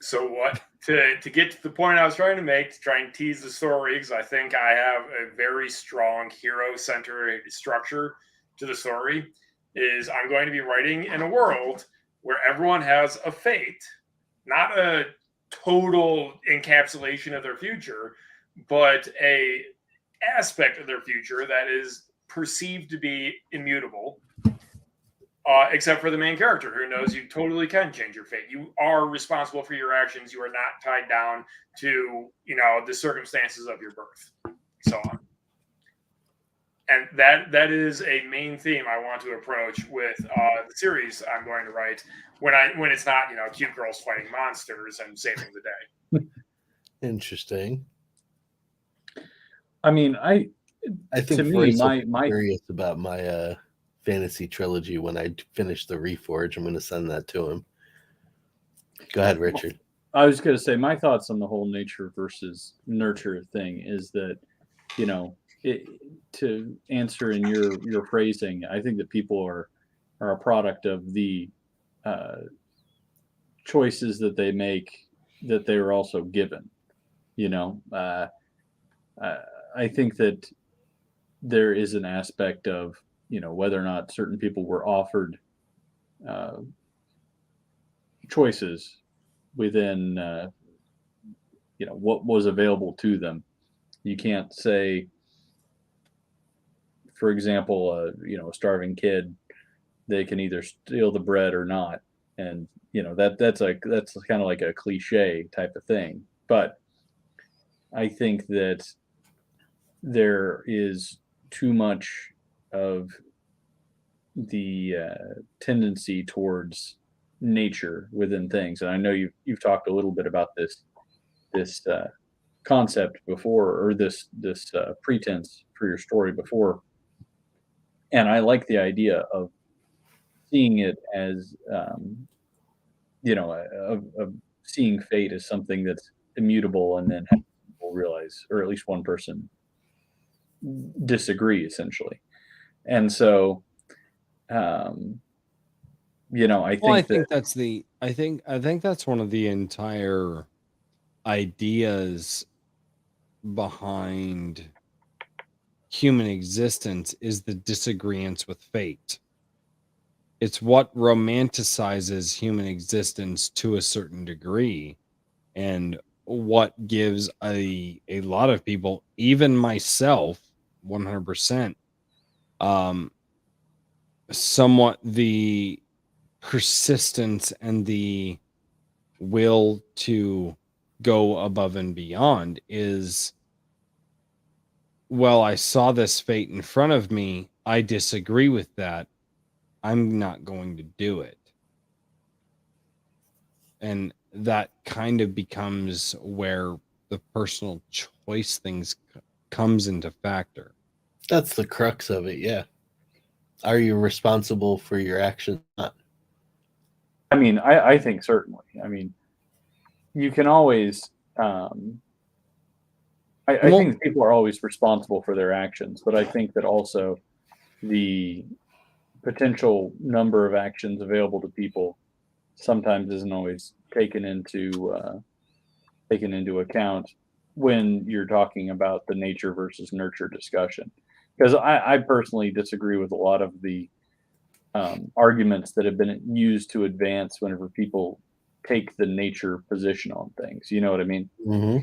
So what to get to the point I was trying to make, to try and tease the story, because I think I have a very strong hero-centered structure to the story, is I'm going to be writing in a world where everyone has a fate, not a total encapsulation of their future, but a aspect of their future that is perceived to be immutable. Except for the main character, who knows you totally can change your fate. You are responsible for your actions. You are not tied down to, the circumstances of your birth, so on. And that is a main theme I want to approach with the series I'm going to write when it's not, cute girls fighting monsters and saving the day. Interesting. I mean, I think to me, my curious about my fantasy trilogy. When I finish the Reforge, I'm going to send that to him. Go ahead, Richard. I was going to say my thoughts on the whole nature versus nurture thing is that, to answer in your phrasing, I think that people are a product of the choices that they make, that they are also given. I think that there is an aspect of, whether or not certain people were offered choices within what was available to them. You can't say, for example, a starving kid, they can either steal the bread or not, and that's kind of like a cliche type of thing. But I think that there is too much of the tendency towards nature within things, and I know you've talked a little bit about this concept before, or this pretense for your story before, and I like the idea of seeing it as of seeing fate as something that's immutable, and then having people realize, or at least one person disagree, essentially. And so I think that's one of the entire ideas behind human existence, is the disagreements with fate. It's what romanticizes human existence to a certain degree, and what gives a lot of people, even myself, 100%, somewhat the persistence and the will to go above and beyond is, well, I saw this fate in front of me, I disagree with that, I'm not going to do it. And that kind of becomes where the personal choice things comes into factor. That's the crux of it, yeah. Are you responsible for your actions? I mean, I think certainly. I mean, you can always. I think people are always responsible for their actions, but I think that also the potential number of actions available to people sometimes isn't always taken into account when you're talking about the nature versus nurture discussion. Because I personally disagree with a lot of the arguments that have been used to advance whenever people take the nature position on things. You know what I mean? Mm-hmm.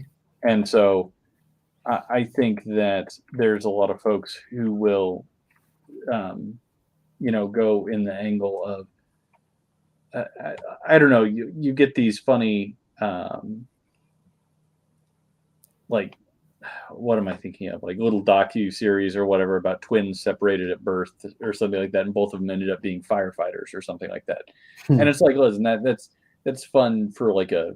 And so I think that there's a lot of folks who will, go in the angle of, I don't know, you get these funny, like, what am I thinking of? Like little docu-series or whatever about twins separated at birth or something like that, and both of them ended up being firefighters or something like that. And it's like, listen, that's fun for like a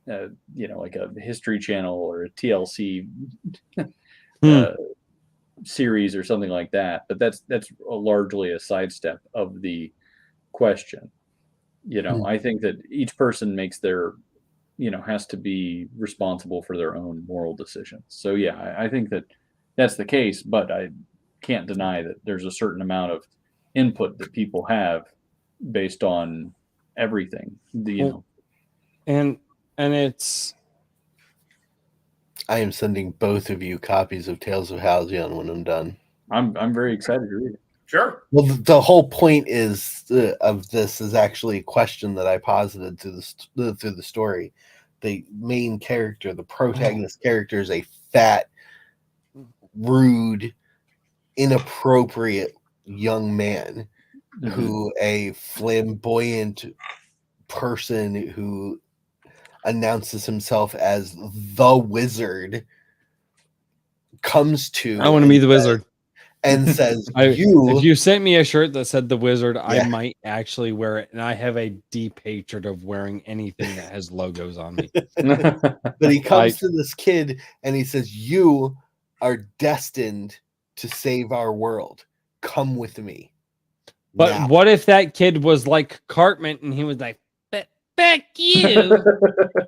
like a History Channel or a TLC series or something like that. But that's largely a sidestep of the question. I think that each person makes their, has to be responsible for their own moral decisions. So yeah, I think that that's the case, but I can't deny that there's a certain amount of input that people have based on everything. And it's. I am sending both of you copies of Tales of Halcyon when I'm done. I'm very excited to read it. Sure. Well, the whole point of this is actually a question that I posited through the story. The main character, the protagonist character, is a fat, rude, inappropriate young man who a flamboyant person who announces himself as the wizard comes to. I want to be the wizard. And says, if you sent me a shirt that said the wizard, I might actually wear it. And I have a deep hatred of wearing anything that has logos on me. But he comes to this kid and he says, you are destined to save our world. Come with me. But now. What if that kid was like Cartman and he was like, fuck you?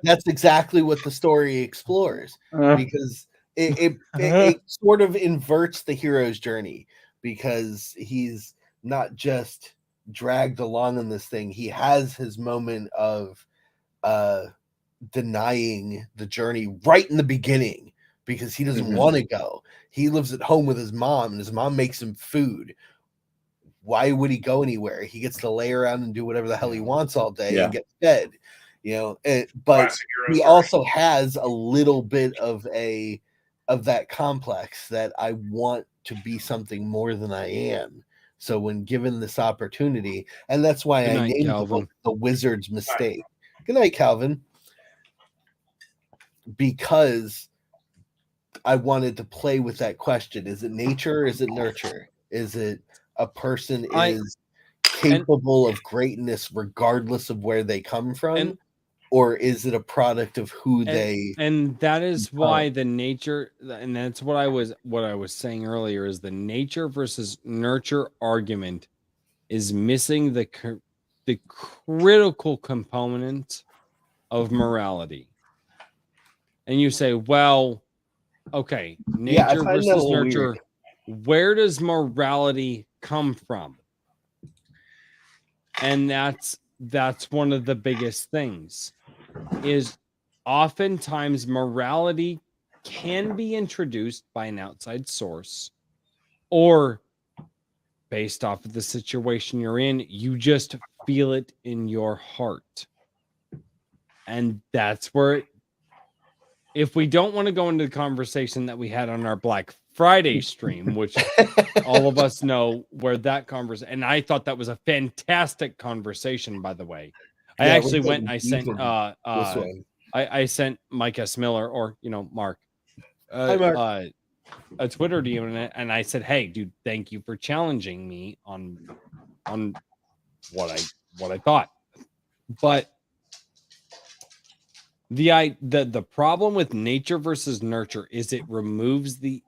That's exactly what the story explores. Because it sort of inverts the hero's journey, because he's not just dragged along in this thing. He has his moment of denying the journey right in the beginning because he doesn't want to go. He lives at home with his mom, and his mom makes him food. Why would he go anywhere? He gets to lay around and do whatever the hell he wants all day and get fed. but he also has a little bit of that complex that I want to be something more than I am. So when given this opportunity, and that's why I named the book The Wizard's Mistake. Good night, Calvin. Because I wanted to play with that question. Is it nature? Is it nurture? Is it a person is capable of greatness regardless of where they come from? Or is it a product of who they? And that is why the nature, and that's what I was saying earlier, is the nature versus nurture argument is missing the critical component of morality. And you say, well, okay, nature versus nurture. Where does morality come from? And that's one of the biggest things. Is oftentimes morality can be introduced by an outside source, or based off of the situation you're in, you just feel it in your heart. And that's where, if we don't want to go into the conversation that we had on our Black Friday stream, which all of us know where that conversation, and I thought that was a fantastic conversation, by the way. I actually went and I sent I sent Mike S. Miller, or Mark, a Twitter DM, and I said, "Hey, dude, thank you for challenging me on what I thought." But the problem with nature versus nurture is it removes the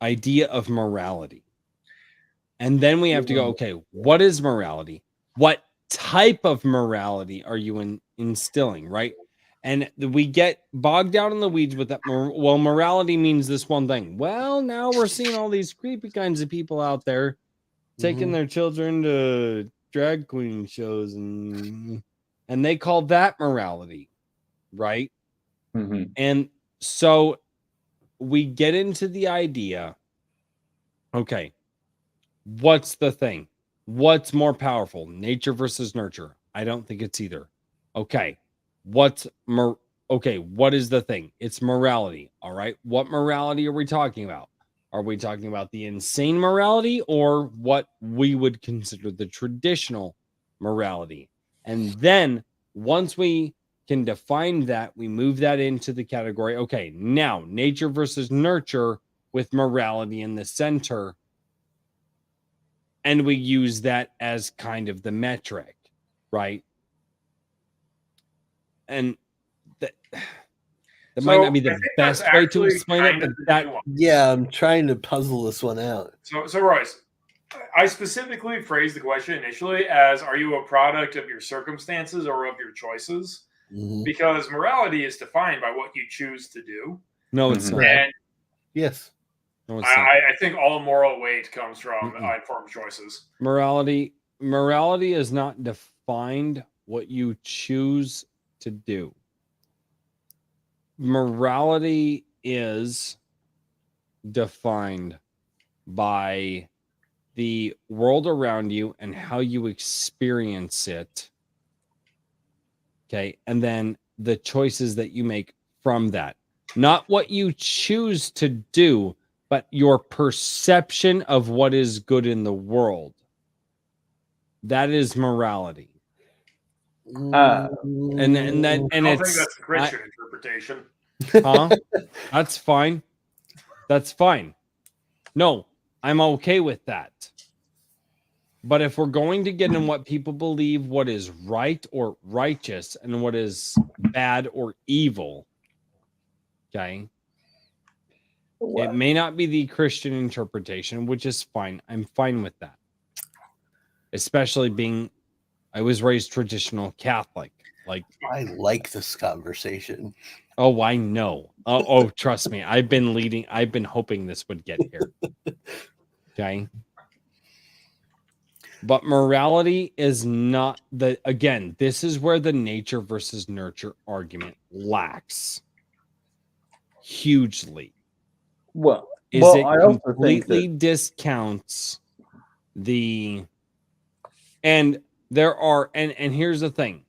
idea of morality, and then we have to go, okay, what is morality? What type of morality are you instilling, right? And we get bogged down in the weeds with that. Well, morality means this one thing. Well, now we're seeing all these creepy kinds of people out there taking their children to drag queen shows, and they call that morality, right? And so we get into the idea, okay, what's the thing? What's more powerful, nature versus nurture? I don't think it's either. Okay, what is the thing? It's morality. All right, what morality are we talking about? Are we talking about the insane morality, or what we would consider the traditional morality? And then once we can define that, we move that into the category, okay, now nature versus nurture with morality in the center. And we use that as kind of the metric, right? And that might not be the best way to explain it, but I'm trying to puzzle this one out. So Royce, I specifically phrased the question initially as, are you a product of your circumstances or of your choices? Because morality is defined by what you choose to do. No, it's not. And yes. No, I think all moral weight comes from informed choices. Morality is not defined what you choose to do. Morality is defined by the world around you and how you experience it. Okay, and then the choices that you make from that. Not what you choose to do, but your perception of what is good in the world. That is morality. And I think that's a Christian interpretation. Huh? That's fine. That's fine. No, I'm okay with that. But if we're going to get in what people believe what is right or righteous and what is bad or evil, okay, it may not be the Christian interpretation, which is fine. I'm fine with that. Especially I was raised traditional Catholic. Like, I like this conversation. Oh, I know. Oh, trust me. I've been hoping this would get here. Okay. But morality is not again, this is where the nature versus nurture argument lacks hugely. It completely discounts and there are, and here's the thing.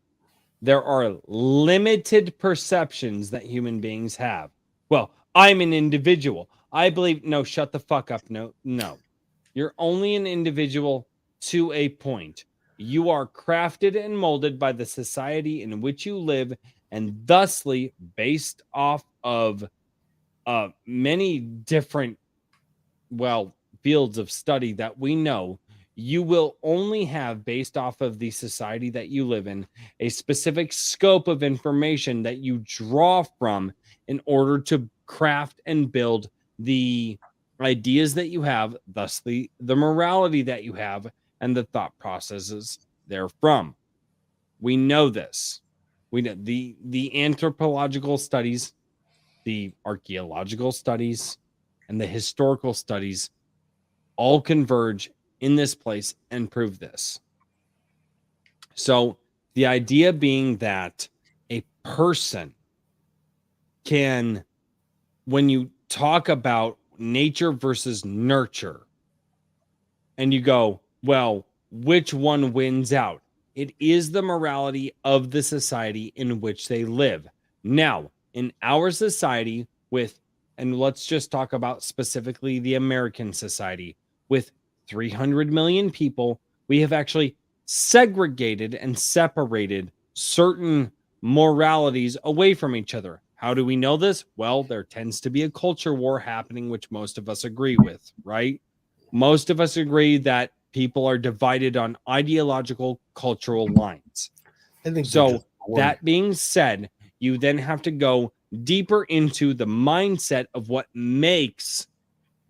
there are limited perceptions that human beings have. Well, I'm an individual. I believe, no, shut the fuck up. No. You're only an individual to a point. You are crafted and molded by the society in which you live, and thusly, based off of many different, fields of study that we know, you will only have, based off of the society that you live in, a specific scope of information that you draw from in order to craft and build the ideas that you have, thusly the morality that you have, and the thought processes therefrom. We know this. We know the anthropological studies, the archaeological studies, and the historical studies all converge in this place and prove this. So the idea being that a person can, when you talk about nature versus nurture, and you go, well, which one wins out? It is the morality of the society in which they live. Now, in our society, and let's just talk about specifically the American society, with 300 million people, we have actually segregated and separated certain moralities away from each other. How do we know this? Well, there tends to be a culture war happening, which most of us agree with, right? Most of us agree that people are divided on ideological, cultural lines. I think so. That being said, you then have to go deeper into the mindset of what makes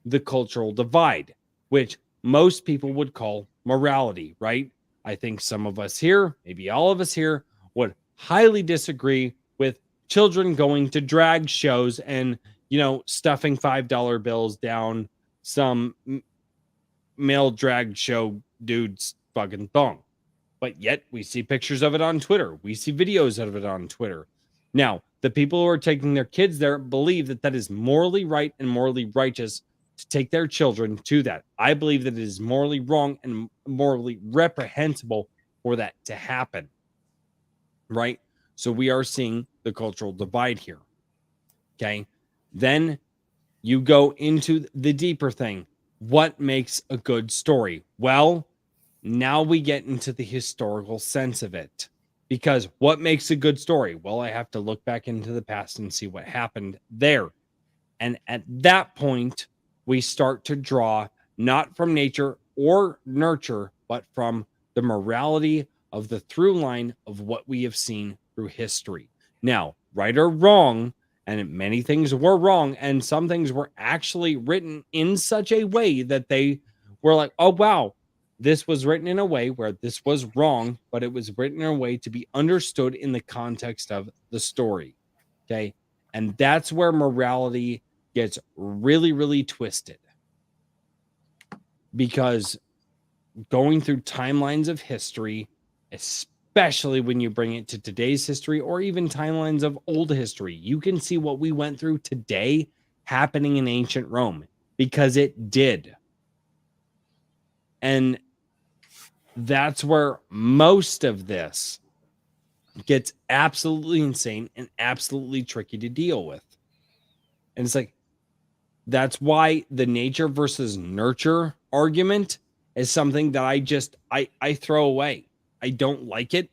the cultural divide, which most people would call morality, right? I think some of us here, maybe all of us here, would highly disagree with children going to drag shows and, stuffing $5 bills down some male drag show dude's fucking thong. But yet we see pictures of it on Twitter. We see videos of it on Twitter. Now, the people who are taking their kids there believe that that is morally right and morally righteous to take their children to that. I believe that it is morally wrong and morally reprehensible for that to happen. Right? So we are seeing the cultural divide here. Okay? Then you go into the deeper thing. What makes a good story? Well, now we get into the historical sense of it. Because what makes a good story? Well, I have to look back into the past and see what happened there. And at that point, we start to draw not from nature or nurture, but from the morality of the through line of what we have seen through history. Now, right or wrong, and many things were wrong, and some things were actually written in such a way that they were like, oh, wow, this was written in a way where this was wrong, but it was written in a way to be understood in the context of the story. Okay. And that's where morality gets really, really twisted. Because going through timelines of history, especially when you bring it to today's history or even timelines of old history, you can see what we went through today happening in ancient Rome, because it did. And that's where most of this gets absolutely insane and absolutely tricky to deal with. And it's like, that's why the nature versus nurture argument is something that I throw away. I don't like it.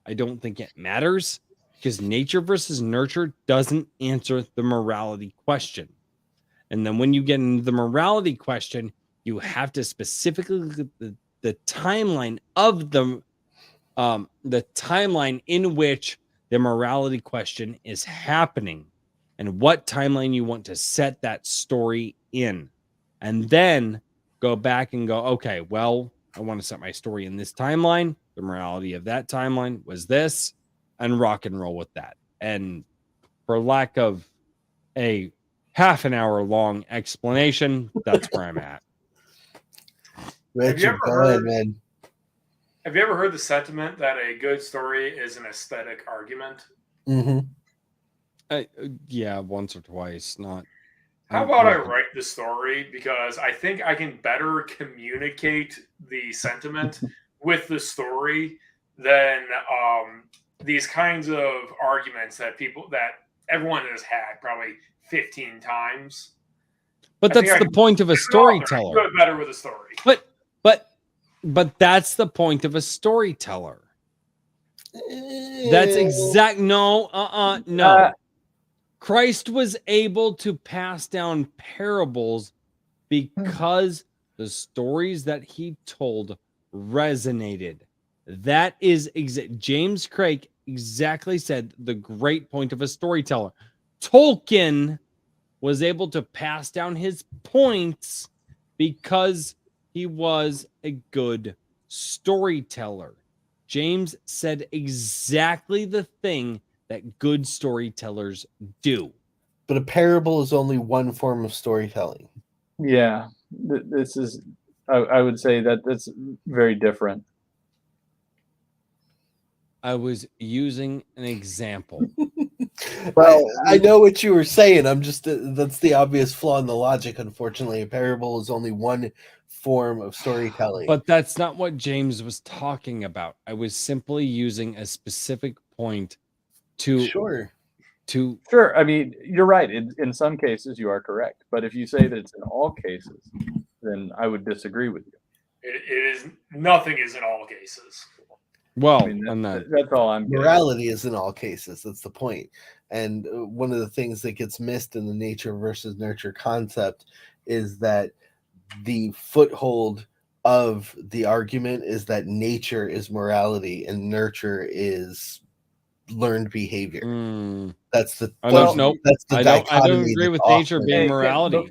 I don't think it matters, because nature versus nurture doesn't answer the morality question. And then when you get into the morality question, you have to specifically look at the timeline of the timeline in which the morality question is happening, and what timeline you want to set that story in. And then go back and go, okay, well, I want to set my story in this timeline. The morality of that timeline was this, and rock and roll with that. And for lack of a half an hour long explanation, that's where I'm at. Richard, go ahead, man. Have you ever heard the sentiment that a good story is an aesthetic argument? Mm-hmm. Yeah, once or twice. Not. How about I write the story, because I think I can better communicate the sentiment with the story than these kinds of arguments that everyone has had probably 15 times. But that's the point of a storyteller. Do it better with a story. But that's the point of a storyteller. That's no. Christ was able to pass down parables because the stories that he told resonated. That is James Krake exactly said the great point of a storyteller. Tolkien was able to pass down his points because he was a good storyteller. James said exactly the thing that good storytellers do. But a parable is only one form of storytelling. Yeah, this is, I would say that's very different. I was using an example. Well, I know what you were saying. I'm just, that's the obvious flaw in the logic. Unfortunately, a parable is only one form of storytelling. But that's not what James was talking about. I was simply using a specific point to Sure. I mean, you're right. In some cases, you are correct. But if you say that it's in all cases, then I would disagree with you. It is, nothing is in all cases. Well, I mean, that's all I'm getting. Morality is in all cases. That's the point. And one of the things that gets missed in the nature versus nurture concept is that the foothold of the argument is that nature is morality and nurture is learned behavior. That's the I don't know. That's the I don't agree with nature being morality.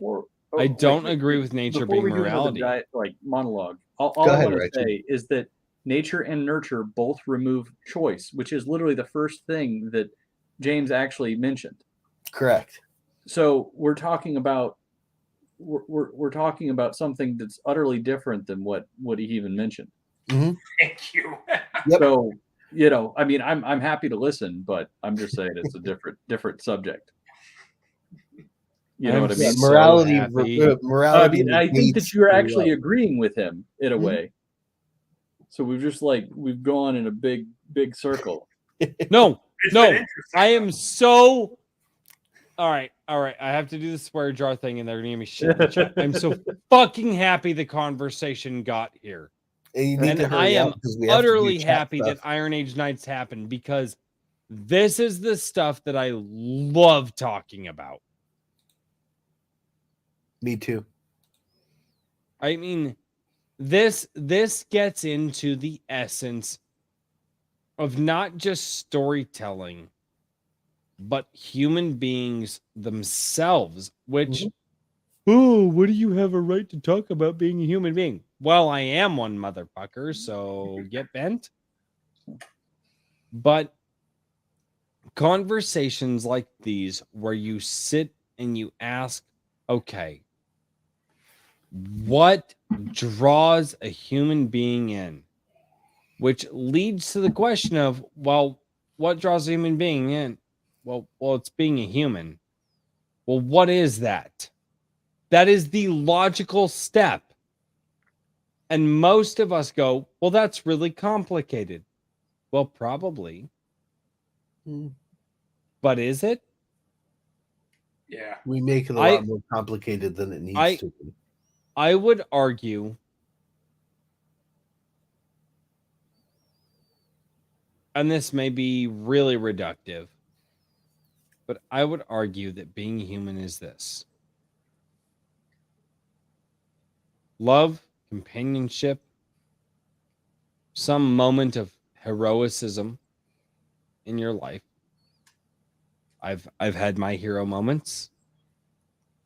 I don't agree with nature being morality. Like monologue. All I want to say is that nature and nurture both remove choice, which is literally the first thing that James actually mentioned. Correct. So we're talking about something that's utterly different than what he even mentioned. Mm-hmm. Thank you. Yep. So, I mean, I'm happy to listen, but I'm just saying it's a different subject. You know what I mean? Morality. Morality. I think that you're actually agreeing with him in a way. So we've gone in a big circle. No. I am so. All right. I have to do the swear jar thing, and they're gonna give me shit in the chat. I'm so fucking happy the conversation got here, and I am utterly happy that Iron Age Nights happened, because this is the stuff that I love talking about. Me too. I mean, this gets into the essence of not just storytelling, but human beings themselves, which, what do you have a right to talk about being a human being? Well, I am one, motherfucker, so get bent. But conversations like these, where you sit and you ask, okay, what draws a human being in? Which leads to the question of, well, what draws a human being in? Well, it's being a human. Well, what is that? That is the logical step. And most of us go, well, that's really complicated. Well, probably. But is it? Yeah. We make it a lot more complicated than it needs to be. I would argue, and this may be really reductive, but I would argue that being human is this: love, companionship, some moment of heroicism in your life. I've had my hero moments.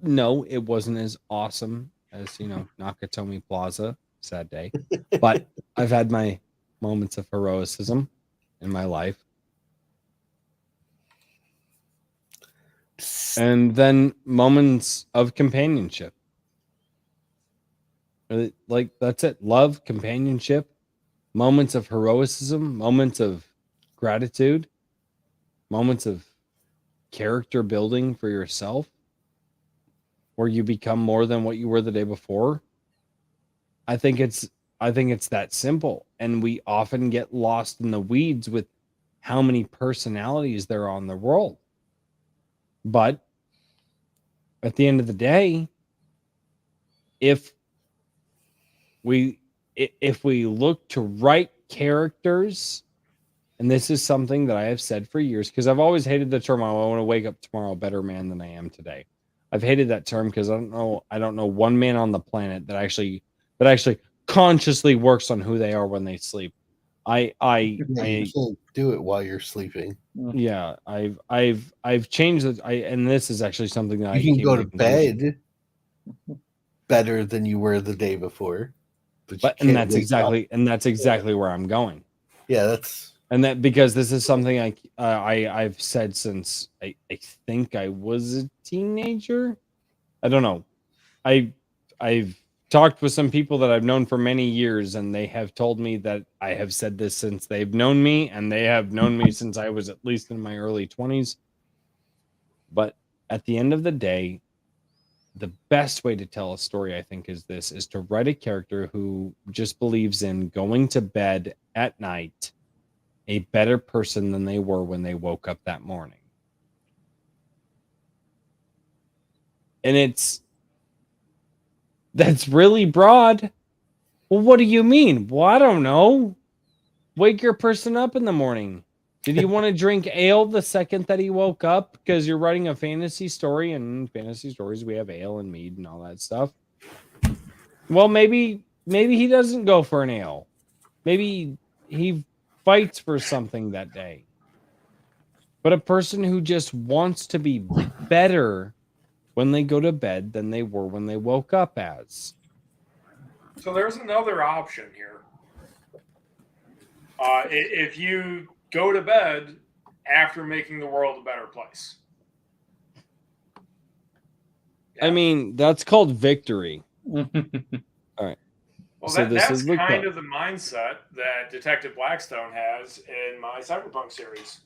No, it wasn't as awesome as, Nakatomi Plaza, sad day. But I've had my moments of heroicism in my life. And then moments of companionship. Like, that's it. Love, companionship, moments of heroicism, moments of gratitude, moments of character building for yourself, where you become more than what you were the day before. I think it's that simple. And we often get lost in the weeds with how many personalities there are in the world. But at the end of the day, if we look to write characters, and this is something that I have said for years, because I've always hated the term, I want to wake up tomorrow a better man than I am today. I've hated that term because I don't know one man on the planet that actually consciously works on who they are when they sleep. You can't do it while you're sleeping. Yeah, I've changed it. And this is actually something that you can go to bed better than you were the day before. But that's exactly where I'm going. Yeah, because this is something I've said since I think I was a teenager. I don't know. I've talked with some people that I've known for many years, and they have told me that I have said this since they've known me, and they have known me since I was at least in my early 20s. But at the end of the day, the best way to tell a story, I think, is to write a character who just believes in going to bed at night a better person than they were when they woke up that morning. And that's really broad. Well, what do you mean? Well, I don't know. Wake your person up in the morning. Did he want to drink ale the second that he woke up? Because you're writing a fantasy story, and in fantasy stories we have ale and mead and all that stuff. Well, maybe he doesn't go for an ale. Maybe he fights for something that day. But a person who just wants to be better when they go to bed than they were when they woke up as. So there's another option here. If you go to bed after making the world a better place. Yeah. I mean, that's called victory. All right. Well, so that's kind of the mindset that Detective Blackstone has in my Cyberpunk series.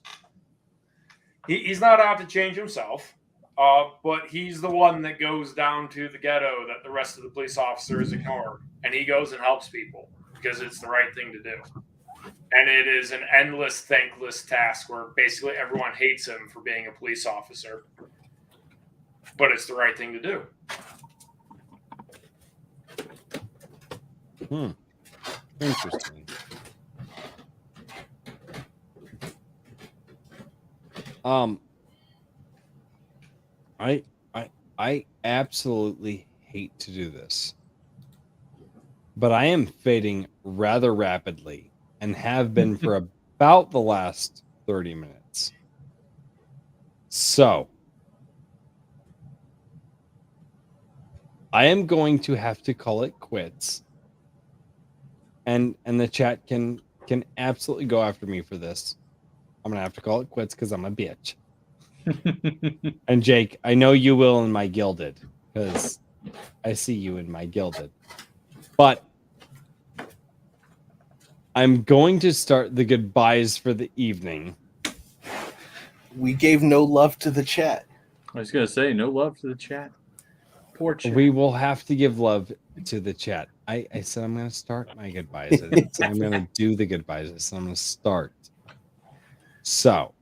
He's not out to change himself, but he's the one that goes down to the ghetto that the rest of the police officers ignore. And he goes and helps people because it's the right thing to do. And it is an endless, thankless task where basically everyone hates him for being a police officer. But it's the right thing to do. Interesting. I absolutely hate to do this, but I am fading rather rapidly and have been for about the last 30 minutes. So I am going to have to call it quits. And the chat can absolutely go after me for this. I'm going to have to call it quits because I'm a bitch. And Jake, I know you will in my Gilded, because I see you in my Gilded. But I'm going to start the goodbyes for the evening. We gave no love to the chat. I was going to say, no love to the chat. Poor chat. We will have to give love to the chat. I said I'm going to start my goodbyes. I didn't say I'm going to do the goodbyes. I said I'm going to start. So,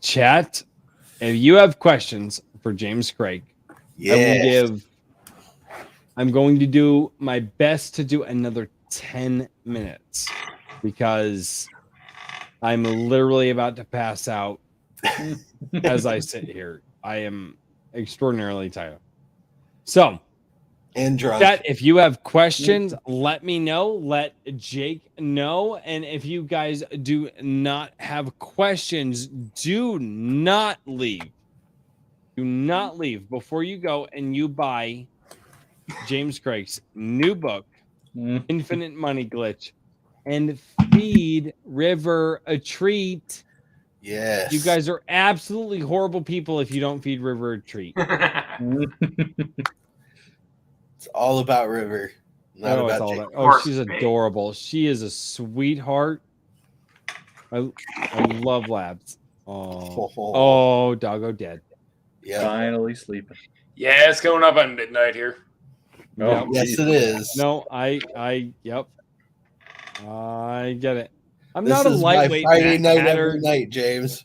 chat, if you have questions for James Krake, yes. I'm going to do my best to do another 10 minutes because I'm literally about to pass out as I sit here. I am extraordinarily tired. So, and drunk. Chat, if you have questions, let me know. Let Jake know. And if you guys do not have questions, do not leave. Do not leave before you go and you buy James Crake's new book, Infinite Money Glitch, and feed River a treat. Yes. You guys are absolutely horrible people if you don't feed River a treat. It's all about River. Not about Jake. She's adorable. She is a sweetheart. I love Labs. Oh, doggo dead. Yeah. Finally sleeping. Yeah, it's going up on midnight here. Oh, yes, it is. No, yep. I get it. I'm not a lightweight. My Friday night every night, James.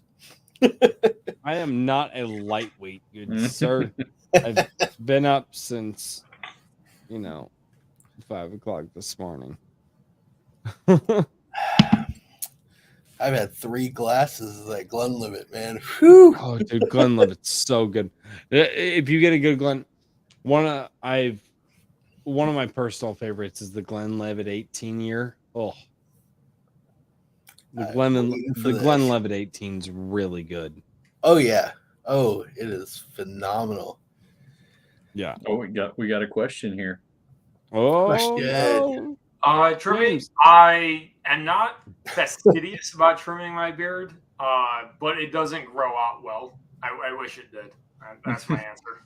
I am not a lightweight, good sir. I've been up since, 5 o'clock this morning. I've had 3 glasses of that Glenlivet, man. Whew. Oh, dude, Glenlivet's so good. If you get a good Glen, one of my personal favorites is the Glenlivet 18-year. Oh, the Glenlivet 18 is really good. Oh yeah. Oh, it is phenomenal. Yeah. Oh, we got a question here. Oh, question. No. Trimming. I am not fastidious about trimming my beard, but it doesn't grow out well. I wish it did. That's my answer.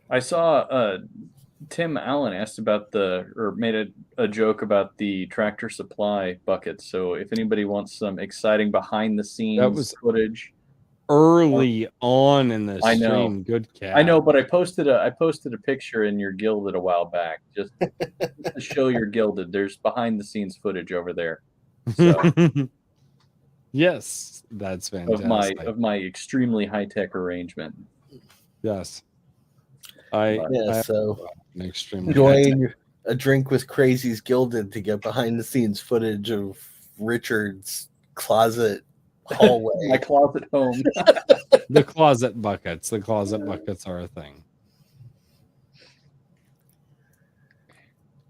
I saw Tim Allen asked about made a joke about the Tractor Supply buckets. So if anybody wants some exciting behind the scenes footage, early on in the stream. Know. Good cat. I know, but I posted a picture in your Gilded a while back just to show your Gilded. There's behind the scenes footage over there. So yes, that's fantastic. Of my extremely high tech arrangement. Yes. So enjoying a drink with Crazy's Gilded to get behind the scenes footage of Richard's closet hallway. My closet home. The closet buckets. The closet buckets are a thing.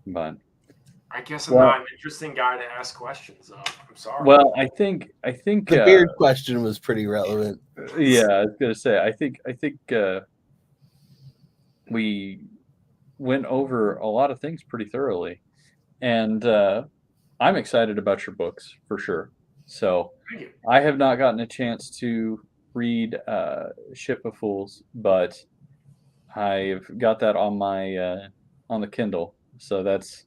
But I guess I'm not an interesting guy to ask questions of. I'm sorry. Well, I think the beard question was pretty relevant. Yeah, I was gonna say I think we went over a lot of things pretty thoroughly, and I'm excited about your books for sure. So I have not gotten a chance to read Ship of Fools, but I've got that on my on the Kindle, so that's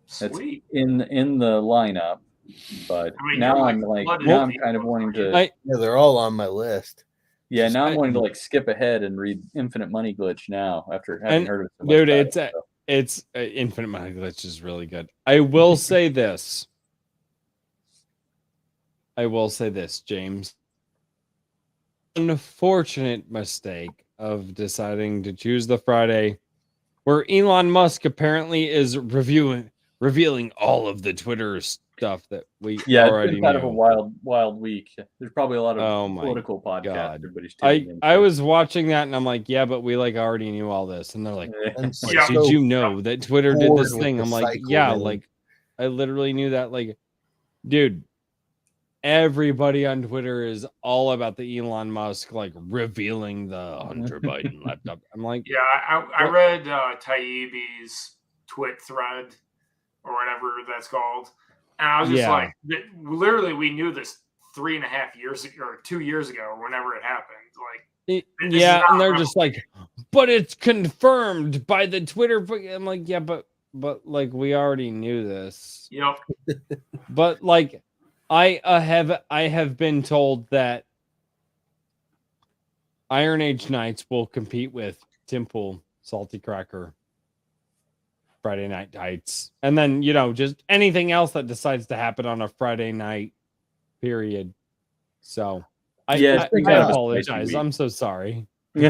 sweet in the lineup. But now I'm kind of wanting to. Yeah, they're all on my list. Yeah, now I'm wanting to skip ahead and read Infinite Money Glitch now after having heard of it. Dude, it's Infinite Money Glitch is really good. I will say this, James. Unfortunate mistake of deciding to choose the Friday where Elon Musk apparently is revealing all of the Twitter stuff that we already it's kind knew. of a wild week. There's probably a lot of political podcasts. Everybody's I was watching that and I'm like, yeah, but we already knew all this, and they're like, did you know that Twitter did this thing? I'm like, yeah, man. I literally knew that. Dude, everybody on Twitter is all about the Elon Musk revealing the Hunter Biden laptop. I'm like, yeah, I read Taibbi's twit thread or whatever that's called, and I was just literally, we knew this 3.5 years ago or 2 years ago or whenever it happened. And they're just like, but it's confirmed by the Twitter. I'm like, yeah, but we already knew this. Yep. But I have been told that Iron Age Nights will compete with Temple, Salty Cracker, Friday Night Tights, and then just anything else that decides to happen on a Friday night period. So I apologize. I'm so sorry. We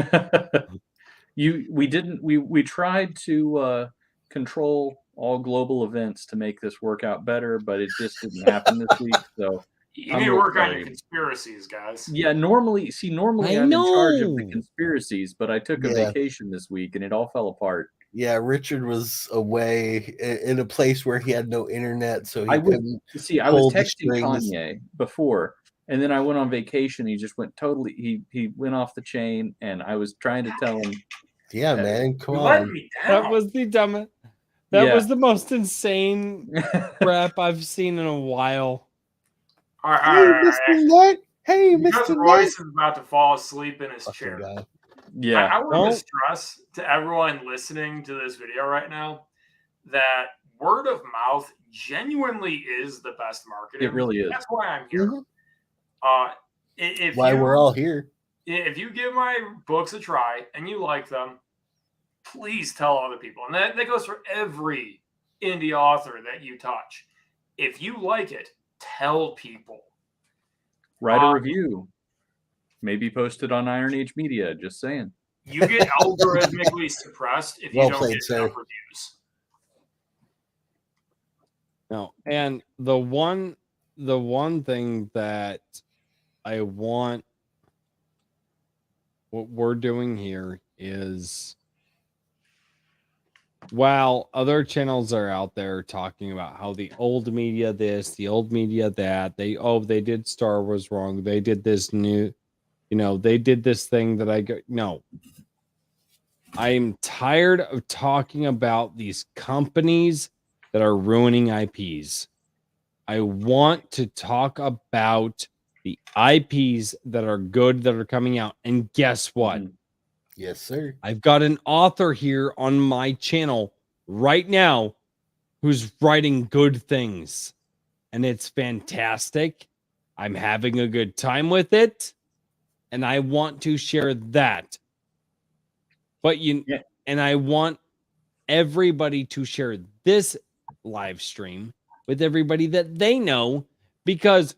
tried to control all global events to make this work out better, but it just didn't happen this week. So you need to work on your conspiracies, guys. Yeah, normally I'm in charge of the conspiracies, but I took a vacation this week and it all fell apart. Yeah, Richard was away in a place where he had no internet, so I was texting Kanye before, and then I went on vacation. He just went totally. He went off the chain, and I was trying to tell him. Yeah, man, come on. That was the dumbest. That was the most insane crap I've seen in a while. All right. Mr. Nut. Hey, Mr. Royce is about to fall asleep in his chair. God. Yeah. I want to stress to everyone listening to this video right now that word of mouth genuinely is the best marketing. It really is. That's why I'm here. Why we're all here. If you give my books a try and you like them, please tell other people. And that goes for every indie author that you touch. If you like it, tell people. Write a review. Maybe post it on Iron Age Media. Just saying. You get algorithmically suppressed if you don't get enough reviews. No, and the one thing that I want, what we're doing here is, while other channels are out there talking about how the old media this, the old media that, they did Star Wars wrong, they did this new, they did this thing that I go, no. I'm tired of talking about these companies that are ruining IPs. I want to talk about the IPs that are good, that are coming out. And guess what? Yes, sir. I've got an author here on my channel right now who's writing good things. And it's fantastic. I'm having a good time with it. And I want to share that. But and I want everybody to share this live stream with everybody that they know, because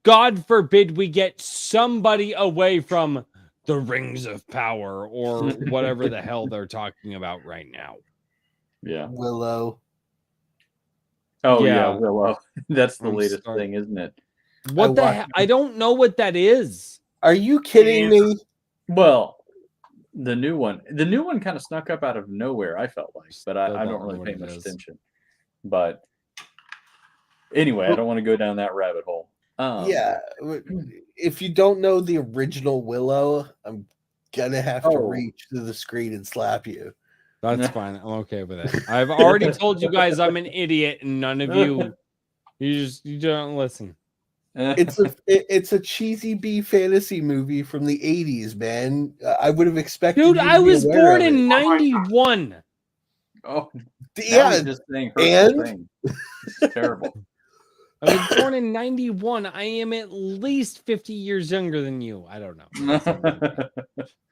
God forbid we get somebody away from the Rings of Power or whatever the hell they're talking about right now. Yeah. Willow. Oh yeah, Willow. That's the latest thing, isn't it? What the hell? I don't know what that is. Are you kidding me? Well, the new one kind of snuck up out of nowhere, I felt like, but I don't really pay much attention. But anyway, I don't want to go down that rabbit hole. Yeah, if you don't know the original Willow, I'm gonna have to reach to the screen and slap you. That's fine. I'm okay with it. I've already told you guys I'm an idiot, and none of you don't listen. It's a cheesy B fantasy movie from the 80s, man. I would have expected. Dude, I was born in 91. Oh, yeah, just saying hurtful thing. It's terrible. I was born in 91. I am at least 50 years younger than you. I don't know.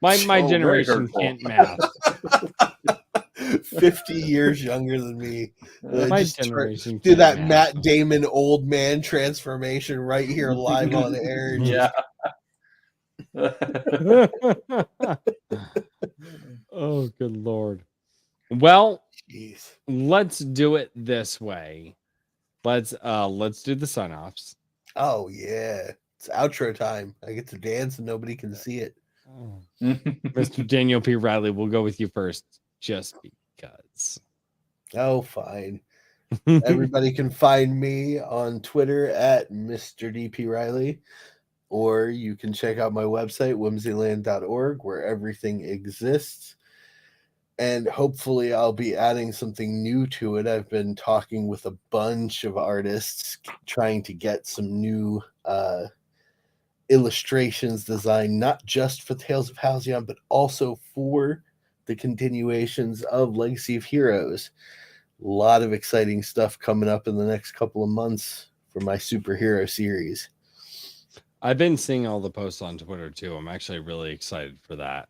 My generation can't math. 50 years younger than me. My generation do that math. Matt Damon old man transformation right here live on air. Yeah. Oh, good Lord. Well, jeez. Let's do it this way. Let's do the sign-offs. Oh yeah. It's outro time. I get to dance and nobody can see it. Oh. Mr. Daniel P. Riley, we'll go with you first, just because. Oh, fine. Everybody can find me on Twitter at Mr. DP Riley, or you can check out my website, whimsyland.org, where everything exists. And hopefully I'll be adding something new to it. I've been talking with a bunch of artists, trying to get some new illustrations designed, not just for Tales of Halcyon, but also for the continuations of Legacy of Heroes. A lot of exciting stuff coming up in the next couple of months for my superhero series. I've been seeing all the posts on Twitter too. I'm actually really excited for that.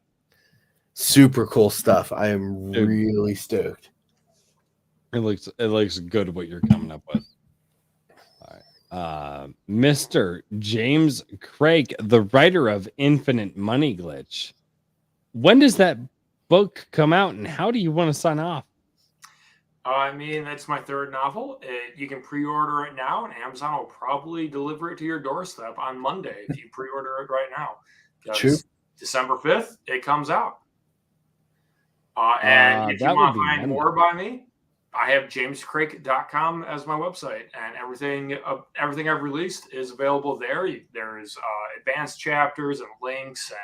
Super cool stuff. I am really stoked. It looks good what you're coming up with. All right. Mr. James Krake, the writer of Infinite Money Glitch. When does that book come out, and how do you want to sign off? I mean, that's my third novel. You can pre-order it now, and Amazon will probably deliver it to your doorstep on Monday if you pre-order it right now. True. December 5th, it comes out. And if you want to find more by me, I have jameskrake.com as my website, and everything I've released is available there. There's advanced chapters and links and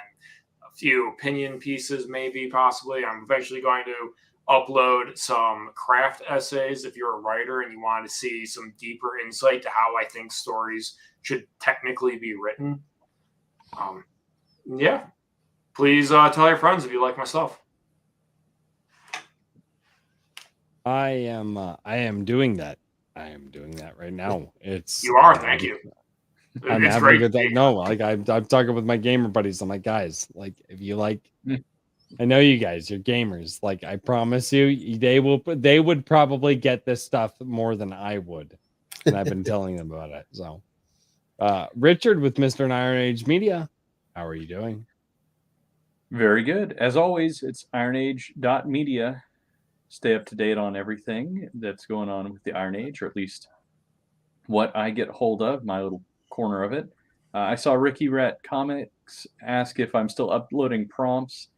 a few opinion pieces, maybe, possibly. I'm eventually going to upload some craft essays if you're a writer and you want to see some deeper insight to how I think stories should technically be written. Yeah. Please tell your friends if you like my stuff. I am doing that. I am doing that right now. You are. Thank you. I'm having a good time. No, like I'm talking with my gamer buddies. I'm like, guys, like if you like I know you guys, you're gamers. Like, I promise you, they would probably get this stuff more than I would. And I've been telling them about it. So, Richard with Mr. and Iron Age Media, how are you doing? Very good. As always, it's ironage.media. Stay up to date on everything that's going on with the Iron Age, or at least what I get hold of, my little corner of it. I saw Ricky Rat Comics ask if I'm still uploading prompts,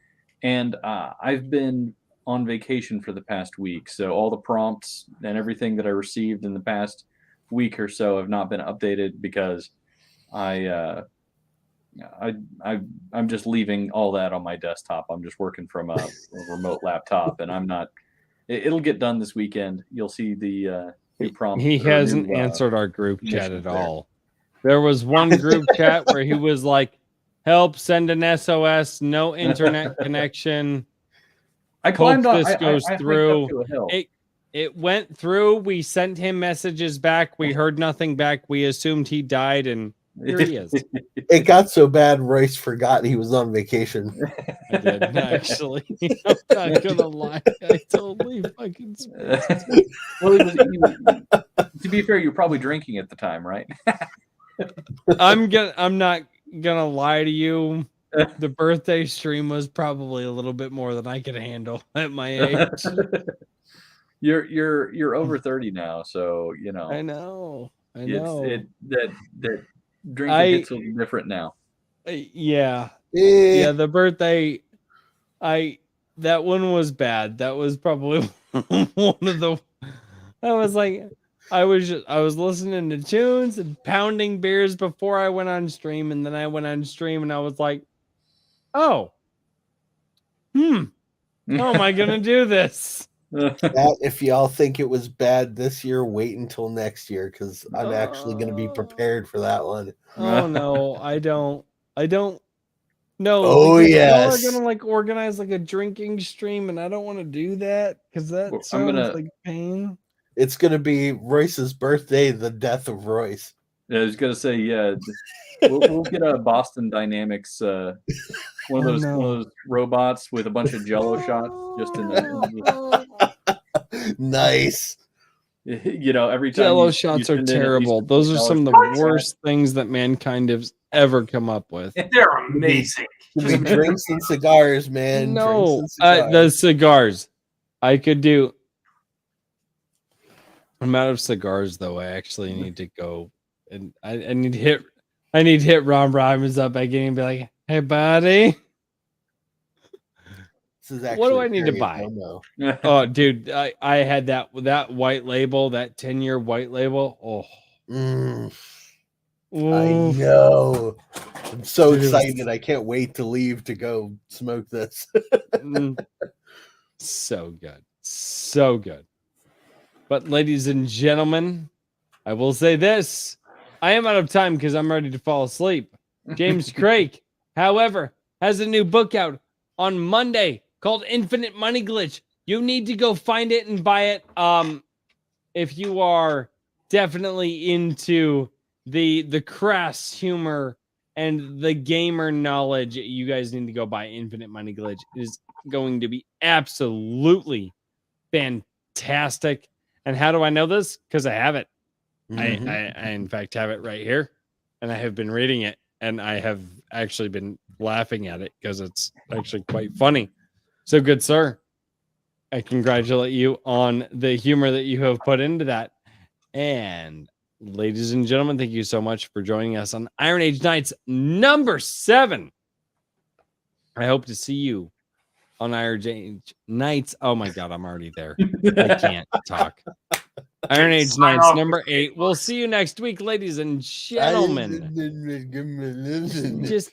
and I've been on vacation for the past week, so all the prompts and everything that I received in the past week or so have not been updated because I'm just leaving all that on my desktop. I'm just working from a remote laptop, and I'm not. It'll get done this weekend. You'll see the new prompt. He hasn't answered our group chat at all. There was one group chat where he was like, "Help! Send an SOS. No internet connection." I climbed Hope on. This goes through. It went through. We sent him messages back. We heard nothing back. We assumed he died, and here he is. It got so bad, Royce forgot he was on vacation. I did, actually. I'm not gonna lie. I totally fucking spaced. Well, to be fair, you're probably drinking at the time, right? I'm not gonna lie to you. The birthday stream was probably a little bit more than I could handle at my age. You're over 30 now, so you know. I know. That drinking hits a little different now. Yeah. The birthday. That one was bad. That was probably one of the. I was like, I was listening to tunes and pounding beers before I went on stream, and then I went on stream and I was like, oh, how am I gonna do this? That, if y'all think it was bad this year, wait until next year, because I'm actually going to be prepared for that one. Oh no, I don't. No. Oh yes, y'all are gonna like organize like a drinking stream, and I don't want to do that because that sounds like pain. It's going to be Royce's birthday, the death of Royce. I was gonna say, yeah, we'll get a Boston Dynamics, one of those robots with a bunch of Jello shots just in the. Nice. You know, every time Jello shots are terrible. Those are some of the worst things that mankind has ever come up with. They're amazing. Drinks and cigars, man. No, the cigars. I could do. I'm out of cigars though. I actually need to go, and I need to hit Ron Rhymes up again and be like, "Hey, buddy." What do I need to buy? Oh, dude, I had that white label, that 10-year white label. Oh, I know. I'm so excited. I can't wait to leave to go smoke this. So good. So good. But ladies and gentlemen, I will say this. I am out of time because I'm ready to fall asleep. James Krake, however, has a new book out on Monday called Infinite Money Glitch. You need to go find it and buy it. If you are definitely into the crass humor and the gamer knowledge, you guys need to go buy Infinite Money Glitch. It is going to be absolutely fantastic. And how do I know this? Because I have it. Mm-hmm. I in fact have it right here, and I have been reading it, and I have actually been laughing at it because it's actually quite funny. So good, sir. I congratulate you on the humor that you have put into that. And ladies and gentlemen, thank you so much for joining us on Iron Age Nights number 7. I hope to see you on Iron Age Nights. Oh my God, I'm already there. I can't talk. Iron Age Nights number 8. We'll see you next week, ladies and gentlemen. Just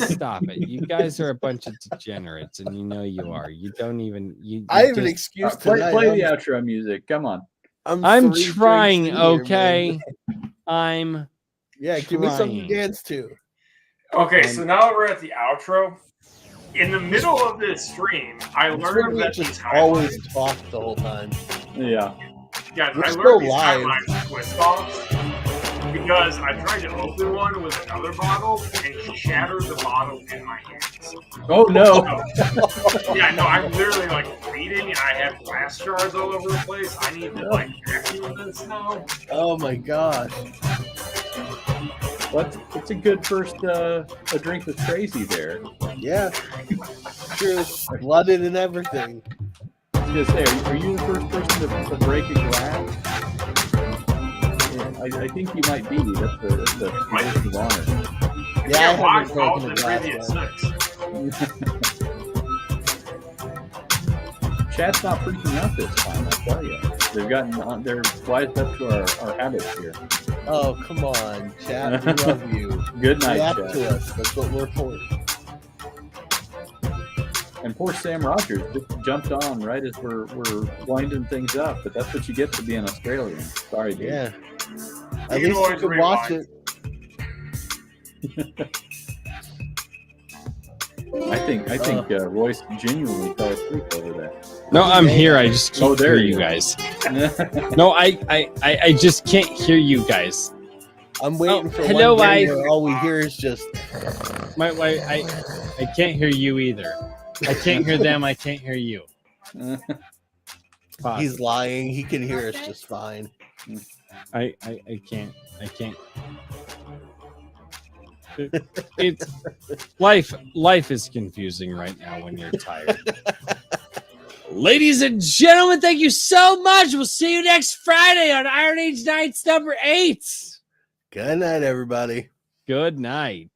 stop it. You guys are a bunch of degenerates, and you know you are. You don't even. I have an excuse to play the outro music. Come on. I'm trying. Okay. I'm. Yeah, give me something to dance to. Okay, so now we're at the outro. In the middle of this stream, I learned that just always talk the whole time. Yeah. Yeah, I learned these timelines with songs because because I tried to open one with another bottle and shattered the bottle in my hands. Oh no! Yeah, no, I'm literally like bleeding and I have glass shards all over the place. I need to like vacuum this now. Oh my gosh. Well, it's a good first a drink with crazy there. Yeah. True. Flooded and everything. Just hey, are you the first person to break a glass? Yeah, I think you might be. That's the position of honor. Yeah, I my haven't fault broken a than glass previous yet. six. Chat's not freaking out this time, I tell you. They've gotten they're wised up to our habits here. Oh, come on, chat. We love you. Good night, React chat. to us. That's what we're for. And poor Sam Rogers just jumped on right as we're winding things up, but that's what you get for being Australian. Sorry, dude. Yeah. You At least you always can watch rewind. it. I think Royce genuinely fell asleep over that. No, I'm here. I just can't there hear you you go. guys. No, I just can't hear you guys. I'm waiting for hello, one day wife. where all we hear is just. My wife, I can't hear you either. I can't hear them. I can't hear you. Pause. He's lying. He can hear us just fine. I can't. It's life is confusing right now when you're tired. Ladies and gentlemen, thank you so much. We'll see you next Friday on Iron Age Nights number 8. Good night, everybody. Good night.